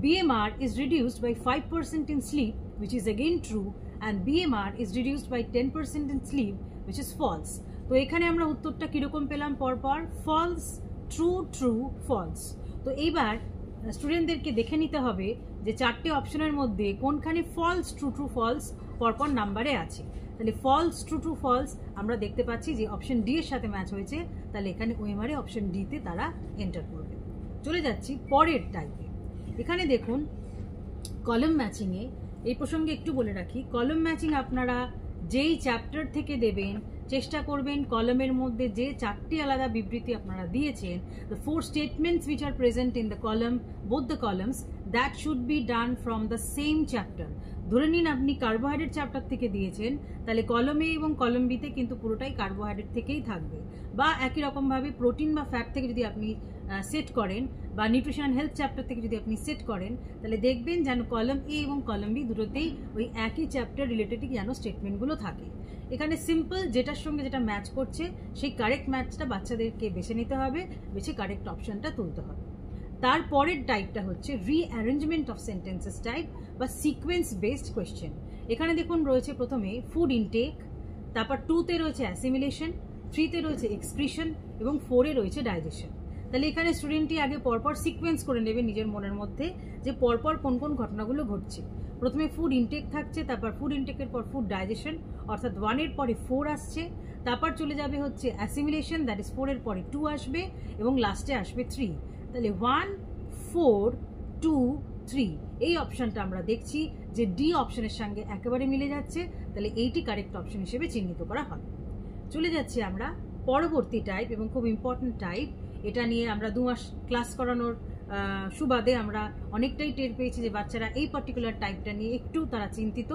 Speaker 1: BMR is reduced by 5% in sleep, which is again true, and BMR is reduced by 10% in sleep, which is false. তো এখানে আমরা উত্তরটা কিরকম পেলাম পরপর, false, true, true, false. তো এইবার স্টুডেন্টদেরকে দেখে নিতে হবে যে 4টে অপশনের মধ্যে কোনখানে ফলস, ট্রু, ট্রু, ফলস পরপর নাম্বারে আছে। তাহলে ফলস, ট্রু ট্রু ফলস আমরা দেখতে পাচ্ছি যে অপশন ডি এর সাথে ম্যাচ হয়েছে, তাহলে এখানে ওএমআরে অপশন ডিতে তারা এন্টার করবে। চলে যাচ্ছি পরের টাইপে। এখানে দেখুন কলাম ম্যাচিংয়ে, এই প্রসঙ্গে একটু বলে রাখি, কলাম ম্যাচিং আপনারা যেই চ্যাপ্টার থেকে দেবেন চেষ্টা করবেন কলামের মধ্যে যে 4টি আলাদা বিবৃতি আপনারা দিয়েছেন, the 4 statements which are present in the column, both the columns, that should be done from the same chapter. ধরে নিন আপনি কার্বোহাইড্রেট চ্যাপ্টার থেকে দিয়েছেন, তাহলে কলম এ এবং কলম বিতে কিন্তু পুরোটাই কার্বোহাইড্রেট থেকেই থাকবে। বা একই রকমভাবে প্রোটিন বা ফ্যাট থেকে যদি আপনি সেট করেন, বা নিউট্রিশন হেলথ চ্যাপ্টার থেকে যদি আপনি সেট করেন, তাহলে দেখবেন যেন কলম এ এবং কলম বি দুটোতেই ওই একই চ্যাপ্টার রিলেটেড যেন স্টেটমেন্টগুলো থাকে। এখানে সিম্পল যেটার সঙ্গে যেটা ম্যাচ করছে সেই কারেক্ট ম্যাচটা বাচ্চাদেরকে বেছে নিতে হবে, বেছে কারেক্ট অপশনটা তুলতে হবে। তারপরের টাইপটা হচ্ছে রিঅ্যারেঞ্জমেন্ট অফ সেন্টেন্সেস টাইপ বা সিকোয়েন্স বেসড কোয়েশ্চেন। এখানে দেখুন রয়েছে প্রথমে ফুড ইনটেক, তারপর 2তে রয়েছে অ্যাসিমিলেশন, 3তে রয়েছে এক্সক্রিশন এবং 4-এ রয়েছে ডাইজেশন। তাহলে এখানে স্টুডেন্টটি আগে পরপর সিকোয়েন্স করে নেবে নিজের মনের মধ্যে যে পরপর কোন কোন ঘটনাগুলো ঘটছে। প্রথমে ফুড ইনটেক থাকছে, তারপর ফুড ইনটেকের পর ফুড ডাইজেশন, অর্থাৎ 1-এর পরে 4 আসছে, তারপর চলে যাবে হচ্ছে অ্যাসিমিলেশন, দ্যাট ইজ 4-এর পরে 2 আসবে এবং লাস্টে আসবে 3। তাহলে 1, 4, 2, 3 এই অপশনটা আমরা দেখছি যে ডি অপশনের সঙ্গে একেবারে মিলে যাচ্ছে, তাহলে এইটি কারেক্ট অপশন হিসেবে চিহ্নিত করা হবে। চলে যাচ্ছি আমরা পরবর্তী টাইপ এবং খুব ইম্পর্টেন্ট টাইপ। এটা নিয়ে আমরা 2 মাস ক্লাস করানোর সুবাদে আমরা অনেকটাই টের পেয়েছি যে বাচ্চারা এই পার্টিকুলার টাইপটা নিয়ে একটু তারা চিন্তিত।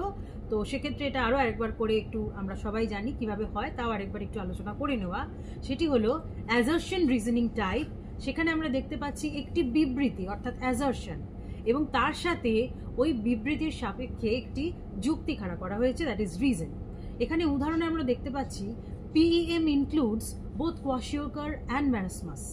Speaker 1: তো সেক্ষেত্রে এটা আরও আরেকবার করে একটু আমরা সবাই জানি কিভাবে হয়, তাও আরেকবার একটু আলোচনা করে নেওয়া। সেটি হলো অ্যাজারশন রিজনিং টাইপ। সেখানে আমরা দেখতে পাচ্ছি একটি বিবৃতি অর্থাৎ অ্যাজারশন এবং তার সাথে ওই বিবৃতির সাপেক্ষে একটি যুক্তি খাড়া করা হয়েছে, দ্যাট ইজ রিজন। এখানে উদাহরণে আমরা দেখতে পাচ্ছি PEM includes both kwashiorkor and marasmus.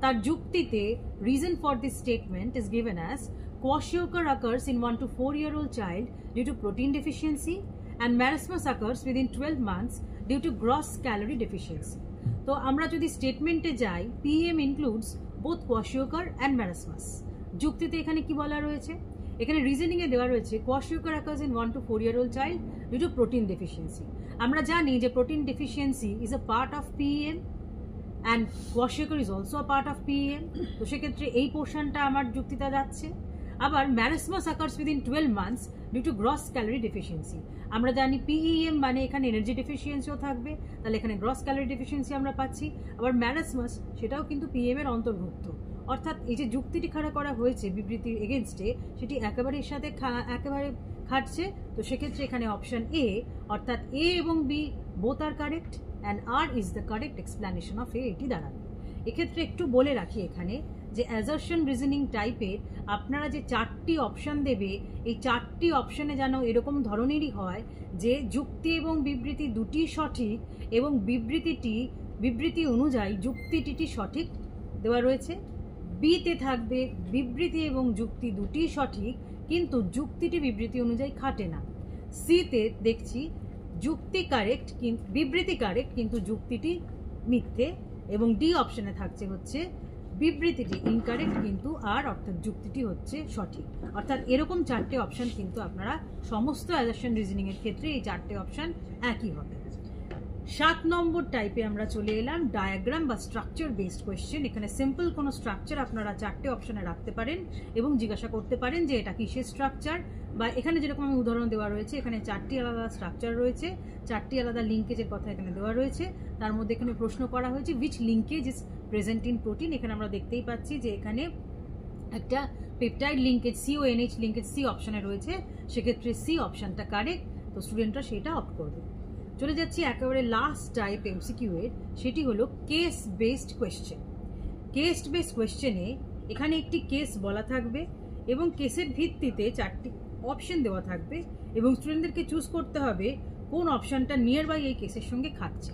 Speaker 1: তার যুক্তিতে reason for this statement is given as kwashiorkor occurs in 1 to 4-year-old child due to protein deficiency and marasmus occurs within 12 months due to gross calorie deficiency. তো আমরা যদি স্টেটমেন্টে যাই, PEM includes both kwashiorkor and marasmus, যুক্তিতে এখানে কি বলা রয়েছে? এখানে রিজনিং এ দেওয়া রয়েছে kwashiorkor occurs in 1 to 4-year-old child due to protein deficiency. আমরা জানি যে protein deficiency is a part of PEM and kwashiorkor is also a part of PEM। তো সেক্ষেত্রে এই পোর্শনটা আমার যুক্তিটা যাচ্ছে। আবার marasmus occurs within 12 months due to gross calorie deficiency, আমরা জানি PEM মানে এখানে এনার্জি ডেফিসিয়েন্সিও থাকবে, তাহলে এখানে গ্রস ক্যালোরি ডেফিসিয়েন্সি আমরা পাচ্ছি। আবার marasmus সেটাও কিন্তু PEM এর অন্তর্ভুক্ত, অর্থাৎ এই যে যুক্তিটি খাড়া করা হয়েছে বিবৃতির এগেনস্টে সেটি একেবারে এর সাথে একেবারে খাটছে। তো সেক্ষেত্রে এখানে অপশন এ অর্থাৎ এ এবং B both are correct and R is the correct explanation of A, এটি দাঁড়াবে। এক্ষেত্রে একটু বলে রাখি এখানে যে অ্যাজারশন রিজনিং টাইপের আপনারা যে 4টি অপশন দেবে, এই 4টি অপশনে যেন এরকম ধরনেরই হয় যে যুক্তি এবং বিবৃতি দুটি সঠিক এবং বিবৃতি অনুযায়ী যুক্তিটি সঠিক দেওয়া রয়েছে। বিতে থাকবে বিবৃতি এবং যুক্তি দুটি সঠিক কিন্তু যুক্তিটি বিবৃতি অনুযায়ী খাটে না। সিতে দেখছি যুক্তি কারেক্ট বিবৃতি কারেক্ট কিন্তু যুক্তিটি মিথ্যে, এবং ডি অপশনে থাকছে হচ্ছে বিবৃতিটি ইনকারেক্ট কিন্তু আর অর্থাৎ যুক্তিটি হচ্ছে সঠিক। অর্থাৎ এরকম 4টে অপশন কিন্তু আপনারা সমস্ত অ্যাজারশন রিজনিং এর ক্ষেত্রে এই 4টে অপশন একই হবে। 7 নম্বর টাইপে আমরা চলে এলাম ডায়াগ্রাম বা স্ট্রাকচার বেসড কোয়েশ্চেন। এখানে সিম্পল কোনো স্ট্রাকচার আপনারা 4টে অপশনে রাখতে পারেন এবং জিজ্ঞাসা করতে পারেন যে এটা কিসের স্ট্রাকচার, বা এখানে যেরকম আমি উদাহরণ দেওয়া রয়েছে এখানে 4টি আলাদা স্ট্রাকচার রয়েছে, 4টি আলাদা লিঙ্কেজের কথা এখানে দেওয়া রয়েছে। তার মধ্যে এখানে প্রশ্ন করা হয়েছে which linkage is present in protein. এখানে আমরা দেখতেই পাচ্ছি যে এখানে একটা peptide linkage CONH linkage C অপশনে রয়েছে, সেক্ষেত্রে সি অপশনটা কারেক্ট। তো স্টুডেন্টরা সেটা অপ্ট করবে। চলে যাচ্ছি একেবারে লাস্ট টাইপ MCQ এর, সেটি হলো case based question. Case based কোয়েশ্চেনে এখানে একটি কেস বলা থাকবে এবং কেসের ভিত্তিতে 4টি অপশন দেওয়া থাকবে এবং স্টুডেন্টদেরকে চুজ করতে হবে কোন অপশনটা নিয়ার বাই এই কেসের সঙ্গে খাটছে।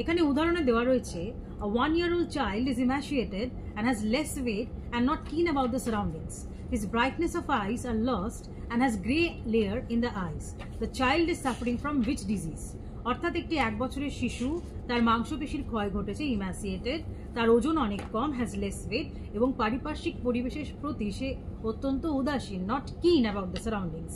Speaker 1: এখানে উদাহরণে দেওয়া রয়েছে a 1-year-old child is emaciated and has less weight and not keen about the surroundings. His brightness of eyes are lost and has grey layer in the eyes. The child is suffering from which disease? অর্থাৎ একটি 1 বছরের শিশু, তার মাংসপেশির ক্ষয় ঘটেছে, ইম্যাসিয়েটেড, তার ওজন অনেক কম, হ্যাজ লেস ওয়েট, এবং পারিপার্শ্বিক পরিবেশের প্রতি সে অত্যন্ত উদাসীন, নট কিন অ্যাবাউট দ্য সারাউন্ডিংস।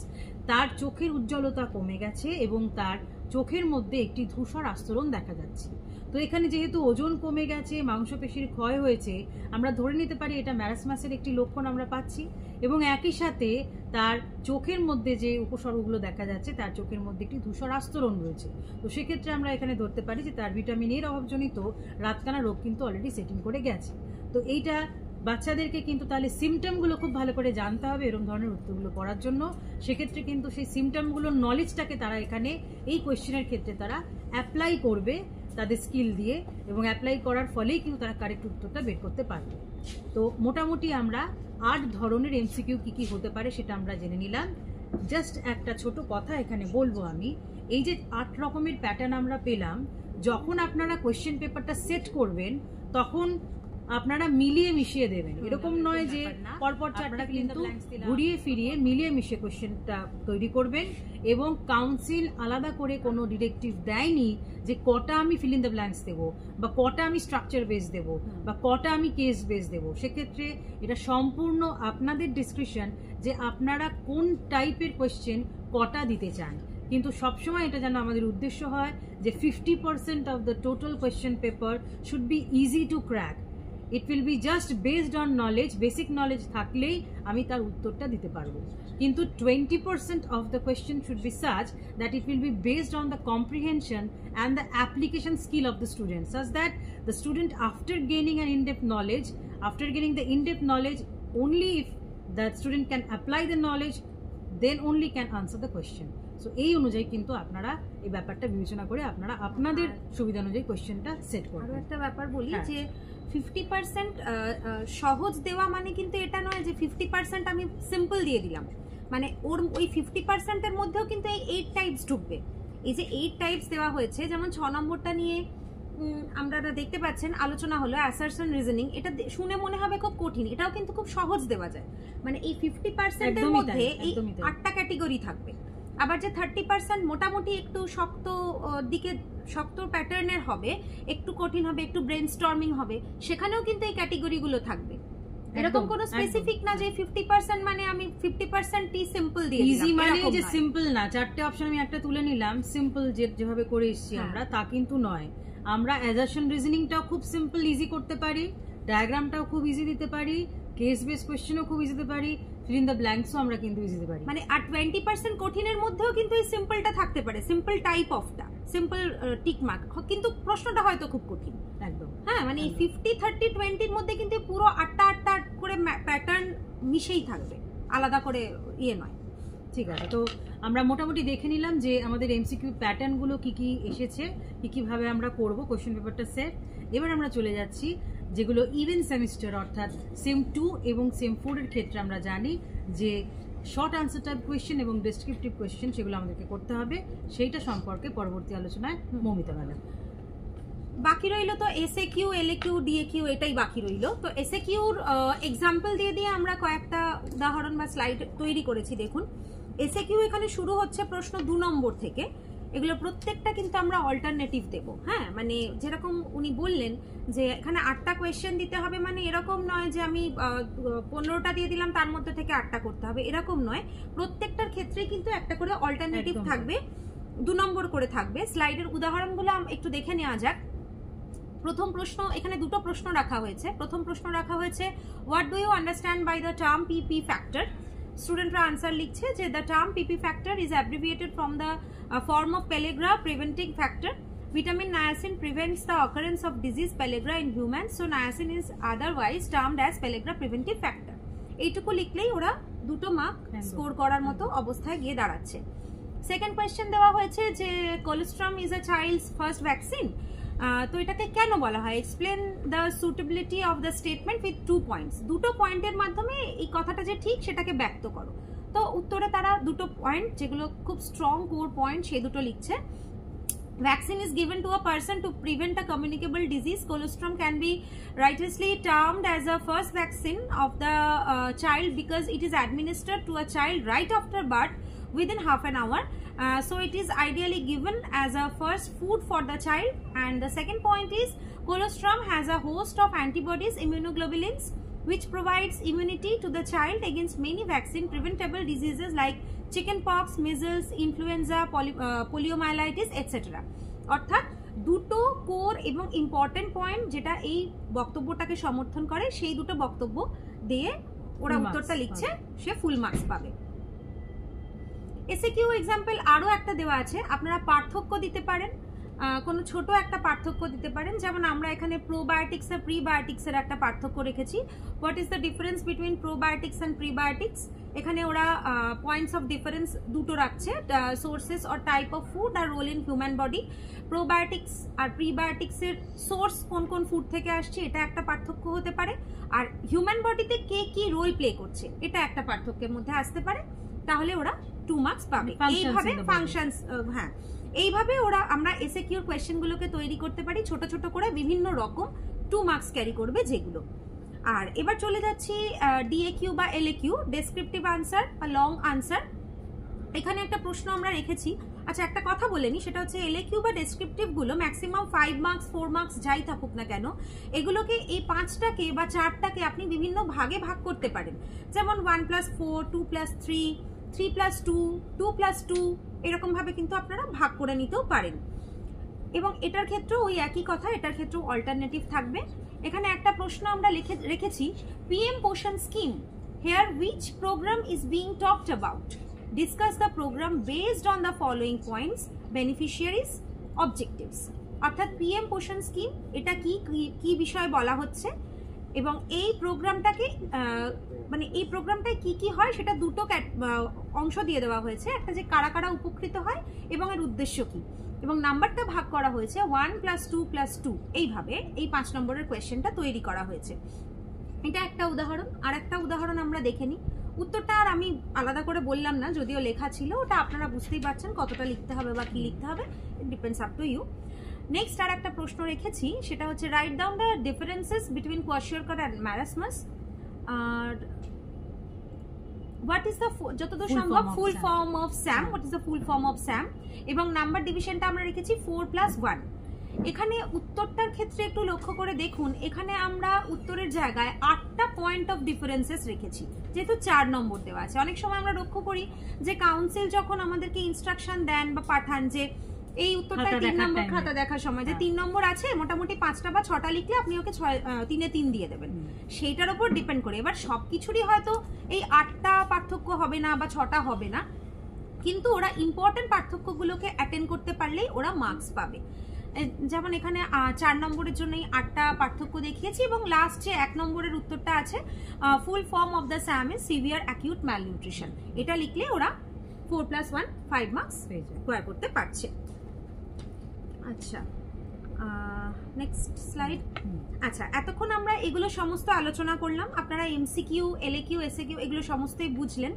Speaker 1: তার চোখের উজ্জ্বলতা কমে গেছে এবং তার চোখের মধ্যে একটি ধূসর আস্তরণ দেখা যাচ্ছে। তো এখানে যেহেতু ওজন কমে গেছে, মাংসপেশির ক্ষয় হয়েছে, আমরা ধরে নিতে পারি এটা ম্যারাসমাসের একটি লক্ষণ আমরা পাচ্ছি। এবং একই সাথে তার চোখের মধ্যে যে উপসর্গগুলো দেখা যাচ্ছে, তার চোখের মধ্যে একটি ধূসর আস্তরণ রয়েছে। তো সেক্ষেত্রে আমরা এখানে ধরতে পারি যে তার ভিটামিন এর অভাবজনিত রাতকানা রোগ কিন্তু অলরেডি সেটিং করে গেছে। তো এইটা বাচ্চাদেরকে কিন্তু তাহলে সিমটমগুলো খুব ভালো করে জানতে হবে এরকম ধরনের উত্তরগুলো পড়ার জন্য। সেক্ষেত্রে কিন্তু সেই সিমটমগুলোর নলেজটাকে তারা এখানে এই কোয়েশ্চেনের ক্ষেত্রে তারা অ্যাপ্লাই করবে তাদের স্কিল দিয়ে, এবং অ্যাপ্লাই করার ফলেই কিন্তু তারা কারেক্ট উত্তরটা বের করতে পারবে। তো মোটামুটি আমরা 8 ধরনের এমসিকিউ কি হতে পারে সেটা আমরা জেনে নিলাম। জাস্ট একটা ছোট কথা এখানে বলবো আমি, এই যে 8 রকমের প্যাটার্ন আমরা পেলাম, যখন আপনারা কোয়েশ্চেন পেপারটা সেট করবেন তখন আপনারা মিলিয়ে মিশিয়ে দেবেন। এরকম নয় যে পরপর চারটা, কিন্তু ঘুরিয়ে ফিরিয়ে মিলিয়ে মিশিয়ে কোয়েশ্চেনটা তৈরি করবেন। এবং কাউন্সিল আলাদা করে কোনো ডিরেক্টিভ দেয়নি যে কটা আমি ফিল ইন দ্য ব্ল্যাঙ্কস দেবো, বা কটা আমি স্ট্রাকচার বেস দেবো, বা কটা আমি কেস বেস দেবো। সেক্ষেত্রে এটা সম্পূর্ণ আপনাদের ডিসক্রিপশন যে আপনারা কোন টাইপের কোয়েশ্চেন কটা দিতে চান। কিন্তু সবসময় এটা যেন আমাদের উদ্দেশ্য হয় যে 50% of the total question paper should be easy to crack. It will be just based on knowledge, basic knowledge থাকলেই আমি তার উত্তরটা দিতে পারবো। কিন্তু 20% of the question should be such that it will be based on the comprehension and the application skill of the student, such that the student after gaining an in-depth knowledge, only if the student can apply the knowledge, then only can answer the question. So এই অনুযায়ী কিন্তু আপনারা এই ব্যাপারটা বিবেচনা করে আপনারা আপনাদের সুবিধা অনুযায়ী কোয়েশ্চেনটা সেট করবেন।
Speaker 2: আরো একটা ব্যাপার বলি যে 50% সহজ দেওয়া মানে কিন্তু এটা নয় যে 50% আমি সিম্পল দিয়ে দিলাম, মানে ওর ওই 50% এর মধ্যেও কিন্তু এই 8 টাইপস ঢুকবে। এই যে 8 টাইপস দেওয়া হয়েছে, যেমন 6 নম্বরটা নিয়ে আমরা দেখতে পাচ্ছেন আলোচনা হলো অ্যাসারশন রিজনিং। এটা শুনে মনে হবে খুব কঠিন, এটাও কিন্তু খুব সহজ দেওয়া যায়। মানে এই 50% এর মধ্যে এই 8টা ক্যাটাগরি থাকবে। আবার যে 30% মোটামুটি একটু শক্ত দিকে, শক্ত প্যাটার্নের হবে, একটু কঠিন হবে, একটু ব্রেনস্টর্মিং হবে, সেখানেও কিন্তু এই ক্যাটাগরিগুলো থাকবে। এরকম কোনো স্পেসিফিক না যে 50% মানে আমি 50%ই সিম্পল দিয়ে দিলাম।
Speaker 1: ইজি মানে যে সিম্পল না, চারটে অপশন আমি একটা তুলে নিলাম সিম্পল যেভাবে করে এসেছি আমরা, তা কিন্তু নয়। আমরা অ্যাসারশন রিজনিংটাও খুব সিম্পল ইজি করতে পারি, ডায়াগ্রামটাও খুব ইজি দিতে পারি, কেস বেস কোশ্চেনও খুব ইজি দিতে পারি, ফিল ইন দ্য ব্ল্যাঙ্কসও আমরা কিন্তু ইজি দিতে পারি।
Speaker 2: মানে আর 20% কঠিনের মধ্যেও কিন্তু এই সিম্পলটা থাকতে পারে, সিম্পল টাইপ অফটা, সিম্পল টিক মার্ক, কিন্তু প্রশ্নটা হয়তো খুব কঠিন।
Speaker 1: একদম
Speaker 2: হ্যাঁ, মানে 50, 30, 20-র মধ্যে কিন্তু পুরো 8টা করে প্যাটার্ন মিশেই থাকবে, আলাদা করে ইয়ে নয়।
Speaker 1: ঠিক আছে, তো আমরা মোটামুটি দেখে নিলাম যে আমাদের এমসিকিউ প্যাটার্নগুলো কি এসেছে, কিভাবে আমরা করব কোশ্চেন পেপারটা সেট। এবার আমরা চলে যাচ্ছি যেগুলো ইভেন সেমিস্টার অর্থাৎ সেম 2 এবং সেম 4 এর ক্ষেত্রে আমরা জানি যে শর্ট আনসার টাইপ কোয়েশ্চেন এবং ডেসক্রিপটিভ কোয়েশ্চেন সেগুলো আমাদেরকে করতে হবে। সেইটা সম্পর্কে পরবর্তী আলোচনায় মৌমিতা ম্যাডাম।
Speaker 2: বাকি রইল তো এসএকিউ, এলএকিউ, ডিএকিউ, এটাই বাকি রইল। তো এসএকিউর এক্সাম্পল দিয়ে আমরা কয়েকটা উদাহরণ বা স্লাইড তৈরি করেছি। দেখুন, এসএকিউ এখানে শুরু হচ্ছে প্রশ্ন 2 নম্বর থেকে। এগুলো প্রত্যেকটা কিন্তু আমরা অল্টারনেটিভ দেব। হ্যাঁ, মানে যেরকম উনি বললেন যে এখানে 8টা কোয়েশ্চেন দিতে হবে, মানে এরকম নয় যে আমি 15টা দিয়ে দিলাম তার মধ্যে থেকে 8টা করতে হবে, এরকম নয়। প্রত্যেকটার ক্ষেত্রেই কিন্তু একটা করে অল্টারনেটিভ থাকবে, 2 নম্বর করে থাকবে। স্লাইডের উদাহরণগুলো একটু দেখে নেওয়া যাক। প্রথম প্রশ্ন, এখানে দুটো প্রশ্ন রাখা হয়েছে। প্রথম প্রশ্ন রাখা হয়েছে, what do you understand by the term PP factor? স্টুডেন্টরা আনসার লিখছে যে the term PP factor is abbreviated from the form of pellagra preventing factor. Vitamin niacin prevents the occurrence of disease pellagra in humans, so niacin is otherwise termed as pellagra preventive factor. এইটুকু লিখলেই ওরা 2 mark score করার মতো অবস্থায় গিয়ে দাঁড়াচ্ছে। Second question দেওয়া হয়েছে যে colostrum is a child's first vaccine. তো এটাকে কেন বলা হয়? Explain the suitability of the statement with 2 points. 2টো পয়েন্টের মাধ্যমে এই কথাটা যে ঠিক সেটাকে ব্যক্ত করো। তো উত্তরে তারা 2টো পয়েন্ট, যেগুলো খুব স্ট্রং কোর পয়েন্ট, সেই 2টো লিখছে। Vaccine is given to a person to prevent a communicable disease. Colostrum can be righteously termed as a first vaccine of the child because it is administered to a child right after birth within half an hour. So it is ideally given as a first food for the child. And the second point is colostrum has a host of antibodies, immunoglobulins, which provides immunity to the child against many vaccine preventable diseases like chicken pox, measles, influenza, poliomyelitis etcetera. অর্থাৎ দুটো core এবং important point যেটা এই বক্তব্যটাকে সমর্থন করে, সেই দুটো বক্তব্য দিয়ে ওরা উত্তরটা লিখছে, সে ফুল মার্কস পাবে। এসএকিউ এক্সাম্পল আরও একটা দেওয়া আছে, আপনারা পার্থক্য দিতে পারেন, কোনো ছোট একটা পার্থক্য দিতে পারেন। যেমন আমরা এখানে প্রোবায়োটিক্স আর প্রিবায়োটিক্সের একটা পার্থক্য রেখেছি। What is the difference between probiotics and prebiotics? এখানে ওরা পয়েন্টস অফ ডিফারেন্স দুটো রাখছে, sources or type of food আর role in human body. Probiotics আর প্রিবায়োটিক্সের সোর্স কোন কোন ফুড থেকে আসছে, এটা একটা পার্থক্য হতে পারে। আর হিউম্যান বডিতে কে কি রোল প্লে করছে, এটা একটা পার্থক্যের মধ্যে আসতে পারে। তাহলে ওরা 2 মার্কস পাবে। এইভাবে ফাংশনস, হ্যাঁ, এইভাবে ওরা আমরা এসএকিউর কোয়েশ্চেনগুলোকে তৈরি করতে পারি ছোট ছোট করে, বিভিন্ন রকম 2 মার্কস ক্যারি করবে যেগুলো। আর এবার চলে যাচ্ছি ডিএকিউ বা এলএকিউ, ডেসক্রিপটিভ আনসার বা লং আনসার। এখানে একটা প্রশ্ন আমরা রেখেছি। আচ্ছা, একটা কথা বলে নি, সেটা হচ্ছে এলএকিউ বা ডেসক্রিপটিভ গুলো ম্যাক্সিমাম 5 মার্কস 4 মার্কস যাই থাকুক না কেন, এগুলোকে এই 5টাকে বা 4টাকে আপনি বিভিন্ন ভাগে ভাগ করতে পারেন। যেমন 1+4, 2+3, 3+2, 2+2, এরকম ভাবে কিন্তু আপনারা ভাগ করে নিতেও পারেন। এবং এটার ক্ষেত্রেও ওই একই কথা, এটার ক্ষেত্রেও অল্টারনেটিভ থাকবে। এখানে একটা প্রশ্ন আমরা রেখেছি, PM Poshan scheme, here which programme is being talked about, discuss the programme based on the following points, beneficiaries, objectives. অর্থাৎ পিএম পোষণ স্কিম এটা কি বিষয়ে বলা হচ্ছে, এবং এই প্রোগ্রামটাকে মানে এই প্রোগ্রামটায় কি কি হয় সেটা দুটো অংশ দিয়ে দেওয়া হয়েছে, একটা যে কারা কারা উপকৃত হয় এবং এর উদ্দেশ্য কি, এবং নাম্বারটা ভাগ করা হয়েছে 1+2+2, এইভাবে এই 5 নম্বরের কোয়েশ্চেনটা তৈরি করা হয়েছে। এটা একটা উদাহরণ। আর একটা উদাহরণ আমরা দেখে নিই। উত্তরটা আর আমি আলাদা করে বললাম না, যদিও লেখা ছিল, ওটা আপনারা বুঝতেই পারছেন কতটা লিখতে হবে বা কি লিখতে হবে, it depends up to you. Next আর একটা প্রশ্ন রেখেছি, সেটা হচ্ছে write down the differences between kwashiorkor and marasmus. আর হোয়াট ইজ দ্য যতদূর সম্ভব full form of SAM, what is the full form of SAM, এবং নাম্বার ডিভিশনটা আমরা রেখেছি 4+1। এখানে উত্তরটার ক্ষেত্রে একটু লক্ষ্য করে দেখুন, এখানে আমরা উত্তরের জায়গায় 8টা পয়েন্ট অফ ডিফারেন্সেস রেখেছি, যেহেতু 4 নম্বর দেওয়া আছে। অনেক সময় আমরা লক্ষ্য করি যে কাউন্সিল যখন আমাদেরকে ইনস্ট্রাকশন দেন বা পাঠান যে এই উত্তরটা 3 নম্বর খাতা দেখার সময় যে 3 নম্বর আছে, মোটামুটি 5টা বা 6টা লিখলে আপনি ওকে 3-এ 3 দিয়ে দেবেন, সেইটার উপর ডিপেন্ড করে। এবার সবকিছুরই হয়তো এই 8টা পার্থক্য হবে না বা 6টা হবে না, কিন্তু ওরা ইম্পর্টেন্ট পার্থক্যগুলোকে অ্যাটেন্ড করতে পারলেই ওরা মার্কস পাবে। যেমন এখানে 4 নম্বরের জন্য 8টা পার্থক্য দেখিয়েছি, এবং লাস্ট যে 1 নম্বরের উত্তরটা আছে, ফুল form of the Sam is severe acute malnutrition, এটা লিখলে ওরা 4+1 5 মার্কস স্কোয়ার করতে পারছে। আচ্ছা, নেক্সট স্লাইড। আচ্ছা, এতক্ষণ আমরা এগুলো সমস্ত আলোচনা করলাম, আপনারা এমসিকিউ, এলএকিউ, এসএকিউ এগুলো সমস্তই বুঝলেন।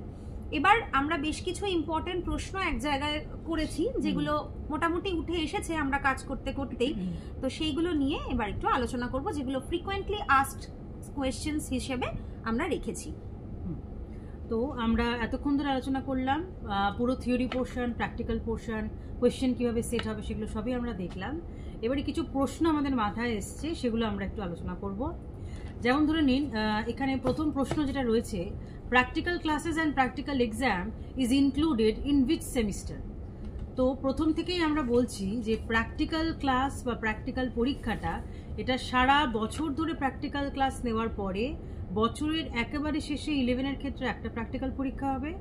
Speaker 2: এবার আমরা বেশ কিছু ইম্পর্টেন্ট প্রশ্ন এক জায়গায় করেছি, যেগুলো মোটামুটি উঠে এসেছে আমরা কাজ করতে করতেই, তো সেইগুলো নিয়ে এবার একটু আলোচনা করব, যেগুলো ফ্রিকোয়েন্টলি আস্কড কোয়েশ্চেন্স হিসেবে আমরা রেখেছি।
Speaker 1: তো আমরা এতক্ষণ ধরে আলোচনা করলাম পুরো theory portion, practical portion, question কীভাবে সেট হবে সেগুলো সবই আমরা দেখলাম। এবারে কিছু প্রশ্ন আমাদের মাথায় এসছে, সেগুলো আমরা একটু আলোচনা করব। যেমন ধরে নিন, এখানে প্রথম প্রশ্ন যেটা রয়েছে, practical classes and practical exam is included in which semester. তো প্রথম থেকেই আমরা বলছি যে প্র্যাকটিক্যাল ক্লাস বা প্র্যাকটিক্যাল পরীক্ষাটা এটা সারা বছর ধরে প্র্যাকটিক্যাল ক্লাস নেওয়ার পরে বছরের একেবারে শেষে 11-এর ক্ষেত্রে একটা প্র্যাকটিক্যাল পরীক্ষা হবে।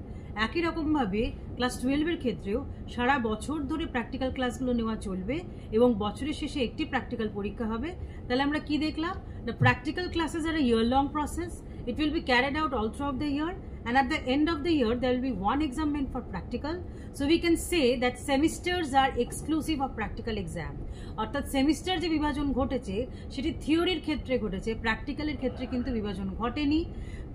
Speaker 1: একই রকমভাবে ক্লাস 12-এর ক্ষেত্রেও সারা বছর ধরে প্র্যাকটিক্যাল ক্লাসগুলো নেওয়া চলবে এবং বছরের শেষে একটি প্র্যাকটিক্যাল পরীক্ষা হবে। তাহলে আমরা কি দেখলাম? The practical classes are a year-long process. It will be carried out all throughout the year, and at the end of the year there will be one exam meant for practical. So we can say that semesters are exclusive of practical exam. অর্থাৎ semester যে বিভাজন ঘটেছে সেটি থিওরির ক্ষেত্রে ঘটেছে, প্র্যাকটিক্যালের ক্ষেত্রে কিন্তু বিভাজন ঘটেনি।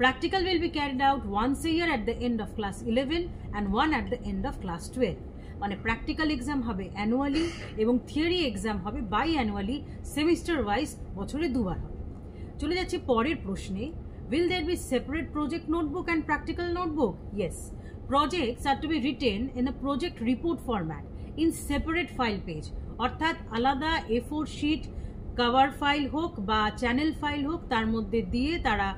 Speaker 1: Practical will be carried out once a year at the end of class 11 and one at the end of class 12. মানে প্র্যাকটিক্যাল এক্সাম হবে অ্যানুয়ালি এবং থিওরি এক্সাম হবে বাই অ্যানুয়ালি, সেমিস্টার ওয়াইজ বছরে 2 বার হবে। চলে যাচ্ছে পরের প্রশ্নে, will there be separate project notebook and practical notebook? Yes, projects are to be written in a project report format in separate file page, অর্থাৎ আলাদা A4 শিট কভার ফাইল হোক বা চ্যানেল ফাইল হোক তার মধ্যে দিয়ে তারা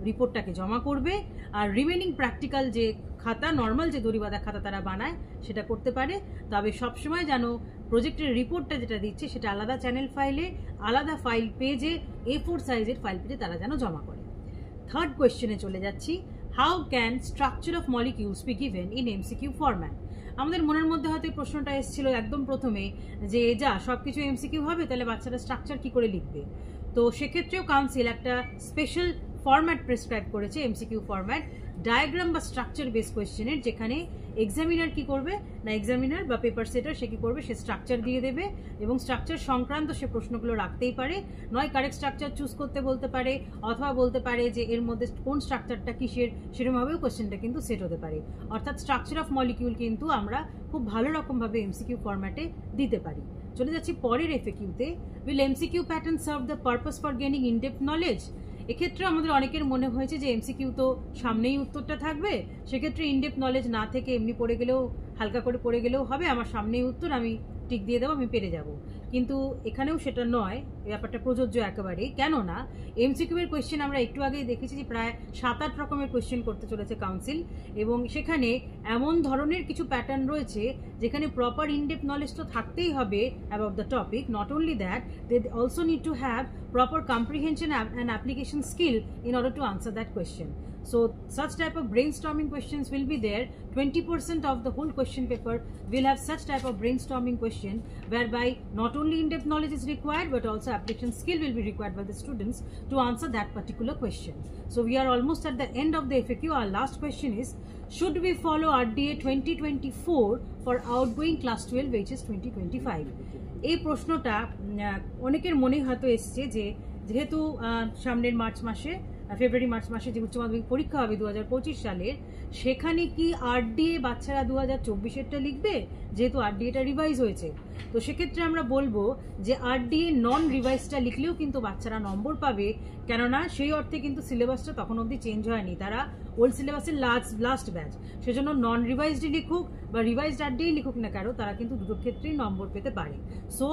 Speaker 1: রিপোর্টটাকে জমা করবে, আর রিমেনিং প্র্যাকটিক্যাল যে খাতা, নর্মাল যে দড়িবাঁধা খাতা তারা বানায় সেটা করতে পারে। তবে সবসময় যেন প্রজেক্টের রিপোর্টটা যেটা দিচ্ছে সেটা আলাদা চ্যানেল ফাইলে, আলাদা ফাইল পেজে, A4 সাইজের ফাইল পেজে তারা যেন জমা করে। থার্ড কোয়েশ্চেনে চলে যাচ্ছি, how can structure of molecules be given in MCQ format. আমাদের মনের মধ্যে হয়তো এই প্রশ্নটা এসেছিল একদম প্রথমে যে যা সব কিছু MCQ হবে, তাহলে বাচ্চারা স্ট্রাকচার কি করে লিখবে। তো সেক্ষেত্রেও কাউন্সিল একটা স্পেশাল ফরম্যাট প্রেসক্রাইব করেছে, MCQ ফরম্যাট, ডায়াগ্রাম বা স্ট্রাকচার বেস কোয়েশ্চেনের, যেখানে এক্সামিনার কি করবে না, এক্সামিনার বা পেপার সেটার সে কি করবে, সে স্ট্রাকচার দিয়ে দেবে এবং স্ট্রাকচার সংক্রান্ত সে প্রশ্নগুলো রাখতেই পারে। নয় কারেক্ট স্ট্রাকচার চুজ করতে বলতে পারে, অথবা বলতে পারে যে এর মধ্যে কোন স্ট্রাকচারটা কিসের, সেরকমভাবেও কোয়েশ্চেনটা কিন্তু সেট হতে পারে। অর্থাৎ স্ট্রাকচার অফ মলিকিউল কিন্তু আমরা খুব ভালো রকমভাবে MCQ ফরম্যাটে দিতে পারি। চলে যাচ্ছি পরের FAQ-তে, will MCQ pattern serve the purpose for gaining in depth knowledge. এক্ষেত্রে আমাদের অনেকের মনে হয়েছে যে MCQ তো সামনেই উত্তরটা থাকবে, সেক্ষেত্রে ইনডেপথ নলেজ না থেকে এমনি পড়ে গেলেও, হালকা করে পড়ে গেলেও হবে, আমার সামনেই উত্তর, আমি টিক দিয়ে দেবো, আমি পেরে যাব। কিন্তু এখানেও সেটা নয়, ব্যাপারটা প্রযোজ্য একেবারেই। কেননা MCQ এর কোয়েশ্চেন আমরা একটু আগেই দেখেছি যে প্রায় 7-8 রকমের কোয়েশ্চেন করতে চলেছে কাউন্সিল, এবং সেখানে এমন ধরনের কিছু প্যাটার্ন রয়েছে যেখানে প্রপার ইনডেপথ নলেজ তো থাকতেই হবে about the topic. Not only that, they also need to have proper comprehension and application skill in order to answer that question. So such type of brainstorming questions will be there. 20% of the whole question paper will have such type of brainstorming question, whereby not only in-depth knowledge is required but also application skill will be required by the students to answer that particular question. So we are almost at the end of the FAQ. Our last question is, should we follow RDA 2024 for outgoing class 12 HS 2025? এই প্রশ্নটা অনেকের মনে হয়তো এসছে যে যেহেতু সামনের February March মাসে যে উচ্চ মাধ্যমিক পরীক্ষা হবে 2025 সালের, সেখানে কি RDA বাচ্চারা 2024-এরটা লিখবে, যেহেতু RDA-টা রিভাইজ হয়েছে। তো সেক্ষেত্রে আমরা বলবো যে RDA নন রিভাইজটা লিখলেও কিন্তু বাচ্চারা নম্বর পাবে, কেননা সেই অর্থে কিন্তু সিলেবাসটা তখন অবধি চেঞ্জ হয়নি, তারা ওল্ড সিলেবাসের লাস্ট ব্যাচ, সেজন্য নন রিভাইজডই লিখুক বা রিভাইজড RDA লিখুক না কেন, তারা কিন্তু দুটোর ক্ষেত্রেই নম্বর পেতে পারে। So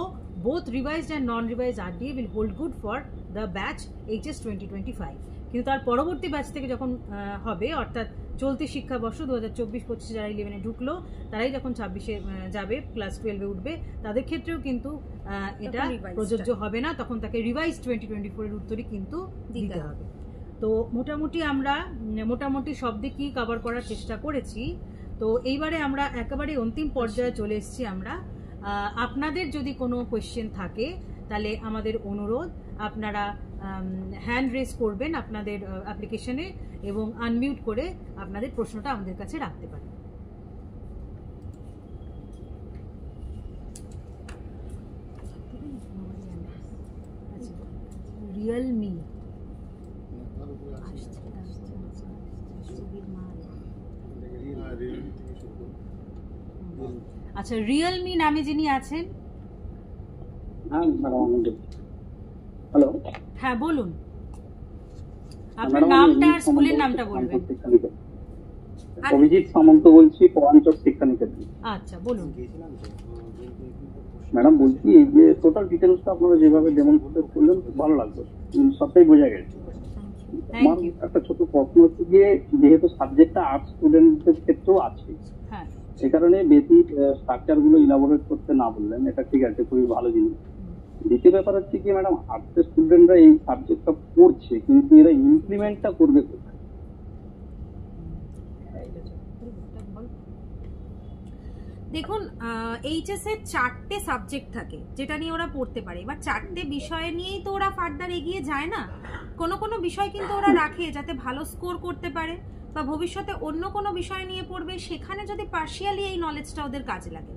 Speaker 1: both revised and non revised RDA will hold good for the batch HS 2025। কিন্তু তার পরবর্তী ব্যাচ থেকে যখন হবে, অর্থাৎ চলতি শিক্ষাবর্ষ 2024-25 যারা 11-এ ঢুকলো, তারাই যখন 26-এ যাবে, ক্লাস 12-এ উঠবে, তাদের ক্ষেত্রেও কিন্তু এটা প্রযোজ্য হবে না, তখন তাকে রিভাইজ 2024-এর উত্তরই কিন্তু দিতে হবে। তো মোটামুটি আমরা সব দিকই কভার করার চেষ্টা করেছি। তো এইবারে আমরা একেবারে অন্তিম পর্যায়ে চলে এসেছি আমরা। আপনাদের যদি কোনো কোয়েশ্চেন থাকে তাহলে আমাদের অনুরোধ, আপনারা হ্যান্ড রেজ করবেন আপনাদের অ্যাপ্লিকেশনে এবং আনমিউট করে আপনাদের প্রশ্নটা আমাদের কাছে রাখতে পারেন। রিয়েলমি, আচ্ছা রিয়েলমি নামে যিনি আছেন,
Speaker 3: হ্যালো,
Speaker 1: হ্যাঁ বলুন, আপনার নামটা আর স্কুলের নামটা বলবেন।
Speaker 3: অভিজিৎ সামন্ত বলছি, পরাঞ্চল শিক্ষা নিকেতন।
Speaker 1: আচ্ছা বলুন
Speaker 3: ম্যাডাম। বলছি এই যে টোটাল ডিটেলসটা আপনারা যেভাবে ডেমনস্ট্রেট করলেন খুব ভালো লাগলো, সবটাই বোঝা গেছে। আমার একটা ছোট প্রশ্ন হচ্ছে যে যেহেতু সাবজেক্টটা আর্টস স্টুডেন্টদের ক্ষেত্রেও আছে, এই কারণে বেসিক স্ট্রাকচার গুলো ইলাবোরেট করতে না বললেন, এটা ঠিক আছে, খুবই ভালো জিনিস। দ্বিতীয় ব্যাপার হচ্ছে কি ম্যাডাম, আর্টসের স্টুডেন্টরা এই সাবজেক্টটা পড়ছে, কিন্তু এরা ইমপ্লিমেন্টটা করবে কোথায়?
Speaker 2: দেখুন, এইচএস এর 4টে সাবজেক্ট থাকে যেটা নিয়ে ওরা পড়তে পারে। এবার 4টে বিষয় নিয়েই তো ওরা ফার্দার এগিয়ে যায় না, কোনো বিষয় কিন্তু ওরা রাখে যাতে ভালো স্কোর করতে পারে, বা ভবিষ্যতে অন্য কোনো বিষয় নিয়ে পড়বে, সেখানে যদি পার্শিয়ালি এই নলেজটা ওদের কাজে লাগে।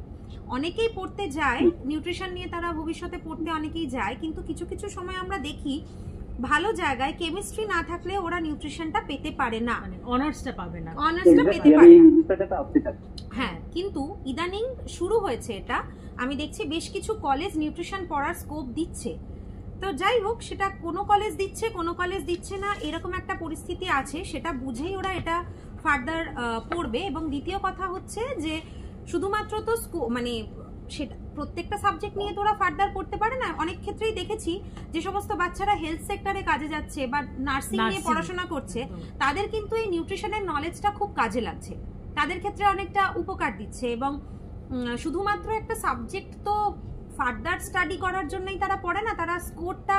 Speaker 2: অনেকেই পড়তে যায় নিউট্রিশন নিয়ে, তারা ভবিষ্যতে পড়তে অনেকেই যায়, কিন্তু কিছু কিছু সময় আমরা দেখি ভালো জায়গায় কেমিস্ট্রি না থাকলে ওরা নিউট্রিশনটা পেতে পারে না, অনার্সটা পেতে পারে না। হ্যাঁ, কিন্তু ইদানিং শুরু হয়েছে এটা, আমি দেখছি বেশ কিছু কলেজ নিউট্রিশন পড়ার স্কোপ দিচ্ছে। তো যাই হোক, সেটা কোনো কলেজ দিচ্ছে কোনো কলেজ দিচ্ছে না, এরকম একটা পরিস্থিতি আছে, সেটা বুঝেই ওরা এটা ফার্দার পড়বে। এবং দ্বিতীয় কথা হচ্ছে যে শুধুমাত্র তো মানে সেটা প্রত্যেকটা সাবজেক্ট নিয়ে তো ওরা ফার্দার পড়তে পারে না। অনেক ক্ষেত্রেই দেখেছি যে সমস্ত বাচ্চারা হেলথ সেক্টরে কাজে যাচ্ছে বা নার্সিং নিয়ে পড়াশোনা করছে, তাদের কিন্তু এই নিউট্রিশনের নলেজটা খুব কাজে লাগছে, তাদের ক্ষেত্রে অনেকটা উপকার দিচ্ছে। এবং শুধুমাত্র একটা সাবজেক্ট তো ফার্দার স্টাডি করার জন্যই তারা পড়ে না, তারা স্কোরটা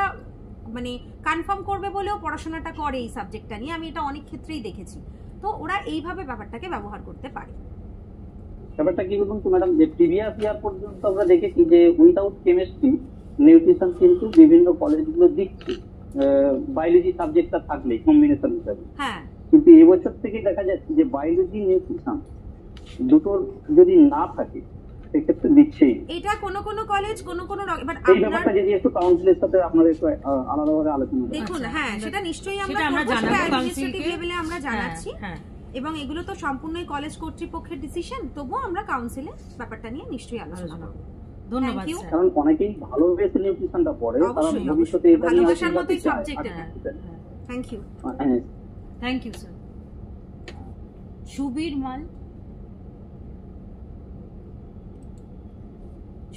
Speaker 2: মানে কনফার্ম করবে বলেও পড়াশোনাটা করে এই সাবজেক্টটা নিয়ে, আমি এটা অনেক ক্ষেত্রেই দেখেছি। তো ওরা এইভাবে ব্যাপারটাকে ব্যবহার করতে পারে।
Speaker 3: ব্যাপারটা কি বলুন তো ম্যাডাম, যে প্রিভিয়াস ইয়ার পর্যন্ত আমরা দেখেছি যে উইদাউট কেমিস্ট্রি নিউট্রিশন কিন্তু বিভিন্ন কলেজগুলো দিচ্ছে বায়োলজি সাবজেক্টটা থাকলে কম্বিনেশন হিসাবে।
Speaker 2: হ্যাঁ,
Speaker 3: কিন্তু এবছর থেকে দেখা যাচ্ছে যে বায়োলজি নিউট্রিশন দুটোর যদি না থাকে সেক্ষেত্রে দিচ্ছেই।
Speaker 2: এটা কোনো কলেজ কোনো এবার
Speaker 3: এই ব্যাপারটা যদি একটু কাউন্সিলের সাথে আপনারা একটু আলাদাভাবে আলোচনা করুন।
Speaker 2: দেখুন, হ্যাঁ সেটা নিশ্চয়ই আমরা অ্যাডমিনিস্ট্রেটিভ লেভেলে আমরা জানাচ্ছি, এবং এগুলো তো সম্পূর্ণই কলেজ কর্তৃপক্ষের ডিসিশন, তবুও আমরা কাউন্সিলে ব্যাপারটা নিয়ে নিশ্চয়ই আলোচনা করব।
Speaker 1: ধন্যবাদ।
Speaker 3: কারণ অনেকেই ভালোবেসে নিউট্রিশনটা পড়ে, তারা ভবিষ্যতে এটা নিয়ে
Speaker 2: ভালোবাসার মতোই সাবজেক্ট এটা। Thank you.
Speaker 1: Thank you sir. Subir Mal,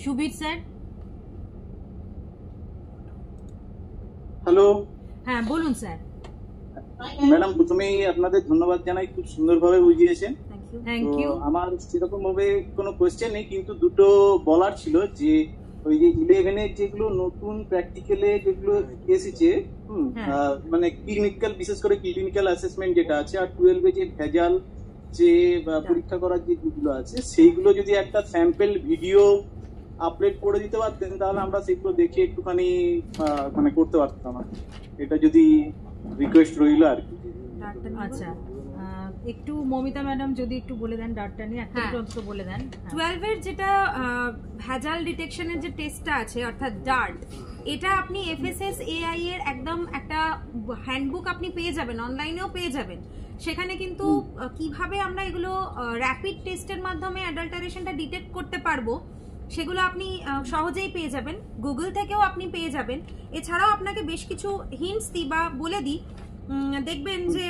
Speaker 1: Subir sir.
Speaker 4: Hello,
Speaker 1: হ্যাঁ বলুন স্যার।
Speaker 4: ম্যাডাম প্রথমেই আপনাদের ধন্যবাদ জানাই, খুব সুন্দরভাবে বুঝিয়েছেন।
Speaker 1: Thank you.
Speaker 4: আমার সেরকম ভাবে কোনো কোয়েশ্চেন নেই, কিন্তু দুটো বলার ছিল যে ওই যে 11-এর যেগুলো নতুন প্র্যাকটিক্যালে যেগুলো এসেছে, মানে ক্লিনিক্যাল, বিশেষ করে ক্লিনিক্যাল অ্যাসেসমেন্ট যেটা আছে, আর 12-এ যে ভেজাল যে পরীক্ষা করার যেগুলো আছে, সেইগুলো যদি একটা স্যাম্পল ভিডিও আপলোড করে দিতে পারতেন তাহলে আমরা সেগুলো দেখে একটুখানি মানে করতে পারতাম। এটা যদি রিকোয়েস্ট রইল আর কি।
Speaker 1: আচ্ছা, একটু মমিতা ম্যাডাম যদি একটু বলে দেন ডার্টটা নিয়ে, একটা অন্তত বলে দেন।
Speaker 2: 12 এর যেটা ভেজাল ডিটেকশনের যে টেস্টটা আছে অর্থাৎ ডার্ট, এটা আপনি এফএসএস এআই এর একদম একটা হ্যান্ডবুক আপনি পেয়ে যাবেন, অনলাইনেও পেয়ে যাবেন। সেখানে কিন্তু কিভাবে আমরা এগুলো র্যাপিড টেস্টের মাধ্যমে অ্যাডাল্টারেশনটা ডিটেক্ট করতে পারবো সেগুলো আপনি সহজেই পেয়ে যাবেন, গুগল থেকেও আপনি পেয়ে যাবেন। এছাড়াও আপনাকে বেশ কিছু হিন্টস দিই বা বলে দিই, দেখবেন যে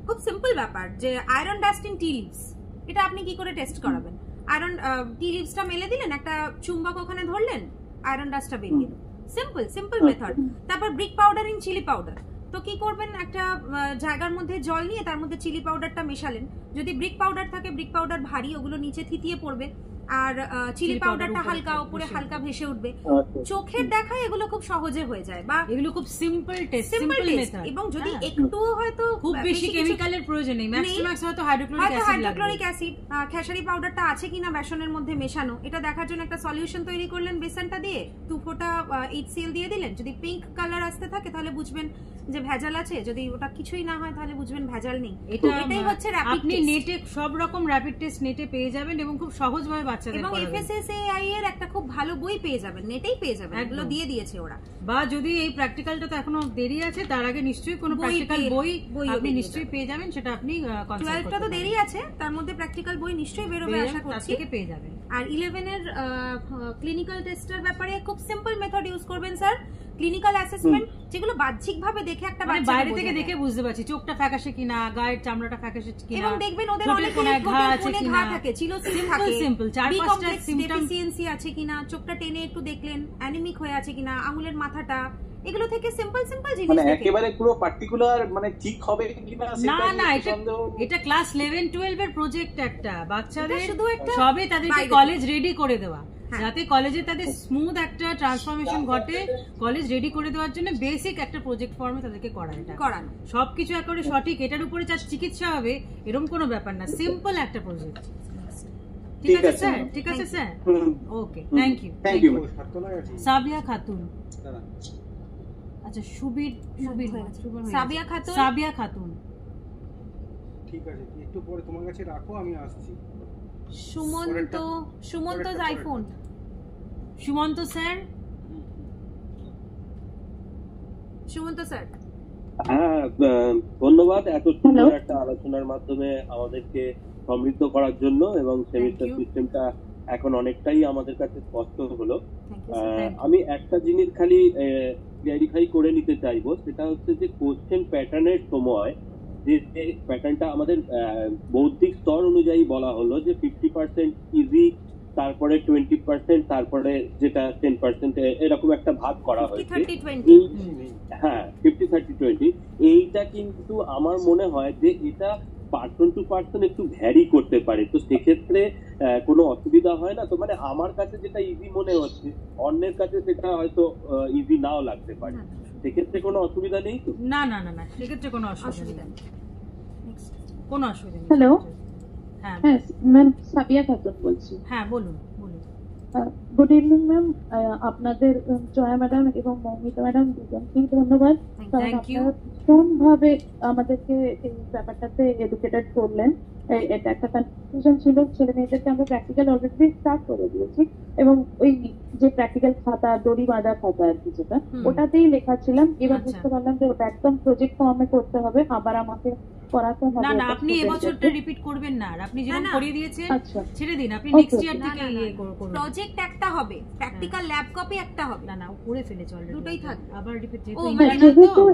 Speaker 2: খুব সিম্পল ব্যাপার, যে iron dust in tea leaves, এটা আপনি কি করে টেস্ট করাবেন? আয়রন টি লিভসটা মেলে দিলেন, একটা চুম্বক ওখানে ধরলেন, আয়রন ডাস্টটা বেরিয়ে এলো। Simple method. তারপর brick powder in chilli powder, তো কি করবেন, একটা জায়গার মধ্যে জল নিয়ে তার মধ্যে চিলি পাউডারটা মেশালেন, যদি ব্রিক পাউডার থাকে, ব্রিক পাউডার ভারী, ওগুলো নিচে থিতিয়ে পড়বে, আর চিলি পাউডারটা হালকা উপরে হালকা ভেসে উঠবে। চোখের দেখা এগুলো খুব সহজে হয়ে যায়, বা
Speaker 1: এগুলো খুব সিম্পল টেস্ট, সিম্পল মেথড।
Speaker 2: এবং যদি একটু হয়তো
Speaker 1: খুব বেশি কেমিক্যালের প্রয়োজন নেই, ম্যাক্সিমাম হয়তো
Speaker 2: হাইড্রোক্লোরিক অ্যাসিড, খেসারি পাউডারটা আছে কিনা বেসনের মধ্যে মেশানো, এটা দেখার জন্য একটা সলিউশন তৈরি করলেন বেসনটা দিয়ে, 2 ফোঁটা HCl দিয়ে দিলেন। যদি পিঙ্ক কালার আসতে থাকে তাহলে বুঝবেন যে ভেজাল আছে, যদি ওটা কিছুই না হয় তাহলে বুঝবেন ভেজাল নেই। এটাই হচ্ছে র্যাপিড টেস্ট।
Speaker 1: আপনি নেটে সব রকম র্যাপিড টেস্ট নেটে পেয়ে যাবেন এবং খুব সহজভাবে বাচ্চাদের
Speaker 2: এবং এফএসএসএআই এর একটা খুব ভালো বই পেয়ে যাবেন, নেটেই পেয়ে যাবেন, এগুলো দিয়ে দিয়েছে ওরা।
Speaker 1: বা যদি এই প্র্যাকটিক্যালটা তো এখনো দেরি আছে, তার আগে নিশ্চয়ই কোনো প্র্যাকটিক্যাল বই আপনি নিশ্চয়ই পেয়ে যাবেন, সেটা আপনি কনসাল্ট
Speaker 2: 12টা তো দেরি আছে, তার মধ্যে প্র্যাকটিক্যাল বই নিশ্চয়ই বেরোবে আশা করছি,
Speaker 1: থেকে পেয়ে যাবেন।
Speaker 2: আর 11 এর ক্লিনিক্যাল টেস্টের ব্যাপারে খুব সিম্পল মেথড ইউজ করবেন স্যার। ক্লিনিক্যাল অ্যাসেসমেন্ট যেগুলো বাহ্যিকভাবে দেখে একটা বাচ্চা
Speaker 1: বাইরে থেকে দেখে বুঝতে পারছি চোখটা ফ্যাকাশে কিনা, গায়ের চামড়াটা ফ্যাকাশে কিনা,
Speaker 2: এবং দেখবেন ওদের অনেক ঘা আছে কিনা, চিলোসিস থাকে,
Speaker 1: সিম্পল 4-5টা সিম্পটম
Speaker 2: ডেফিসিয়েন্সি আছে কিনা, চোখটা টেনে একটু দেখলেন, অ্যানিমিক হয়ে আছে কিনা, আঙুলের মাথাটা, এগুলো থেকে সিম্পল জিনিস
Speaker 4: মানে একেবারে পুরো পার্টিকুলার মানে ঠিক হবে কিনা সেটা
Speaker 1: না, এটা ক্লাস 11-12 এর প্রজেক্ট, একটা বাচ্চাদের সবে তাদেরকে কলেজ রেডি করে দেওয়া, যাতে কলেজে তাদের স্মুথ একটা ট্রান্সফরমেশন ঘটে, কলেজ রেডি করে দেওয়ার জন্য বেসিক একটা প্রজেক্ট ফর্মে তাদেরকে করানো, সবকিছু একেবারে সঠিক এটার উপরে যা চিকিৎসা হবে এরকম কোনো ব্যাপার না, সিম্পল একটা প্রজেক্ট। ঠিক আছে স্যার, ঠিক আছে sir, okay, thank you. Sabiya Khatun, আচ্ছা সুবীর সাবিয়া খাতুন,
Speaker 5: ঠিক আছে, একটু পরে তোমার কাছে রাখো, আমি আসছি।
Speaker 2: Sumanta iPhone,
Speaker 1: Sumanta sir.
Speaker 6: হ্যাঁ, ধন্যবাদ এত সুন্দর একটা আলোচনার মাধ্যমে আমাদেরকে সমৃদ্ধ করার জন্য, এবং সেমিস্টার সিস্টেমটা এখন অনেকটাই আমাদের কাছে স্পষ্ট হলো। আমি একটা জিনিস খালি ক্লিয়ারিফাই করে নিতে চাইবো, সেটা হচ্ছে যে কোশ্চেন প্যাটার্নের সময় যে প্যাটার্নটা আমাদের বৌদ্ধিক স্তর অনুযায়ী বলা হলো যে 50% ইজি, তারপরে 20%, তারপরে যেটা 10%, এরকম একটা ভাগ করা হয়েছে।
Speaker 2: 50-30-20
Speaker 6: হ্যাঁ, 50-30-20। এইটা কিন্তু আমার মনে হয় যে এটা পার্সন টু পার্সন একটু ভ্যারি করতে পারে, তো সেক্ষেত্রে কোনো অসুবিধা হয় না তো। মানে আমার কাছে যেটা ইজি মনে হচ্ছে অন্যের কাছে সেটা হয়তো ইজি নাও লাগতে পারে, সেক্ষেত্রে কোনো অসুবিধা নেই তো?
Speaker 1: না না না না, সেক্ষেত্রে কোনো অসুবিধা নেই, কোনো অসুবিধা নেই।
Speaker 7: হ্যালো,
Speaker 1: হ্যাঁ
Speaker 7: হ্যাঁ ম্যাম, সাবিয়া খাতুন বলছি।
Speaker 1: হ্যাঁ বলুন বলুন।
Speaker 7: গুড ইভিনিং ম্যাম, আপনাদের জয়া ম্যাডাম এবং মৌমিতা ম্যাডাম দুজনকেই ধন্যবাদ, কারণ
Speaker 1: Thank you.
Speaker 7: আপনারা ভীষণভাবে আমাদেরকে এই ব্যাপারটাতে এডুকেটেড করলেন। এটা একটা কনফিউশন ছিল, ছেলে মেয়েদেরকে আমরা প্র্যাকটিক্যাল অলরেডি স্টার্ট করে দিয়েছি, এবং ওই যে প্র্যাকটিক্যাল খাতা, দড়ি বাঁধা খাতা আর কি, যেটা ওটাতেই লেখা ছিলাম। এবার
Speaker 1: আচ্ছা।
Speaker 7: বুঝতে পারলাম যে ওটা একদম প্রজেক্ট ফর্মে করতে হবে, আবার আমাকে করাতে হবে।
Speaker 1: না না,
Speaker 7: ওটা
Speaker 1: আপনি এবছরটা
Speaker 7: student-দেরকে।
Speaker 1: রিপিট করবেন না, আর আপনি যেরকম
Speaker 2: না।
Speaker 1: করিয়ে দিয়েছেন
Speaker 7: আচ্ছা।
Speaker 1: ছেড়ে দিন, আপনি
Speaker 7: Okay.
Speaker 1: নেক্সট ইয়ার থেকে ইয়ে করুন।
Speaker 2: প্রজেক্ট একটা হবে, প্র্যাকটিক্যাল ল্যাব কপি একটা হবে।
Speaker 1: না না, ও করে ফেলেছে অলরেডি,
Speaker 2: দুটোই থাকবে।
Speaker 1: আবার রিপিট
Speaker 2: ও,
Speaker 1: যেহেতু
Speaker 2: মানে
Speaker 1: internal
Speaker 7: যেহেতু
Speaker 1: তো,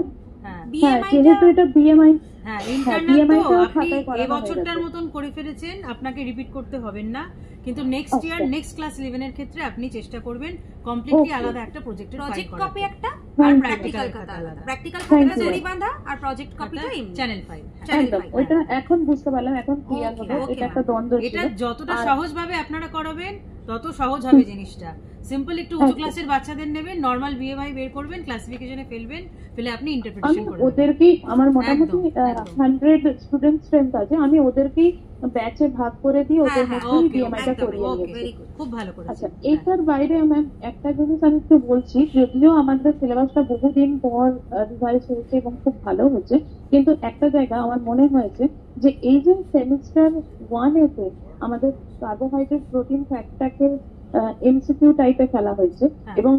Speaker 1: হ্যাঁ
Speaker 7: হ্যাঁ, যেহেতু এটা বিএমআই,
Speaker 1: হ্যাঁ
Speaker 7: BMI
Speaker 1: ইন্টারনাল তো
Speaker 7: টাও
Speaker 1: আপনি
Speaker 7: খাতায় করানো হয়ে
Speaker 1: এবছরটার
Speaker 7: গেছে।
Speaker 1: মতন করে ফেলেছেন, আপনাকে রিপিট করতে হবেন না, কিন্তু নেক্সট ইয়ার
Speaker 7: আচ্ছা।
Speaker 1: নেক্সট ক্লাস 11 এর ক্ষেত্রে আপনি চেষ্টা করবেন কমপ্লিটলি
Speaker 7: Okay.
Speaker 1: আলাদা একটা প্রজেক্টের ফাইল
Speaker 2: প্রজেক্ট
Speaker 1: করা।
Speaker 2: কপি একটা আর
Speaker 7: Thank you.
Speaker 2: প্র্যাকটিক্যাল খাতা আলাদা। প্র্যাকটিক্যাল
Speaker 7: Thank
Speaker 2: খাতাটা
Speaker 7: you.
Speaker 2: দড়ি বাঁধা আর প্রজেক্ট কপিটা
Speaker 1: চ্যানেল ফাইল।
Speaker 7: একদম ওইটা এখন বুঝতে পারলাম, এখন ক্লিয়ার
Speaker 2: Okay,
Speaker 7: হলো।
Speaker 2: okay,
Speaker 7: এটা একটা দ্বন্দ্ব ছিল।
Speaker 1: এটা যতটা
Speaker 7: আর-
Speaker 1: সহজ ভাবে আপনারা করাবেন তত সহজ হবে জিনিসটা। সিম্পল একটু উঁচু
Speaker 7: Okay.
Speaker 1: ক্লাসের বাচ্চাদের নেবেন, নরমাল বিএমআই বের করবেন, ক্লাসিফিকেশনে ফেলবেন, ফেলে আপনি
Speaker 7: আমি
Speaker 1: ইন্টারপ্রিটেশন করবেন।
Speaker 7: ওদেরকেই, আমার মোটামুটি
Speaker 1: একদম, একদম।
Speaker 7: 100 স্টুডেন্ট স্ট্রেংথ আছে, আমি ওদেরকেই ব্যাচে ভাগ করে দিই, ওদের
Speaker 2: হ্যাঁ,
Speaker 7: মধ্যেই
Speaker 1: ওকে
Speaker 7: বিএমআইটা
Speaker 2: একদম,
Speaker 7: করিয়ে
Speaker 2: okay,
Speaker 7: নিয়েছি।
Speaker 2: very good.
Speaker 1: খুব ভালো
Speaker 7: আচ্ছা,
Speaker 1: করেছেন।
Speaker 7: এইটার বাইরে ম্যাম একটা জিনিস আমি একটু বলছি, যদিও আমাদের সিলেবাসটা বহুদিন পর রিভাইজ হয়েছে এবং খুব ভালো হয়েছে, কিন্তু একটা জায়গা আমার মনে হয়েছে যে এই যে সেমিস্টার 1 এতে আমাদের কার্বোহাইড্রেট, প্রোটিন, ফ্যাটটাকে এমসিকিউ টাইপে ফেলা হয়েছে,
Speaker 1: হ্যাঁ।
Speaker 7: এবং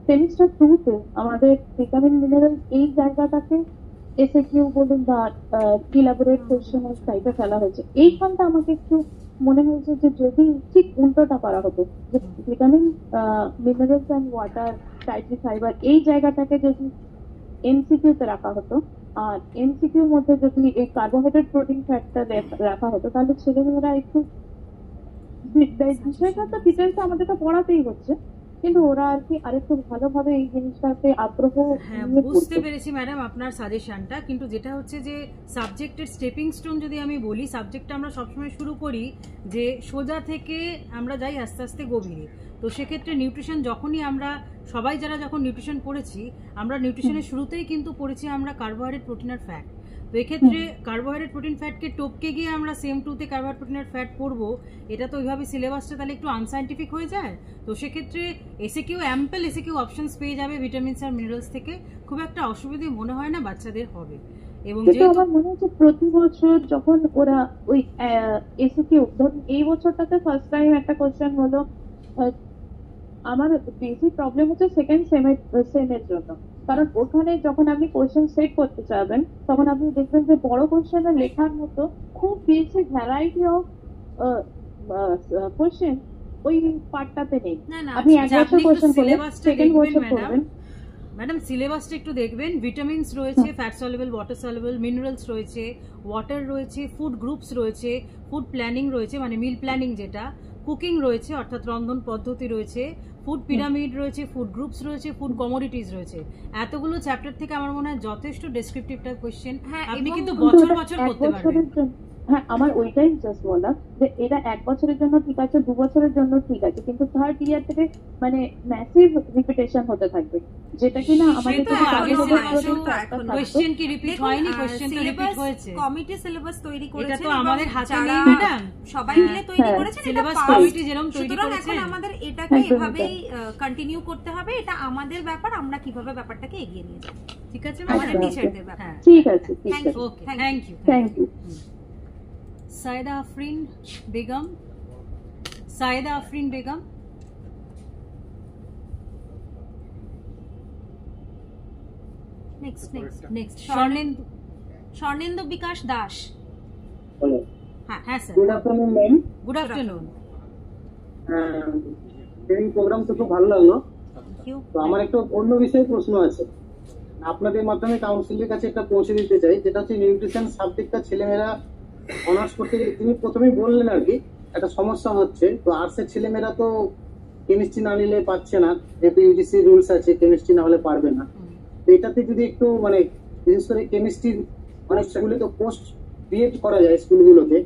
Speaker 7: সেমিস্টার 2 তে আমাদের ভিটামিন মিনারেল এই জায়গাটাকে এসএকিউ বলুন বা ইলাবোরেট কোশ্চেন টাইপে ফেলা হয়েছে। এইখানটা আমাকে একটু মনে হয়েছে যে যদি ঠিক উল্টোটা করা হতো, যে vitamin minerals and water, dietary fibre, এই জায়গাটাকে যদি এমসিকিউ তে রাখা হতো, আর এমসিকিউর মধ্যে যদি এই কার্বোহাইড্রেট, প্রোটিন, ফ্যাটটা রাখা হতো, তাহলে ছেলেমেয়েরা একটু বিষয়টা তো ডিটেলস আমাদেরকে পড়াতেই হচ্ছে, কিন্তু ওরা আর কি আরেকটু ভালোভাবে এই জিনিসটাতে আগ্রহ
Speaker 1: হ্যাঁ
Speaker 7: নিয়ে
Speaker 1: বুঝতে
Speaker 7: পড়তো।
Speaker 1: পেরেছি ম্যাডাম আপনার সাজেশনটা, কিন্তু যেটা হচ্ছে যে সাবজেক্টের স্টেপিং স্টোন যদি আমি বলি, সাবজেক্টটা আমরা সবসময় শুরু করি যে সোজা থেকে আমরা যাই আস্তে আস্তে গভীরে। তো সেক্ষেত্রে নিউট্রিশন যখনই আমরা সবাই যারা যখন নিউট্রিশন পড়েছি, আমরা নিউট্রিশনের শুরুতেই কিন্তু পড়েছি আমরা কার্বোহাইড্রেট, প্রোটিন আর ফ্যাট। তো এক্ষেত্রে কার্বোহাইড্রেট, প্রোটিন, ফ্যাটকে টপকে গিয়ে আমরা সেম টুতে কার্বোহাইড্রেট, প্রোটিন আর ফ্যাট পড়বো, এটা তো ওইভাবে সিলেবাসটা তাহলে একটু আনসাইন্টিফিক হয়ে যায়। তো সেক্ষেত্রে এসএকিউ অ্যাম্পল এসএকিউ অপশনস পেয়ে যাবে ভিটামিনস আর মিনারেলস থেকে, খুব একটা অসুবিধে মনে হয় না বাচ্চাদের হবে। এবং
Speaker 7: কিন্তু
Speaker 1: যেহেতু
Speaker 7: আমার মনে হচ্ছে প্রতি বছর যখন ওরা ওই এসএকিউ, ধরুন এই বছরটাতে ফার্স্ট টাইম একটা কোশ্চেন হলো, আমার বেশি প্রবলেম হচ্ছে সেকেন্ড সেমের জন্য, কারণ ওখানে যখন আপনি কোশ্চেন সেট করতে চাইবেন তখন আপনি দেখবেন যে বড় কোশ্চেনে লেখার মতো খুব বেশি ভ্যারাইটি অফ কোশ্চেন ওই পার্টটাতে নেই।
Speaker 2: না না,
Speaker 7: আপনি এক
Speaker 1: আচ্ছা,
Speaker 7: বছর
Speaker 1: আপনি একটু
Speaker 7: কোশ্চেন করলেন,
Speaker 1: সিলেবাসটা
Speaker 7: সেকেন্ড
Speaker 1: দেখবেন
Speaker 7: বছর
Speaker 1: ম্যাডাম।
Speaker 7: করবেন।
Speaker 1: ম্যাডাম সিলেবাসটা একটু দেখবেন, ভিটামিনস রয়েছে, fat soluble, water soluble, minerals রয়েছে, ওয়াটার রয়েছে, ফুড গ্রুপস রয়েছে, ফুড প্ল্যানিং রয়েছে মানে মিল প্ল্যানিং যেটা, কুকিং রয়েছে অর্থাৎ রন্ধন পদ্ধতি রয়েছে, ফুড পিরামিড রয়েছে, ফুড গ্রুপস রয়েছে, ফুড কমোডিটিস রয়েছে। এতগুলো চ্যাপ্টার থেকে আমার মনে হয় যথেষ্ট ডেসক্রিপটিভ টাইপ কোশ্চেন
Speaker 2: হ্যাঁ,
Speaker 1: আপনি
Speaker 2: এবং
Speaker 1: কিন্তু
Speaker 7: কিন্তু
Speaker 1: বছর
Speaker 7: ওটা
Speaker 1: বছর
Speaker 7: এক
Speaker 1: করতে পারবেন।
Speaker 7: বছরের জন্য, হ্যাঁ আমার ওইটাই জাস্ট বলা যে এটা 1 বছরের জন্য ঠিক আছে, 2 বছরের জন্য ঠিক আছে, কিন্তু থার্ড ইয়ার থেকে মানে ম্যাসিভ রিপিটেশন হতে থাকবে, যেটা কিনা আমাদের
Speaker 1: তো
Speaker 7: যদি
Speaker 1: আগের
Speaker 7: কার্বোহাইড্রেট,
Speaker 1: সিলেবাসেও
Speaker 7: প্রোটিন, ফ্যাটটা থাকতো।
Speaker 1: কোশ্চেন কি রিপিট হয়নি? কোশ্চেন তো রিপিট হয়েছে।
Speaker 2: কমিটি সিলেবাস তৈরি
Speaker 1: এটা
Speaker 2: করেছে,
Speaker 1: তো আমাদের হাতে
Speaker 2: যারা
Speaker 1: নেই ম্যাডাম।
Speaker 2: সবাই
Speaker 1: হ্যাঁ,
Speaker 2: মিলে তৈরি
Speaker 7: হ্যাঁ,
Speaker 2: করেছেন, এটা
Speaker 1: সিলেবাস
Speaker 2: পাস।
Speaker 1: কমিটি যেরকম তৈরি
Speaker 2: সুতরাং
Speaker 1: করেছে,
Speaker 2: এখন আমাদের এটাকে
Speaker 7: একদমই
Speaker 2: এভাবেই কন্টিনিউ করতে হবে, এটা আমাদের ব্যাপার, আমরা কিভাবে ব্যাপারটাকে এগিয়ে নিয়ে যাব,
Speaker 1: ঠিক আছে
Speaker 2: আমাদের
Speaker 1: ম্যাডাম?
Speaker 2: টিচারদের ব্যাপার।
Speaker 1: হ্যাঁ,
Speaker 7: ঠিক আছে, ঠিক
Speaker 2: Thank
Speaker 7: আছে,
Speaker 2: you.
Speaker 1: Okay, thank you.
Speaker 7: Thank you.
Speaker 1: Saida Afrin Begum, Saida Afrin Begum.
Speaker 2: Next
Speaker 1: next Swarnendu.
Speaker 2: Swarnendu Bikash Das. হ্যাঁ
Speaker 1: হ্যাঁ sir,
Speaker 3: good afternoon ma'am.
Speaker 1: Good afternoon.
Speaker 3: এই প্রোগ্রাম তো খুব ভালো লাগলো।
Speaker 2: Thank you.
Speaker 3: তো আমার একটা অন্য বিষয়ে প্রশ্ন আছে, আপনাদের মাধ্যমে কাউন্সিলের কাছে একটা পৌঁছে দিতে চাই, যেটা হচ্ছে নিউট্রিশন সাবজেক্টটা ছেলেমেয়েরা অনার্স করতে গেলে, তিনি প্রথমেই বললেন আর কি একটা সমস্যা হচ্ছে। তো আর্টসের ছেলেমেয়েরা তো কেমিস্ট্রি না নিলে পাচ্ছে না, যেহেতু ইউজিসি রুলস আছে কেমিস্ট্রি না হলে পারবে না। তো এটাতে যদি একটু মানে বিশেষ করে কেমিস্ট্রির অনেক স্কুলে তো পোস্ট ক্রিয়েট করা যায় স্কুলগুলোতে,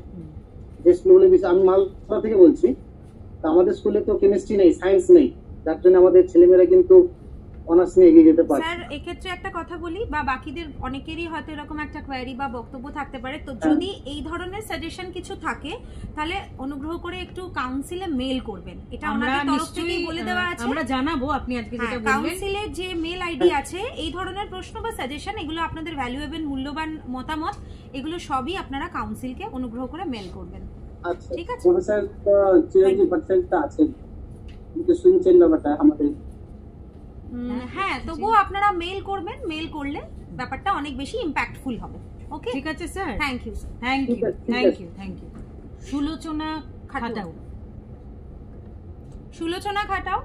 Speaker 3: যে স্কুলগুলো আমি মালদা থেকে বলছি, তো আমাদের স্কুলে তো কেমিস্ট্রি নেই, সায়েন্স নেই, যার জন্য আমাদের ছেলেমেয়েরা কিন্তু অনার্স নিয়ে এগিয়ে যেতে পারে।
Speaker 2: স্যার এক্ষেত্রে একটা কথা বলি, বা বাকিদের অনেকেরই হয়তো এরকম একটা কোয়েরি বা বক্তব্য থাকতে পারে, তো যদি এই ধরনের সাজেশন কিছু থাকে তাহলে অনুগ্রহ করে একটু কাউন্সিলে মেল করবেন। এটা আমাদের তরফ থেকেই বলে দেওয়া আছে,
Speaker 1: আমরা জানাবো আপনি আজকে যেটা বললেন।
Speaker 2: কাউন্সিলের যে মেল আইডি আছে, এই ধরনের প্রশ্ন বা সাজেশন, এগুলো আপনাদের ভ্যালুয়েবল মূল্যবান মতামত, এগুলো সবই আপনারা কাউন্সিলকে অনুগ্রহ করে মেল করবেন।
Speaker 3: আচ্ছা
Speaker 2: ঠিক আছে
Speaker 3: প্রফেসর, 93% আছে কিন্তু শুনছেন ব্যাপারটা আমাদের।
Speaker 2: হ্যাঁ, তবুও আপনারা মেল করবেন, মেল করলে ব্যাপারটা অনেক বেশি ইম্প্যাক্টফুল হবে। ওকে,
Speaker 1: ঠিক আছে sir,
Speaker 2: thank you sir,
Speaker 1: thank you, thank you, thank you. Sulochana Khatao,
Speaker 2: Sulochana Khatao.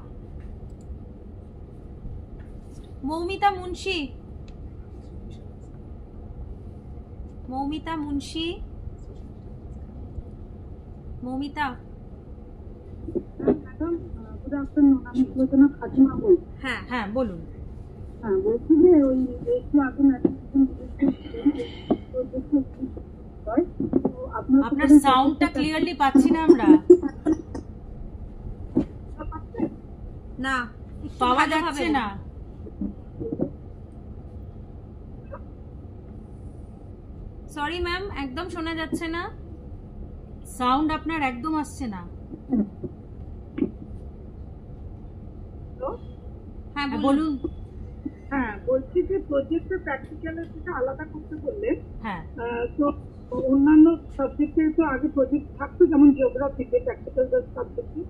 Speaker 2: Moumita Munshi, Moumita Munshi, Moumita.
Speaker 7: Good afternoon, আমি সুলোচনা খাটুয়া বলছি।
Speaker 2: হ্যাঁ
Speaker 1: হ্যাঁ বলুন।
Speaker 7: হ্যাঁ, বলছি যে ওই একটু আগে
Speaker 1: আপনার সাউন্ডটা ক্লিয়ারলি পাচ্ছি না আমরা।
Speaker 2: না,
Speaker 1: পাওয়া যাচ্ছে না।
Speaker 2: সরি ম্যাম, একদম শোনা যাচ্ছে না,
Speaker 1: সাউন্ড আপনার একদম আসছে না।
Speaker 2: হ্যাঁ
Speaker 1: বলুন।
Speaker 7: হ্যাঁ, বলছি যে প্রজেক্ট আর প্র্যাকটিক্যালের থেকে আলাদা করতে বললে,
Speaker 1: হ্যাঁ
Speaker 7: তো অন্যান্য সাবজেক্টে তো আগে প্রজেক্ট থাকতো, যেমন জিওগ্রাফিতে প্র্যাকটিক্যাল সাবজেক্টে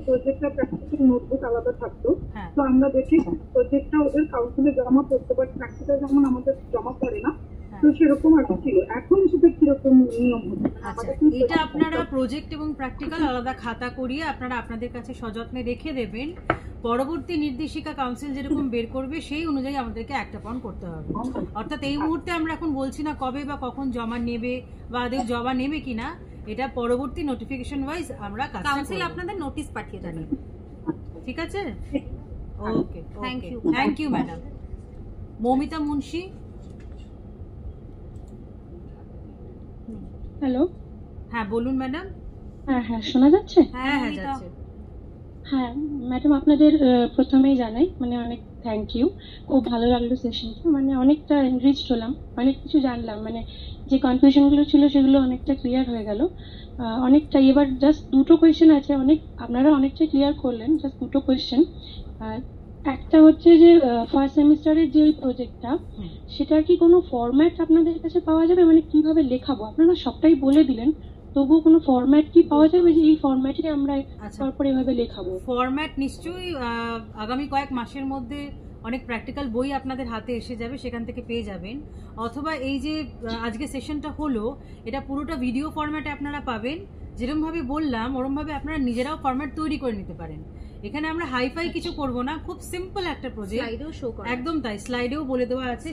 Speaker 7: প্রজেক্ট আর প্র্যাকটিক্যাল নোটবুক আলাদা থাকতো। তো আমরা দেখি প্রজেক্টটা ওদের কাউন্সিলে জমা করতে পারি, প্র্যাকটিক্যাল যেমন আমাদের জমা করে না, তো সেরকম আর ছিল। এখন সেটা কিরকম নিয়ম হচ্ছে?
Speaker 1: এটা আপনারা প্রজেক্ট এবং প্র্যাকটিক্যাল আলাদা খাতা করিয়ে আপনারা আপনাদের কাছে সযত্নে রেখে দেবেন। পরবর্তী নির্দেশিকা কাউন্সিল যেরকম বের করবে সেই অনুযায়ী আমাদেরকে অ্যাক্টাপন করতে হবে। অর্থাৎ এই মুহূর্তে আমরা এখন বলছি না কবে বা কখন জমা নেবে বা আদৌ জমা নেবে কিনা, এটা পরবর্তী নোটিফিকেশন ওয়াইজ আমরা
Speaker 2: কাউন্সিল আপনাদের নোটিশ পাঠিয়ে দেবে।
Speaker 1: ঠিক আছে, okay, thank you, thank you madam. Moumita Munshi.
Speaker 7: Hello,
Speaker 1: হ্যাঁ বলুন ম্যাডাম।
Speaker 7: হ্যাঁ হ্যাঁ, শোনা যাচ্ছে?
Speaker 1: হ্যাঁ হ্যাঁ যাচ্ছে।
Speaker 7: হ্যাঁ ম্যাডাম, আপনাদের প্রথমেই জানাই মানে অনেক থ্যাংক ইউ, খুব ভালো লাগলো সেশনটা, মানে অনেকটা এনরিচড হলাম, অনেক কিছু জানলাম, মানে যে কনফিউশনগুলো ছিল সেগুলো অনেকটা ক্লিয়ার হয়ে গেল অনেকটা। এবার জাস্ট দুটো কোয়েশ্চেন আছে, আপনারা অনেকটাই ক্লিয়ার করলেন, জাস্ট দুটো কোয়েশ্চেন। একটা হচ্ছে যে ফার্স্ট সেমিস্টারের যে ওই প্রজেক্টটা, সেটা কি কোনো ফরম্যাট আপনাদের কাছে পাওয়া যাবে? মানে কিভাবে লেখাবো? আপনারা সবটাই বলে দিলেন, তবুও কোনো ফরম্যাট কি পাওয়া যাবে যে এই ফরম্যাটে আমরা তারপর এভাবে লেখাবো?
Speaker 1: ফরম্যাট নিশ্চয়ই আগামী কয়েক মাসের মধ্যে অনেক প্র্যাকটিক্যাল বই আপনাদের হাতে এসে যাবে, সেখান থেকে পেয়ে যাবেন। অথবা এই যে আজকে সেশনটা হলো, এটা পুরোটা ভিডিও ফরম্যাটে আপনারা পাবেন। যেরকমভাবে বললাম ওরমভাবে আপনারা নিজেরাও ফরম্যাট তৈরি করে নিতে পারেন। এখানে আমরা হাইফাই কিছু করব না, খুব সিম্পল একটা প্রজেক্ট, একদম তাই। স্লাইডেও বলে দেওয়া আছে,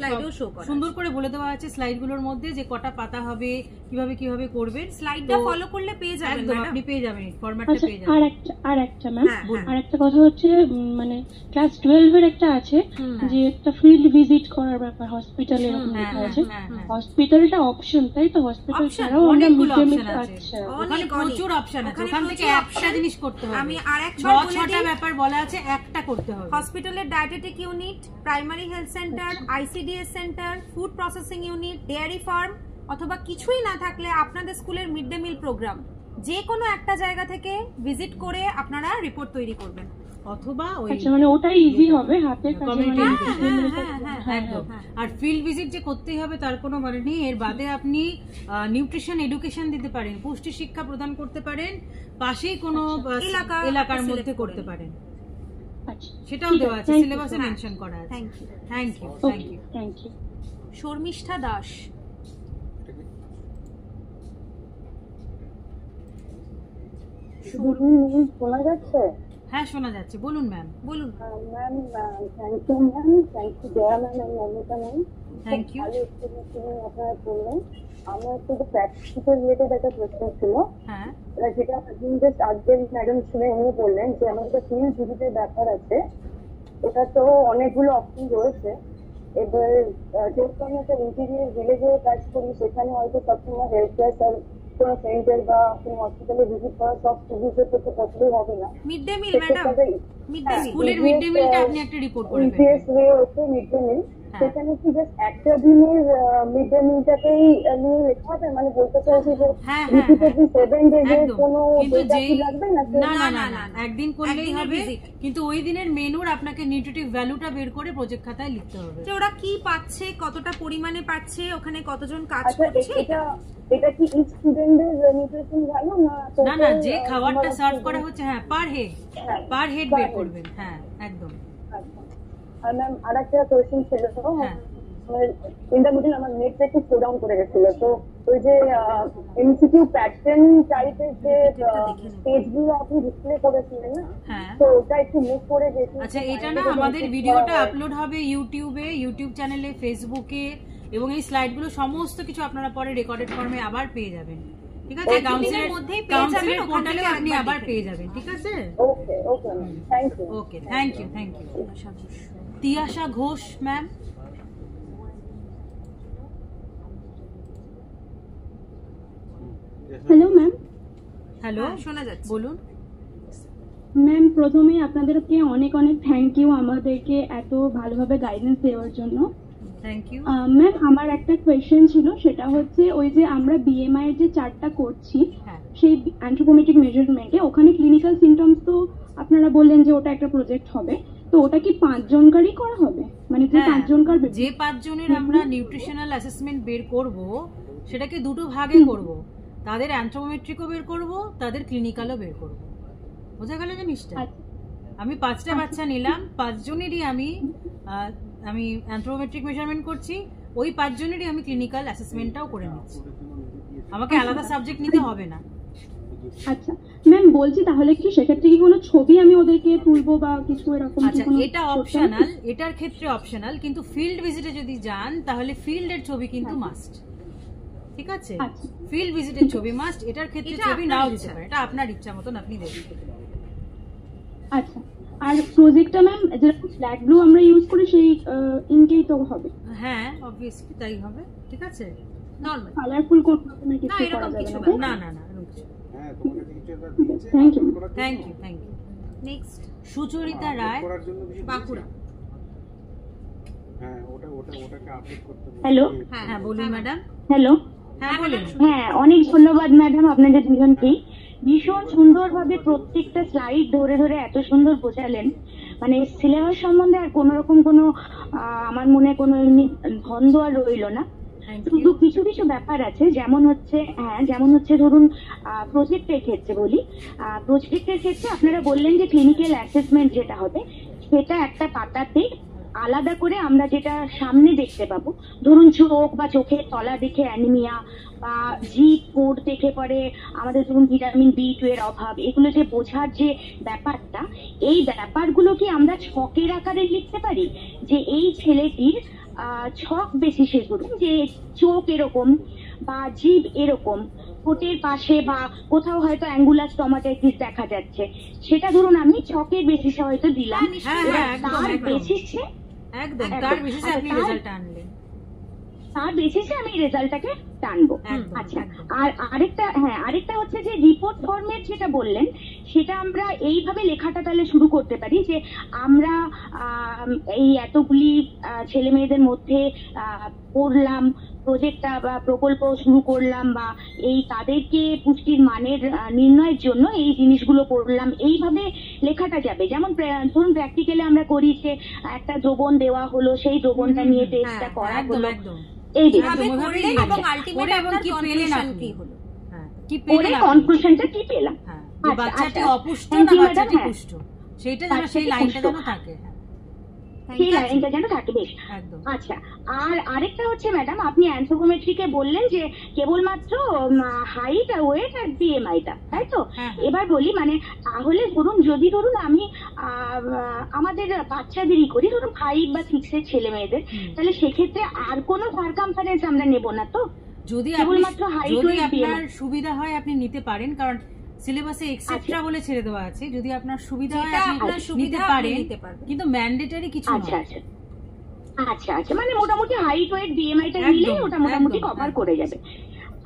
Speaker 1: সুন্দর করে বলে দেওয়া আছে স্লাইডগুলোর মধ্যে যে কটা পাতা হবে, কিভাবে কিভাবে করবেন।
Speaker 2: স্লাইডটা ফলো করলে পেয়ে যাবেন,
Speaker 1: একদম আপনি পেয়ে যাবেন, ফরম্যাটটা পেয়ে যাবেন।
Speaker 7: আর একটা ম্যাম, আর একটা কথা হচ্ছে, মানে ক্লাস 12 এর একটা আছে যে একটা ফিল্ড ভিজিট করার ব্যাপার হসপিটালে, লেখা আছে হসপিটালটা অপশন, তাই তো? হসপিটাল ছাড়াও আমরা মিড ডে মিল, আচ্ছা
Speaker 1: ওখানে প্রচুর অপশন আছে, ওখান থেকে একটা জিনিস করতে হবে।
Speaker 2: আমি আরেকবার বলে দিই,
Speaker 1: ব্যাপার বলা আছে, একটা করতে হবে।
Speaker 2: হসপিটালের dietetic unit, primary health centre, ICDS centre, food processing unit, dairy farm, অথবা কিছুই না থাকলে আপনাদের স্কুলের মিড ডে মিল প্রোগ্রাম, যে কোনো একটা জায়গা থেকে ভিজিট করে আপনারা রিপোর্ট তৈরি করবেন।
Speaker 1: অথবা ওই
Speaker 7: মানে ওটাই ইজি হবে হাতের কাছে।
Speaker 1: আর ফিল্ড ভিজিট যে করতেই হবে তার কোনো মানে নেই। এর বাদে আপনি নিউট্রিশন এডুকেশন দিতে পারেন, পুষ্টি শিক্ষা প্রদান করতে পারেন, পাশেই কোনো এলাকার মধ্যে করতে পারেন, সেটাও দেওয়া আছে, সিলেবাসে মেনশন করা আছে।
Speaker 2: Thank you,
Speaker 1: thank you, thank you,
Speaker 7: thank you.
Speaker 2: Sharmistha Das.
Speaker 7: শোনা যাচ্ছে?
Speaker 1: হ্যাঁ শোনা যাচ্ছে, বলুন ম্যাম, বলুন।
Speaker 7: Ma'am thank you ma'am, thank you Jaya ma'am এবং অমিতা ম্যাম।
Speaker 1: Thank you.
Speaker 7: ভালো এক্সপ্লেনেশন আপনারা করলেন। আমার একটু প্র্যাকটিক্যাল রিলেটেড একটা কোয়েশ্চেন ছিল।
Speaker 1: হ্যাঁ,
Speaker 7: যেটা জাস্ট আজকের ম্যাডাম শুনে উনি বললেন যে আমাদের ফিল্ড ভিজিটের ব্যাপার আছে, এটা তো অনেকগুলো অপশন রয়েছে। এবার যেহেতু আমি একটা ইন্টেরিয়র ভিলেজে কাজ করি, সেখানে হয়তো সবসময় হেলথ কেয়ার কোনো সেন্টার বা কোনো হসপিটালে ভিজিট করা সব ভিজিট করতে পসিবল হবে না।
Speaker 2: মিড ডে মিল ম্যাডাম, মিড ডে মিল,
Speaker 1: স্কুলের মিড ডে মিলটা আপনি একটা রিপোর্ট করে ফেলবেন।
Speaker 7: ইজিএস ওয়ে হচ্ছে মিড ডে মিল, সেখানে কি জাস্ট একটা দিনের মিড ডে মিলটাকেই নিয়ে লেখা হবে? মানে বলতে চাইছি যে রিপিটেডলি 7 ডেজের কোনো ডেটা কি লাগবে না?
Speaker 1: না, একদিন করলেই হবে, কিন্তু ওই দিনের মেনুর আপনাকে নিউট্রিটিভ ভ্যালুটা বের করে প্রজেক্ট খাতায় লিখতে হবে,
Speaker 2: যে ওরা কি পাচ্ছে, কতটা পরিমাণে পাচ্ছে, ওখানে কতজন কাজ করছে।
Speaker 7: এটা কি ইচ স্টুডেন্টের নিউট্রিশন ভ্যালু না
Speaker 1: না, যে খাবারটা সার্ভ করা হচ্ছে, হ্যাঁ পার হেড বের করবেন। হ্যাঁ, একদম।
Speaker 7: আর ম্যাম আরেকটা কোয়েশ্চেন ছিল, ইন্টারমিডিয়েট আমার নেটটা একটু স্লো ডাউন করে গেছিল, তো ওই যে এমসিকিউ প্যাটার্ন টাইপের যে পেজগুলো আপনি ডিসপ্লে করেছিলেন না, তো ওটা একটু মুভ করে গেছে।
Speaker 1: আচ্ছা, এটা না আমাদের ভিডিওটা আপলোড হবে ইউটিউবে, ইউটিউব চ্যানেলে, ফেসবুকে, এবং এই স্লাইডগুলো সমস্ত কিছু আপনারা পরে রেকর্ডেড ফর্মে আবার পেয়ে যাবেন। ঠিক আছে, কাউন্সিলের পোর্টালে আপনি আবার পেয়ে যাবেন। ঠিক আছে,
Speaker 7: okay okay thank you.
Speaker 1: Okay, thank you. Tiasha Ghosh ma'am.
Speaker 8: Hello ma'am.
Speaker 1: Hello,
Speaker 2: শোনা যাচ্ছে,
Speaker 1: বলুন
Speaker 8: ম্যাম। প্রথমেই আপনাদেরকে অনেক অনেক থ্যাংক ইউ আমাদেরকে এত ভালোভাবে গাইডেন্স দেওয়ার জন্য।
Speaker 1: Thank you
Speaker 8: ma'am. আমার একটা কোয়েশ্চেন ছিল, সেটা হচ্ছে ওই যে আমরা বিএমআই এর যে চার্টটা করছি, সেই অ্যানথ্রোপোমেট্রিক মেজারমেন্টে ওখানে ক্লিনিক্যাল সিমটমস তো আপনারা বললেন যে ওটা একটা প্রজেক্ট হবে, তো ওটা কি 5 জনকারই করা হবে? মানে যে 5 জনকার,
Speaker 1: যে 5 জনের আমরা নিউট্রিশনাল অ্যাসেসমেন্ট বের করব, সেটাকে দুটো ভাগে করব, তাদের অ্যানথ্রোপোমেট্রিকও বের করব, তাদের ক্লিনিক্যালও বের করব। বোঝা গেল জিনিসটা? আমি 5টা বাচ্চা নিলাম, 5 জনেরই আমি অ্যানথ্রোপোমেট্রিক মেজারমেন্ট করছি, ওই 5 জনেরই আমি ক্লিনিক্যাল অ্যাসেসমেন্টটাও করে নিচ্ছি, আমাকে আলাদা সাবজেক্ট নিতে হবে না।
Speaker 8: আচ্ছা ম্যাম, বলছি তাহলে কি সেক্ষেত্রে কি কোনো ছবি আমি ওদেরকে তুলবো বা কিছু এরকম?
Speaker 1: আচ্ছা, এটা অপশনাল, এটার ক্ষেত্রে অপশনাল, কিন্তু ফিল্ড ভিজিটে যদি যান তাহলে ফিল্ডের ছবি কিন্তু মাস্ট। ঠিক আছে, ফিল্ড ভিজিটের ছবি মাস্ট, এটার ক্ষেত্রে ছবি নাও দিতে পারে, এটা আপনার ইচ্ছা মতন আপনি দেবেন।
Speaker 8: আচ্ছা, আর প্রজেক্টটা ম্যাম যেরকম ব্ল্যাক ব্লু আমরা ইউজ করি সেই ইনকেই তো হবে?
Speaker 1: হ্যাঁ, অবভিয়াসলি তাই হবে। ঠিক আছে,
Speaker 2: নরমাল
Speaker 8: কালারফুল কোন রকমের কিছু করা যাবে না?
Speaker 1: না না,
Speaker 5: হ্যাঁ, তোমাকে কিছু একটা দিয়েছে।
Speaker 8: Thank you.
Speaker 2: Next
Speaker 1: Sucharita Roy,
Speaker 5: করার জন্য কিছু
Speaker 2: বাঁকুড়া।
Speaker 5: হ্যাঁ, ওটাকে আপডেট করতে হবে।
Speaker 8: হ্যালো,
Speaker 1: হ্যাঁ বলুন ম্যাডাম।
Speaker 8: হ্যালো,
Speaker 1: হ্যাঁ বলুন।
Speaker 8: হ্যাঁ, অনেক ধন্যবাদ ম্যাডাম আপনাদের দুজনকেই। ভীষণ সুন্দরভাবে প্রত্যেকটা স্লাইড ধরে ধরে এত সুন্দর বোঝালেন, মানে সিলেবাস সম্বন্ধে আর কোনো রকম কোনো আমার মনে কোনো এমনি ধন্দ আর রইল না। শুধু কিছু কিছু ব্যাপার আছে, যেমন হচ্ছে ধরুন প্রজেক্টের ক্ষেত্রে বলি, প্রজেক্টের ক্ষেত্রে আপনারা বললেন যে ক্লিনিক্যাল অ্যাসেসমেন্ট যেটা হবে সেটা একটা পাতাতে আলাদা করে আমরা যেটা সামনে দেখতে পাবো, ধরুন চোখ বা চোখের তলা দেখে অ্যানিমিয়া, বা জিভ কোড দেখে পরে আমাদের ধরুন ভিটামিন B2 এর অভাব, এগুলো যে বোঝার যে ব্যাপারটা, এই ব্যাপারগুলো কি আমরা ছকের আকারে লিখতে পারি? যে এই ছেলেটির ছক বেসিসে ধরুন যে চোখ এরকম বা জিভ এরকম, ঠোঁটের পাশে বা কোথাও হয়তো অ্যাঙ্গুলার স্টমাটাইটিস দেখা যাচ্ছে, সেটা ধরুন আমি ছকের বেসিসে হয়তো দিলাম, তার বেসিসে তার বেসিসে আমি রেজাল্টটাকে টানবো। আচ্ছা, আর আরেকটা হচ্ছে যে রিপোর্ট ফরম্যাট যেটা বললেন, সেটা আমরা এইভাবে লেখাটা তাহলে শুরু করতে পারি যে আমরা এই এতগুলি ছেলে মেয়েদের মধ্যে পড়লাম, প্রজেক্টটা বা প্রকল্প শুরু করলাম, বা এই তাদেরকে পুষ্টির মানের নির্ণয়ের জন্য এই জিনিসগুলো করলাম, এইভাবে লেখাটা যাবে। যেমন ধরুন প্র্যাকটিক্যালে আমরা করি যে একটা দ্রবণ দেওয়া হলো, সেই দ্রবণটা নিয়ে টেস্টটা করা হলো, কনক্লুশনটা কি পেলাম,
Speaker 1: বাচ্চাটি অপুষ্ট না বাচ্চাটি পুষ্ট, সেইটা যেন সেই লাইনটা যেন থাকে।
Speaker 8: সেই লাইনটা যেন থাকে বেশ। আচ্ছা, আর আরেকটা হচ্ছে ম্যাডাম, আপনি অ্যানথ্রোপোমেট্রিকে বললেন যে কেবলমাত্র হাইট আর ওয়েট আর বিএমআইটা, তাই তো? এবার বলি, মানে তাহলে যদি ধরুন আমি আমাদের বাচ্চাদেরই করি, ধরুন 5 বা 6 এর ছেলে মেয়েদের, তাহলে সেক্ষেত্রে আর কোনো সারকামফারেন্স আমরা নেব না তো?
Speaker 1: যদি আপনার সুবিধা হয় আপনি নিতে পারেন, কারণ সিলেবাসে এক্সেট্রা বলে ছেড়ে দেওয়া আছে। যদি আপনার সুবিধা হয় আপনি নিতে পারেন, কিন্তু ম্যান্ডেটরি কিছু নয়।
Speaker 8: আচ্ছা আচ্ছা, মানে মোটামুটি হাইট ওয়েট বিএমআইটা নিলেই ওটা মোটামুটি কভার করে যাবে।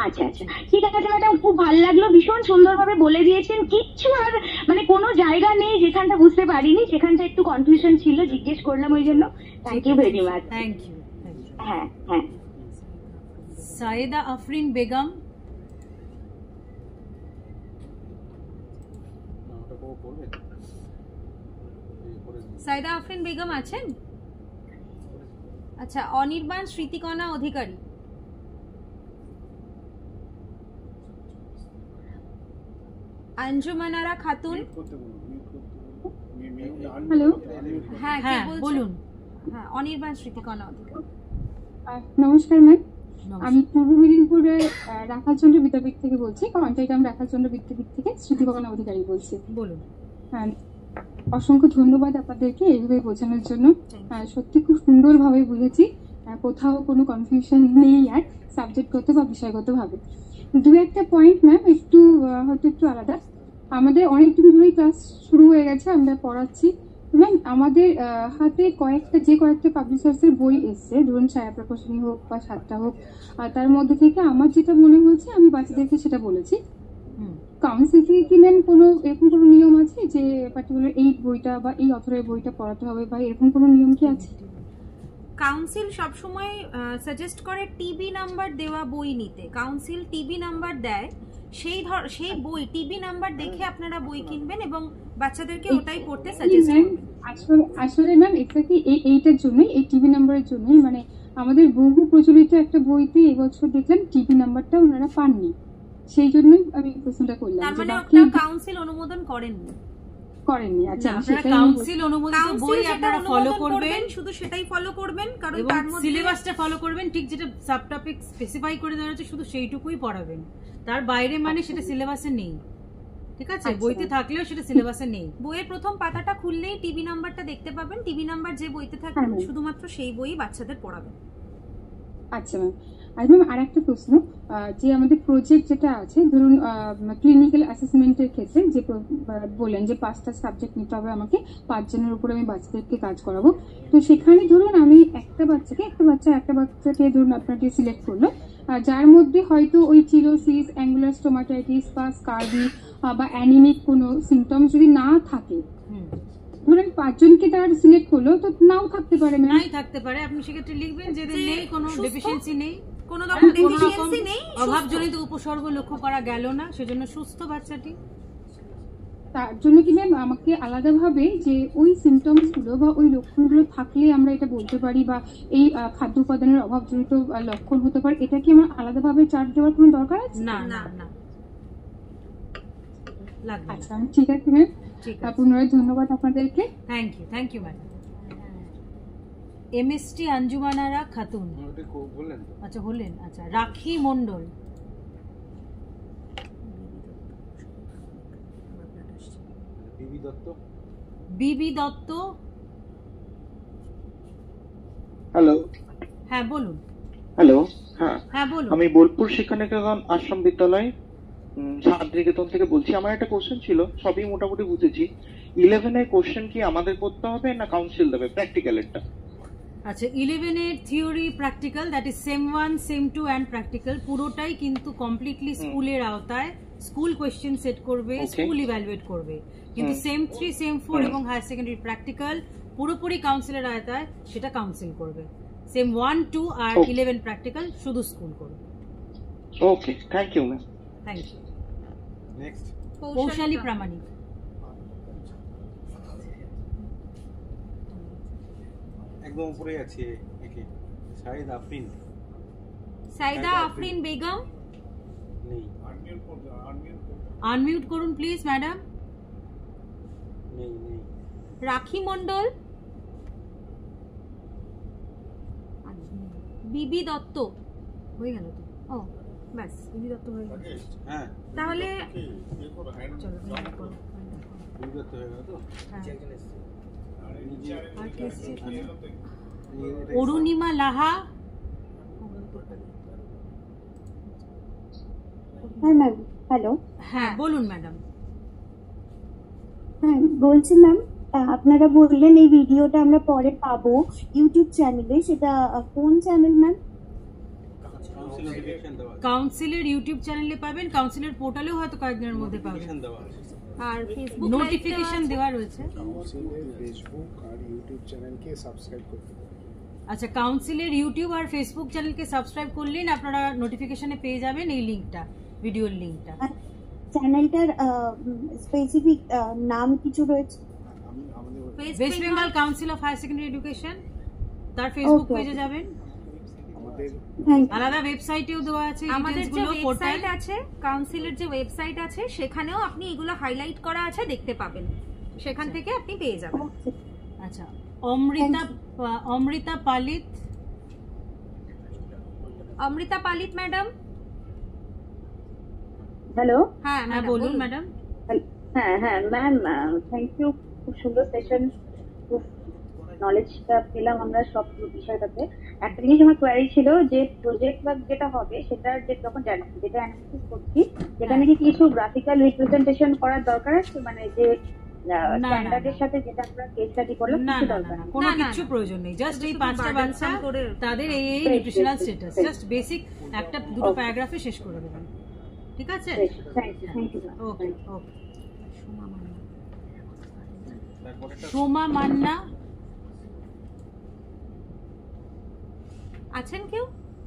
Speaker 8: আচ্ছা আচ্ছা, ঠিক আছে ম্যাডাম, খুব ভালো লাগলো, ভীষণ সুন্দরভাবে বলে দিয়েছেন। কিচ্ছু আর মানে কোনো জায়গা নেই যেখানটা বুঝতে পারিনি, সেখানটা একটু কনফিউশন ছিল, জিজ্ঞেস করলাম ওই জন্য। Thank you very much.
Speaker 1: Thank you.
Speaker 8: হ্যাঁ হ্যাঁ।
Speaker 1: সায়েদা আফরিন বেগম।
Speaker 2: সায়েদা আফরিন বেগম আছেন? আচ্ছা, অনির্বাণ স্মৃতিকণা অধিকারী। আঞ্জুমানারা খাতুন।
Speaker 7: হ্যালো,
Speaker 2: হ্যাঁ বলুন। হ্যাঁ, অনির্বাণ স্মৃতিকণা অধিকারী।
Speaker 7: নমস্কার ম্যাম, আমি পূর্ব মেদিনীপুরে রাখালচন্দ্র বিদ্যাপীঠ থেকে বলছি, কন্টাইটাম রাখালচন্দ্র বিদ্যাপীঠ থেকে স্মৃতিকণা অধিকারী বলছি।
Speaker 1: বলুন।
Speaker 7: হ্যাঁ, অসংখ্য ধন্যবাদ আপনাদেরকে এইভাবে বোঝানোর জন্য। সত্যি খুব সুন্দরভাবে বুঝেছি, কোথাও কোনো কনফিউশন নেই আর সাবজেক্টগত বা বিষয়গতভাবে। দু একটা পয়েন্ট ম্যাম একটু হয়তো একটু আলাদা। আমাদের অনেক দিন ধরেই ক্লাস শুরু হয়ে গেছে, আমরা পড়াচ্ছি ম্যাম। আমাদের হাতে কয়েকটা পাবলিশার্সের বই এসছে, ধরুন ছায়া প্রকাশনী হোক বা 7টা হোক, তার মধ্যে থেকে আমার যেটা মনে হয়েছে আমি বাচ্চাদেরকে সেটা বলেছি। কাউন্সিল থেকে কি ম্যাম কোনো এরকম কোনো নিয়ম আছে যে পার্টিকুলার এই বইটা বা এই অথরের বইটা পড়াতে হবে, বা এরকম কোনো নিয়ম কি আছে?
Speaker 2: কাউন্সিল সবসময় সাজেস্ট করে টিবি নাম্বার দেওয়া বই নিতে। কাউন্সিল টিবি নাম্বার দেয়, সেই বই টিবি নাম্বার দেখে আপনারা বই কিনবেন এবং বাচ্চাদেরকে ওটাই পড়তে সাজেস্ট করবেন।
Speaker 7: আসলে ম্যাম এক্স্যাক্টলি এইটার জন্যই, এই টিবি নাম্বারের জন্যই, মানে আমাদের বহু প্রচলিত একটা বইতে এবছর দেখলাম টিবি নাম্বারটা ওনারা পাননি, সেই জন্যই আমি প্রশ্নটা করলাম।
Speaker 2: তার মানে ওটা কাউন্সিল অনুমোদন করেননি।
Speaker 7: আচ্ছা,
Speaker 1: কাউন্সিল অনুমোদিত বই আপনারা ফলো করবেন,
Speaker 2: শুধু সেটাই ফলো করবেন, কারণ
Speaker 1: তার মধ্যে সিলেবাসটা ফলো করবেন, ঠিক যেটা সাব টপিক স্পেসিফাই করে দেওয়া হচ্ছে শুধু সেইটুকুই পড়াবেন। তার বাইরে মানে সেটা সিলেবাসে নেই, ঠিক আছে? বইতে থাকলেও সেটা সিলেবাসে নেই।
Speaker 2: বইয়ের প্রথম পাতাটা খুললেই টিবি নাম্বারটা দেখতে পাবেন। টিবি নাম্বার যে বইতে থাকবে শুধুমাত্র সেই বই বাচ্চাদের পড়াবেন।
Speaker 7: আচ্ছা ম্যাম। আর ম্যাম আর একটা প্রশ্ন, যে আমাদের প্রজেক্ট যেটা আছে, ধরুন ক্লিনিক্যাল অ্যাসেসমেন্টের ক্ষেত্রে যে বললেন যে 5টা সাবজেক্ট নিতে হবে আমাকে, 5 জনের উপরে আমি বাচ্চাদেরকে কাজ করাবো, তো সেখানে ধরুন আমি একটা বাচ্চাকে ধরুন আপনাকে সিলেক্ট করলো, যার মধ্যে হয়তো ওই চিলোসিস, অ্যাঙ্গুলার স্টোমাটাইটিস বা স্কারবি বা অ্যানিমিক কোনো সিমটমস যদি না থাকে, ধরেন 5 জনকে তারা সিলেক্ট করলো, তো নাও থাকতে পারে,
Speaker 1: নাই থাকতে পারে, আপনি সেক্ষেত্রে লিখবেন যে নেই, কোনো ডেফিসিয়েন্সি নেই,
Speaker 2: কোনো রকম ডেফিসিয়েন্সি নেই,
Speaker 1: অভাবজনিত উপসর্গ লক্ষ্য করা গেল না, সেজন্য সুস্থ বাচ্চাটি।
Speaker 7: তার জন্য কি ম্যাম আমাকে আলাদাভাবে যে ওই সিমটমস গুলো বা ওই লক্ষণগুলো থাকলে আমরা এটা বলতে পারি, বা এই খাদ্য উপাদানের অভাবজনিত লক্ষণ হতে পারে, এটা কি আমার আলাদাভাবে চার্ট দেওয়ার কোনো দরকার আছে?
Speaker 1: না না না।
Speaker 7: আচ্ছা, ঠিক আছে ম্যাম, পুনরায় ধন্যবাদ আপনাদেরকে।
Speaker 1: Thank you madam. MST Anjumanara Khatun. আচ্ছা হলেন। আচ্ছা, রাখি মণ্ডল। বিবি দত্ত।
Speaker 9: হ্যালো।
Speaker 1: হ্যাঁ বলুন।
Speaker 9: হ্যালো।
Speaker 1: হ্যাঁ বলুন।
Speaker 9: আমি বোলপুর শিক্ষানিকেতন আশ্রম বিদ্যালয় শান্তিনিকেতন থেকে বলছি। আমার একটা কোশ্চেন ছিল, সবই মোটামুটি বুঝেছি। 11 এর কোশ্চেন কি আমাদের করতে হবে না কাউন্সিল দেবে প্র্যাকটিক্যালেরটা?
Speaker 1: আচ্ছা, 11 এর theory practical, that is sem 1 sem 2 and practical পুরোটাই কিন্তু কমপ্লিটলি স্কুলের আওতায়। স্কুল কোয়েশ্চেন সেট করবে, স্কুল ইভ্যালুয়েট করবে, কিন্তু সেম 3 সেম 4 এবং হায়ার সেকেন্ডারি প্র্যাকটিক্যাল পুরোপুরি কাউন্সিলের আওতায়, সেটা কাউন্সিল করবে। সেম 1 2 আর 11 প্র্যাকটিক্যাল শুধু স্কুল করবে।
Speaker 9: Okay, thank you ma'am.
Speaker 1: Thank you.
Speaker 5: Next,
Speaker 1: Koushali Pramanik.
Speaker 5: একদম উপরে আছে একে সাইদা
Speaker 2: আফরিন বেগম।
Speaker 5: নেই,
Speaker 1: আনমিউট করুন প্লিজ ম্যাডাম।
Speaker 5: নেই।
Speaker 2: রাখি মণ্ডল। বিবি দত্ত
Speaker 1: হয়ে গেল তো?
Speaker 2: ও ব্যাস বিবি দত্ত হয়ে গেল।
Speaker 5: হ্যাঁ
Speaker 2: তাহলে
Speaker 1: চলো hand করো।
Speaker 5: বিগত হয়ে গেল তো
Speaker 1: হ্যাঁ। আর কে এসছে এখানে?
Speaker 5: এই-
Speaker 1: অরুণিমা লাহা।
Speaker 10: হ্যাঁ ম্যাম, হ্যালো।
Speaker 1: হ্যাঁ বলুন ম্যাডাম।
Speaker 10: হ্যাঁ বলছি ম্যাম, আপনারা বললেন এই ভিডিওটা আমরা পরে পাবো ইউটিউব চ্যানেলে, সেটা কোন চ্যানেল ম্যাম?
Speaker 5: কাউন্সিল নোটিফিকেশন দেওয়া আছে।
Speaker 1: কাউন্সিলের ইউটিউব চ্যানেলে পাবেন, কাউন্সিলের পোর্টালেও হয়তো কয়েকদিনের মধ্যে পাবেন।
Speaker 5: নোটিফিকেশন দেওয়া আছে।
Speaker 2: আর ফেসবুক
Speaker 1: নোটিফিকেশন দেওয়া রয়েছে।
Speaker 11: কাউন্সিলের ফেসবুক আর ইউটিউব চ্যানেলকে সাবস্ক্রাইব করতে হবে।
Speaker 1: আচ্ছা, কাউন্সিলের ইউটিউব আর ফেসবুক চ্যানেলকে সাবস্ক্রাইব করলেন আপনারা নোটিফিকেশনে পেয়ে যাবেন এই লিংকটা, ভিডিওর লিংকটা।
Speaker 10: চ্যানেলটার স্পেসিফিক নাম কিছু রয়েছে?
Speaker 11: আমি আমাদের
Speaker 1: West Bengal Council of Higher Secondary Education, তার ফেসবুক
Speaker 10: Okay,
Speaker 1: পেজে
Speaker 10: okay.
Speaker 1: যাবেন।
Speaker 11: আমাদের
Speaker 10: থ্যাংক ইউ।
Speaker 1: আলাদা ওয়েবসাইটেও দেওয়া আছে
Speaker 2: আমাদের যে
Speaker 1: ডিটেইলসগুলো, পোর্টাল।
Speaker 2: ওয়েবসাইট আছে, কাউন্সিলের যে ওয়েবসাইট আছে, সেখানেও আপনি এগুলো হাইলাইট করা আছে, দেখতে পাবেন। সেখান থেকে আপনি পেয়ে যাবেন।
Speaker 1: আচ্ছা, অমৃতা পালিত।
Speaker 2: অমৃতা পালিত ম্যাডাম।
Speaker 10: হ্যালো।
Speaker 2: হ্যাঁ
Speaker 1: হ্যাঁ বলুন ম্যাডাম।
Speaker 10: হ্যাঁ হ্যাঁ ম্যাম, থ্যাংক ইউ, খুব সুন্দর সেশন, খুব নলেজটা পেলাম আমরা সব বিষয়টাতে। একটা জিনিস আমার কোয়ারি ছিল যে প্রজেক্ট ওয়ার্ক যেটা হবে সেটার যে যখন যেটা অ্যানালিসিস করছি সেখানে কি কিছু গ্রাফিক্যাল রিপ্রেজেন্টেশন করার দরকার আছে, মানে যে স্ট্যান্ডার্ডের সাথে যেটা আমরা কেস স্টাডি করলাম
Speaker 1: না
Speaker 10: কিছু
Speaker 1: না
Speaker 10: দরকার
Speaker 1: না,
Speaker 10: নেই?
Speaker 1: কোনো
Speaker 2: না, না,
Speaker 1: কিছু
Speaker 2: না।
Speaker 1: প্রয়োজন নেই। জাস্ট এই
Speaker 2: শুধু
Speaker 1: 5টা
Speaker 2: burdensome
Speaker 1: বাচ্চা
Speaker 2: করে-
Speaker 1: তাদের এই
Speaker 10: বেশ,
Speaker 1: নিউট্রিশনাল
Speaker 10: বেশ,
Speaker 1: স্ট্যাটাস,
Speaker 10: বেশ।
Speaker 1: জাস্ট বেসিক একটা দুটো প্যারাগ্রাফে শেষ করে দেবেন, ঠিক আছে?
Speaker 10: Thank you.
Speaker 1: Okay okay.
Speaker 5: তারপরে একটা
Speaker 1: সোমা মান্না।
Speaker 2: আছেন কেউ?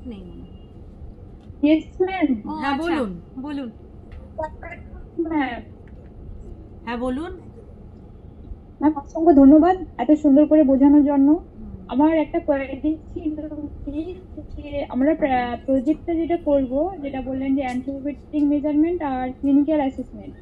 Speaker 2: নেই মনে হয়।
Speaker 10: Yes ma'am.
Speaker 2: ও,
Speaker 1: হ্যাঁ
Speaker 2: আচ্ছা।
Speaker 1: বলুন বলুন।
Speaker 10: ম্যাম
Speaker 1: হ্যাঁ বলুন।
Speaker 10: ম্যাম অসংখ্য ধন্যবাদ এত সুন্দর করে বোঝানোর জন্য। আমার একটা কোয়ারি ছিল যে আমরা প্রজেক্টটা যেটা করব, যেটা বললেন যে অ্যান্থ্রোপোমেট্রিক মেজারমেন্ট আর ক্লিনিক্যাল অ্যাসেসমেন্ট,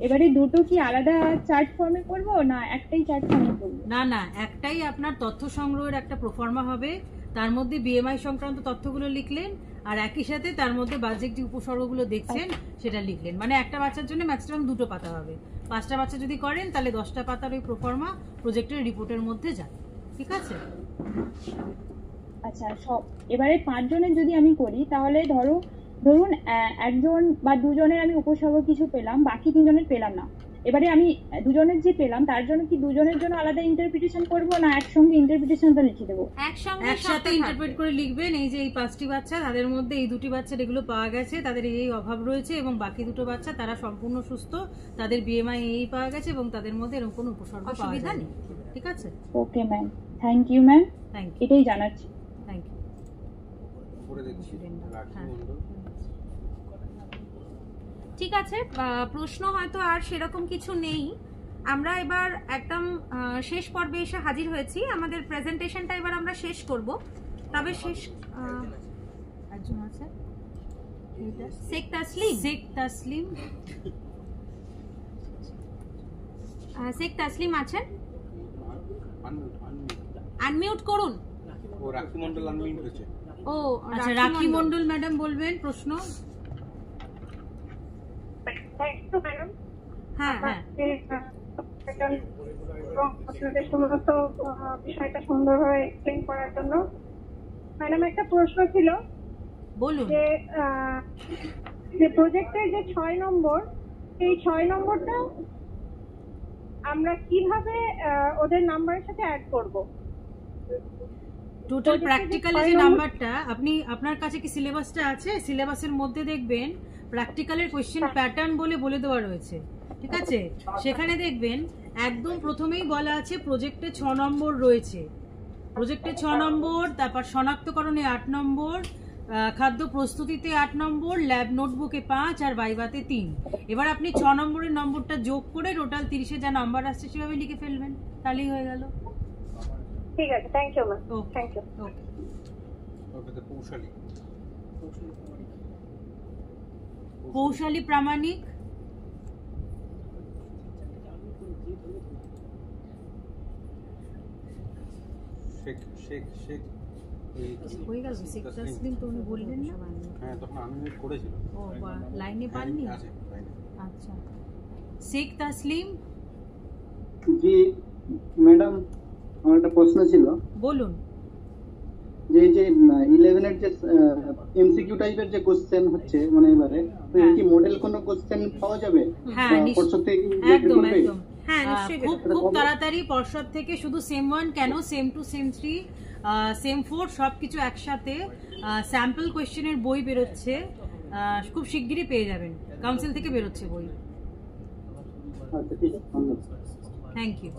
Speaker 10: এবারে দুটো কি আলাদা চার্ট ফর্মে করব না একটাই চার্ট ফর্মে করব?
Speaker 1: না না, একটাই আপনার তথ্য সংগ্রহের একটা প্রোফর্মা হবে, তার মধ্যে বিএমআই সংক্রান্ত তথ্যগুলো লিখলেন, আর একই সাথে তার মধ্যে বাহ্যিক যে উপসর্গগুলো দেখছেন সেটা লিখলেন। মানে একটা বাচ্চার জন্য ম্যাক্সিমাম 2টো পাতা হবে। 5টা বাচ্চা যদি করেন তাহলে 10টা পাতার ওই প্রোফর্মা প্রজেক্টের রিপোর্টের মধ্যে যায়, ঠিক আছে?
Speaker 10: আচ্ছা, সব এবারে 5 জনের যদি আমি করি তাহলে ধরুন একজন বা দুজনের আমি উপসর্গ কিছু পেলাম, বাকি 3 জনের পেলাম না। এবারে আমি দুজনের যে পেলাম তার জন্য কি দুজনের জন্য আলাদা ইন্টারপ্রিটেশন করব না একসঙ্গে ইন্টারপ্রিটেশনটা লিখে দেবো?
Speaker 1: একসাথে ইন্টারপ্রেট করে লিখবেন। এই যে এই 5টি বাচ্চা, তাদের মধ্যে এই 2টি বাচ্চার এগুলো পাওয়া গেছে, তাদের এই অভাব রয়েছে, এবং বাকি 2টো বাচ্চা তারা সম্পূর্ণ সুস্থ, তাদের বিএমআই এই পাওয়া গেছে, এবং তাদের মধ্যে এরকম কোনো উপসর্গ পাওয়া যায়নি, ঠিক আছে?
Speaker 10: Okay ma'am, thank you ma'am,
Speaker 1: thank you.
Speaker 10: এটাই জানাচ্ছি।
Speaker 1: Thank you.
Speaker 5: উপরে দেখছি রাখি
Speaker 1: হ্যাঁ।
Speaker 5: মন্ডল।
Speaker 2: ঠিক আছে, প্রশ্ন হয়তো আর সেরকম কিছু নেই। আমরা এবার একদম শেষ পর্বে এসে হাজির হয়েছি। আমাদের প্রেজেন্টেশনটা এবার আমরা শেষ করব। তবে শেষ
Speaker 1: একজন আছে,
Speaker 2: শেখ তাসলিম।
Speaker 1: শেখ তাসলিম।
Speaker 2: শেখ তাসলিম আছেন?
Speaker 5: আনমিউট
Speaker 2: আনমিউট করুন।
Speaker 5: ও রাখি মন্ডল আনমিউট হয়েছে।
Speaker 2: ও
Speaker 1: আচ্ছা, রাখি মন্ডল ম্যাডাম বলবেন প্রশ্ন।
Speaker 2: হ্যাঁ হ্যাঁ।
Speaker 12: আপনাদের সমস্ত বিষয়টা সুন্দরভাবে এক্সপ্লেন করার জন্য। ম্যাডাম একটা প্রশ্ন ছিল,
Speaker 1: বলুন।
Speaker 12: যে প্রজেক্টের যে 6 নম্বর, এই 6 নম্বরটা আমরা কিভাবে ওদের নাম্বারের সাথে অ্যাড করব?
Speaker 1: টোটাল প্র্যাকটিক্যালে যে নাম্বারটা, আপনি আপনার কাছে কি সিলেবাসটা আছে? সিলেবাসের মধ্যে দেখবেন প্র্যাকটিক্যালের কোশ্চেন প্যাটার্ন বলে দেওয়া রয়েছে, ঠিক আছে? সেখানে দেখবেন একদম প্রথমেই বলা আছে প্রজেক্টে 6 নম্বর রয়েছে। প্রজেক্টে 6 নম্বর, তারপর শনাক্তকরণে 8 নম্বর, খাদ্য প্রস্তুতিতে 8 নম্বর, ল্যাব নোটবুকে 5 আর ভাইভাতে 3। এবার আপনি 6 নম্বরের নম্বরটা যোগ করে টোটাল 30-এ যা নাম্বার আসছে সেভাবে লিখে ফেলবেন, তাহলেই হয়ে গেল।
Speaker 12: ঠিক আছে, thank you ma'am. Thank you.
Speaker 1: Okay.
Speaker 5: Okay, তো কৌশলী
Speaker 1: কৌশলী প্রামাণিক।
Speaker 5: শেখ শেখ শেখ
Speaker 1: হয়ে গেল শেখ তাসলিম তো উনি বললেন না?
Speaker 5: হ্যাঁ তখন আমি করেছিল।
Speaker 1: ও লাইনে পাননি? আচ্ছা শেখ তাসলিম।
Speaker 3: জি ম্যাডাম, আমার একটা প্রশ্ন ছিল।
Speaker 1: বলুন।
Speaker 3: যে 11 এর যে এমসিকিউ টাইপের যে কোশ্চেন হচ্ছে মানে এবারে কি মডেল কোনো কোশ্চেন পাওয়া যাবে?
Speaker 1: হ্যাঁ
Speaker 3: পর্ষদ থেকে
Speaker 1: একদম একদম। হ্যাঁ নিশ্চয়ই খুব তাড়াতাড়ি পর্ষদ থেকে শুধু সেম 1 কেন সেম 2 সেম 3 সেম 4 সবকিছু একসাথে স্যাম্পল কোশ্চেনের বই বেরোচ্ছে, খুব শিগগিরই পেয়ে যাবেন। কাউন্সিল থেকে বেরোচ্ছে বই।
Speaker 3: আচ্ছা ঠিক আছে, ধন্যবাদ।
Speaker 1: Thank you.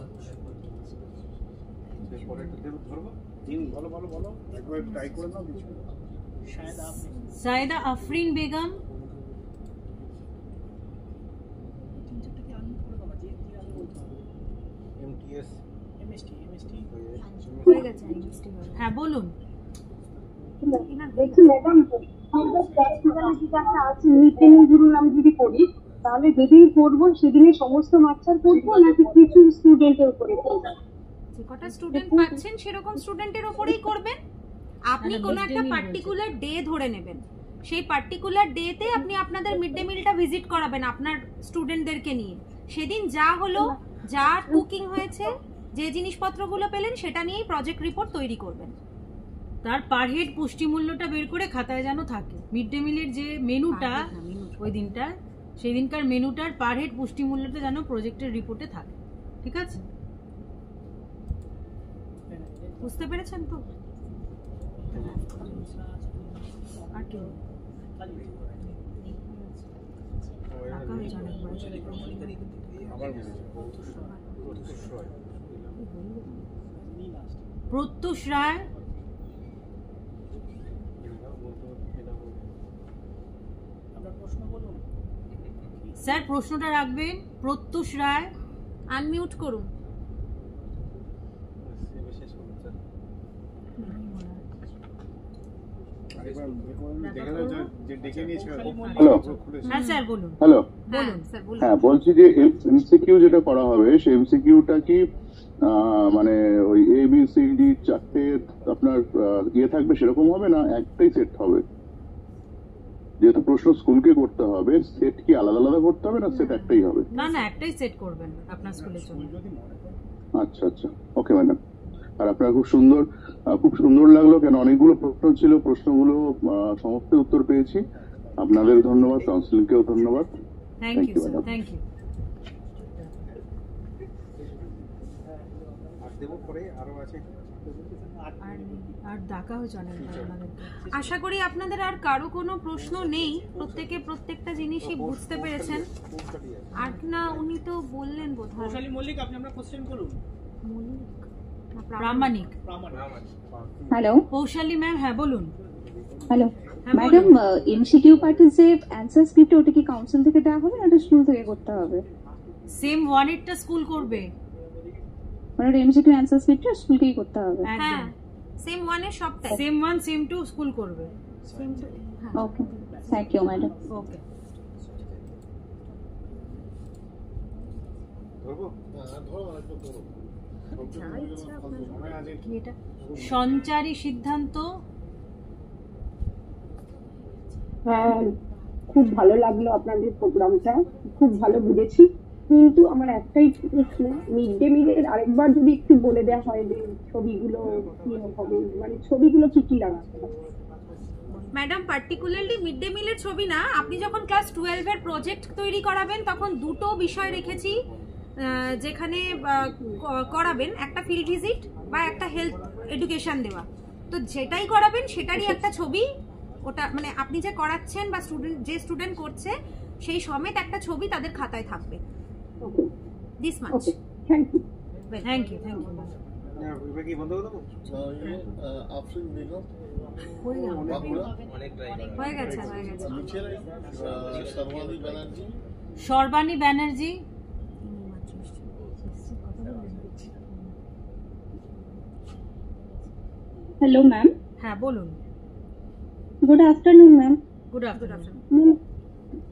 Speaker 1: সায়েদা আফরিন বেগম। হ্যাঁ বলুন।
Speaker 12: দেখছি ম্যাডাম আমি যদি করি তাহলে যেদিন করবো সেদিনই সমস্ত মাস্টার করবো নাকি কিছু স্টুডেন্টের উপরে?
Speaker 2: যে কটা স্টুডেন্ট পাচ্ছেন সেরকম স্টুডেন্টের উপরেই করবেন। আপনি কোনো একটা পার্টিকুলার ডে ধরে নেবেন, সেই পার্টিকুলার ডেতে আপনি আপনাদের মিড ডে মিলটা ভিজিট করাবেন আপনার স্টুডেন্টদেরকে নিয়ে। সেদিন যা হলো, যা কুকিং হয়েছে, যে জিনিসপত্রগুলো পেলেন সেটা নিয়েই প্রজেক্ট রিপোর্ট তৈরি করবেন।
Speaker 1: তার পার হেড পুষ্টিমূল্যটা বের করে খাতায় যেন থাকে। মিড ডে মিলের যে মেনুটা ওই দিনটা, সেই দিনকার মেনুটার পার হেড পুষ্টিমূল্যটা যেন প্রজেক্টের রিপোর্টে থাকে। ঠিক আছে?
Speaker 2: বুঝতে পেরেছেন তো?
Speaker 1: আর কি প্রত্যুষ রায়। স্যার প্রশ্নটা রাখবেন। প্রত্যুষ রায়।
Speaker 2: আনমিউট করুন।
Speaker 13: হ্যালো, হ্যাঁ বলছি যে এমসিকিউ যেটা করা হবে সেই এমসিকিউটা কি মানে ওই ABCD 4টে আপনার ইয়ে থাকবে সেরকম হবে না একটাই সেট হবে? যেহেতু প্রশ্ন স্কুলকে করতে হবে, সেট কি আলাদা আলাদা করতে হবে না সেট একটাই হবে?
Speaker 1: না না একটাই সেট করবেন আপনার স্কুলের জন্য।
Speaker 13: আচ্ছা আচ্ছা, ওকে ম্যাডাম। আর আপনার খুব সুন্দর লাগলো, কেন অনেকগুলো প্রশ্ন ছিল, প্রশ্নগুলো সমস্ত উত্তর পেয়েছি। আপনাদের ধন্যবাদ, কাউন্সিলকেও ধন্যবাদ।
Speaker 1: Thank you sir, thank you. আর ডাকা হয়েছে অনেকবার আমাদেরকে।
Speaker 2: আশা করি আপনাদের আর কারো কোনো প্রশ্ন নেই, প্রত্যেকটা জিনিসই বুঝতে পেরেছেন। আর না উনি তো বললেন বোধহয়।
Speaker 14: পৌশালী মল্লিক, আপনি আপনার কোশ্চেন করুন।
Speaker 1: প্রামাণিক।
Speaker 15: হ্যালো
Speaker 1: পৌশালী ম্যাম, হ্যাঁ বলুন।
Speaker 15: হ্যালো ম্যাডাম, এমসিকিউ পার্টের যে অ্যানসার স্ক্রিপ্ট ওটা কি কাউন্সিল থেকে দেওয়া হবে না এটা স্কুল থেকে করতে হবে?
Speaker 1: সেম 1 এরটা স্কুল করবে,
Speaker 15: মানে এমসিকিউ অ্যানসার স্ক্রিপ্টটা স্কুল থেকেই করতে হবে?
Speaker 2: হ্যাঁ, সেম 1 এর সবটাই।
Speaker 1: সেম 1 সেম 2 স্কুল করবে।
Speaker 15: Okay, thank you madam.
Speaker 1: ওকে। সঞ্চারী সিদ্ধান্ত।
Speaker 12: হ্যাঁ, খুব ভালো লাগলো আপনাদের প্রোগ্রামটা, খুব ভালো বুঝেছি। কিন্তু আমার একটাই প্রশ্ন, মিড ডে মিলের আরেকবার যদি একটু বলে দেওয়া হয় যে ছবিগুলো কি হবে, মানে ছবিগুলো কি কি লাগাতে হবে?
Speaker 2: ম্যাডাম পার্টিকুলারলি মিড ডে মিলের ছবি না, আপনি যখন ক্লাস 12 এর প্রজেক্ট তৈরি করাবেন তখন দুটো বিষয় রেখেছি যেখানে করাবেন, একটা ফিল্ড ভিজিট বা একটা হেলথ এডুকেশন দেওয়া। তো যেটাই করাবেন সেটারই একটা ছবি, ওটা মানে আপনি যে করাচ্ছেন বা স্টুডেন্ট করছে সেই সমেত একটা ছবি তাদের খাতায় থাকবে। This much.
Speaker 12: Thank you.
Speaker 1: Thank you, thank you.
Speaker 5: কি বন্ধ করে দেবো?
Speaker 16: আফরিন বেগম
Speaker 2: হয়ে গেছে।
Speaker 1: সর্বাণী ব্যানার্জি।
Speaker 7: Hello ma'am.
Speaker 1: হ্যাঁ বলুন।
Speaker 7: Good afternoon ma'am.
Speaker 1: Good afternoon.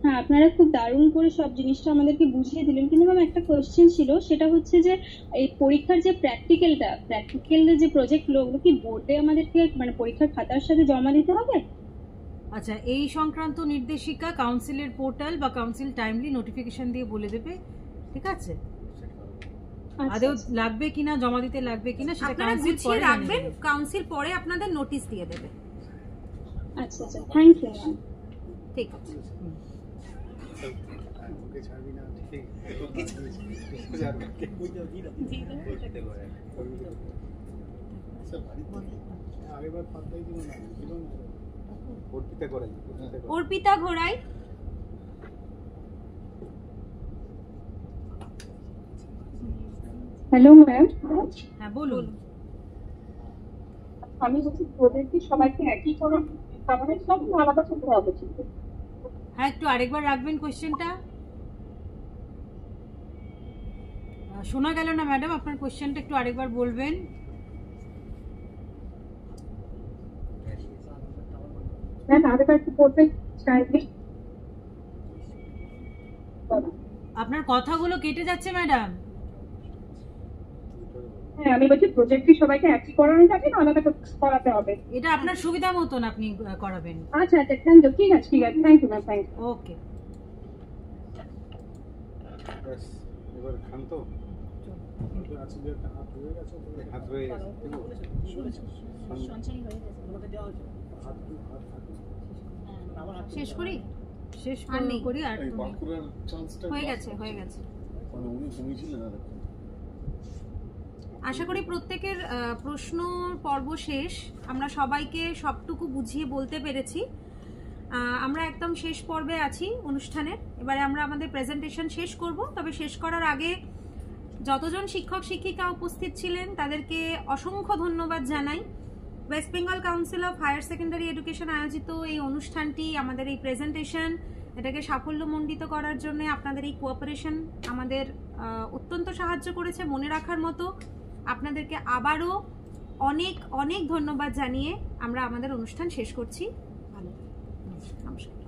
Speaker 17: হ্যাঁ, আপনারা খুব দারুণ করে সব জিনিসটা আমাদেরকে বুঝিয়ে দিলেন, কিন্তু ম্যাম একটা কোশ্চেন ছিল, সেটা হচ্ছে যে এই পরীক্ষার যে প্র্যাকটিক্যালের যে প্রজেক্টগুলো, ওগুলো কি বোর্ডে আমাদেরকে মানে পরীক্ষার খাতার সাথে জমা দিতে হবে?
Speaker 1: আচ্ছা, এই সংক্রান্ত নির্দেশিকা কাউন্সিলের পোর্টাল বা কাউন্সিল টাইমলি নোটিফিকেশন দিয়ে বলে দেবে, ঠিক আছে? আদৌ লাগবে কিনা, জমা দিতে লাগবে কিনা সেটা কাউন্সিল পরে
Speaker 2: রাখবেন, কাউন্সিল পরে আপনাদের নোটিশ দিয়ে দেবে।
Speaker 17: আচ্ছা আচ্ছা, থ্যাংক ইউ ম্যাম।
Speaker 2: ঠিক আছে। অর্পিতা ঘোড়াই।
Speaker 7: Hello ma'am.
Speaker 1: হ্যাঁ বলুন।
Speaker 7: আমি বলছি প্রজেক্ট কি সবাইকে একই করে কভারেজ করতে আলাদা করতে হবে?
Speaker 1: হ্যাঁ, একটু আরেকবার রাখবেন কোশ্চেনটা। শোনা গেল না ম্যাডাম, আপনার কোশ্চেনটা একটু আরেকবার বলবেন।
Speaker 7: ম্যাম আরেকবার একটু বলবেন কাইন্ডলি।
Speaker 1: আপনার কথাগুলো কেটে যাচ্ছে ম্যাডাম।
Speaker 7: হ্যাঁ, আমি বলছি প্রজেক্ট কি সবাইকে একই করানো যাবে না আলাদা করাতে হবে?
Speaker 1: এটা আপনার সুবিধা মতন আপনি করাবেন।
Speaker 7: আচ্ছা আচ্ছা, থ্যাংক ইউ। ঠিক আছে ঠিক আছে, thank you ma'am, thank you.
Speaker 1: Okay.
Speaker 5: এবার খান তো আছে যে হাত হয়ে গেছে, হাত হয়ে গেছে সঞ্চয় হয়ে গেছে, তোমাকে দেওয়া হয়েছে।
Speaker 2: শেষ করি,
Speaker 1: শেষ করি। আর
Speaker 16: বাঁকুড়ার চান্সটা
Speaker 2: হয়ে গেছে, হয়ে গেছে।
Speaker 16: মানে উনি কমিয়েছিলেন আর
Speaker 2: আশা করি প্রত্যেকের প্রশ্ন পর্ব শেষ, আমরা সবাইকে সবটুকু বুঝিয়ে বলতে পেরেছি। আমরা একদম শেষ পর্বে আছি অনুষ্ঠানের। এবারে আমরা আমাদের প্রেজেন্টেশন শেষ করব, তবে শেষ করার আগে যতজন শিক্ষক শিক্ষিকা উপস্থিত ছিলেন তাদেরকে অসংখ্য ধন্যবাদ জানাই। West Bengal Council of Higher Secondary Education আয়োজিত এই অনুষ্ঠানটি, আমাদের এই প্রেজেন্টেশন, এটাকে সাফল্যমণ্ডিত করার জন্য আপনাদের এই কোঅপারেশন আমাদের অত্যন্ত সাহায্য করেছে। মনে রাখার মতো আপনাদেরকে আবারও অনেক অনেক ধন্যবাদ জানিয়ে আমরা আমাদের অনুষ্ঠান শেষ করছি। ভালো, নমস্কার।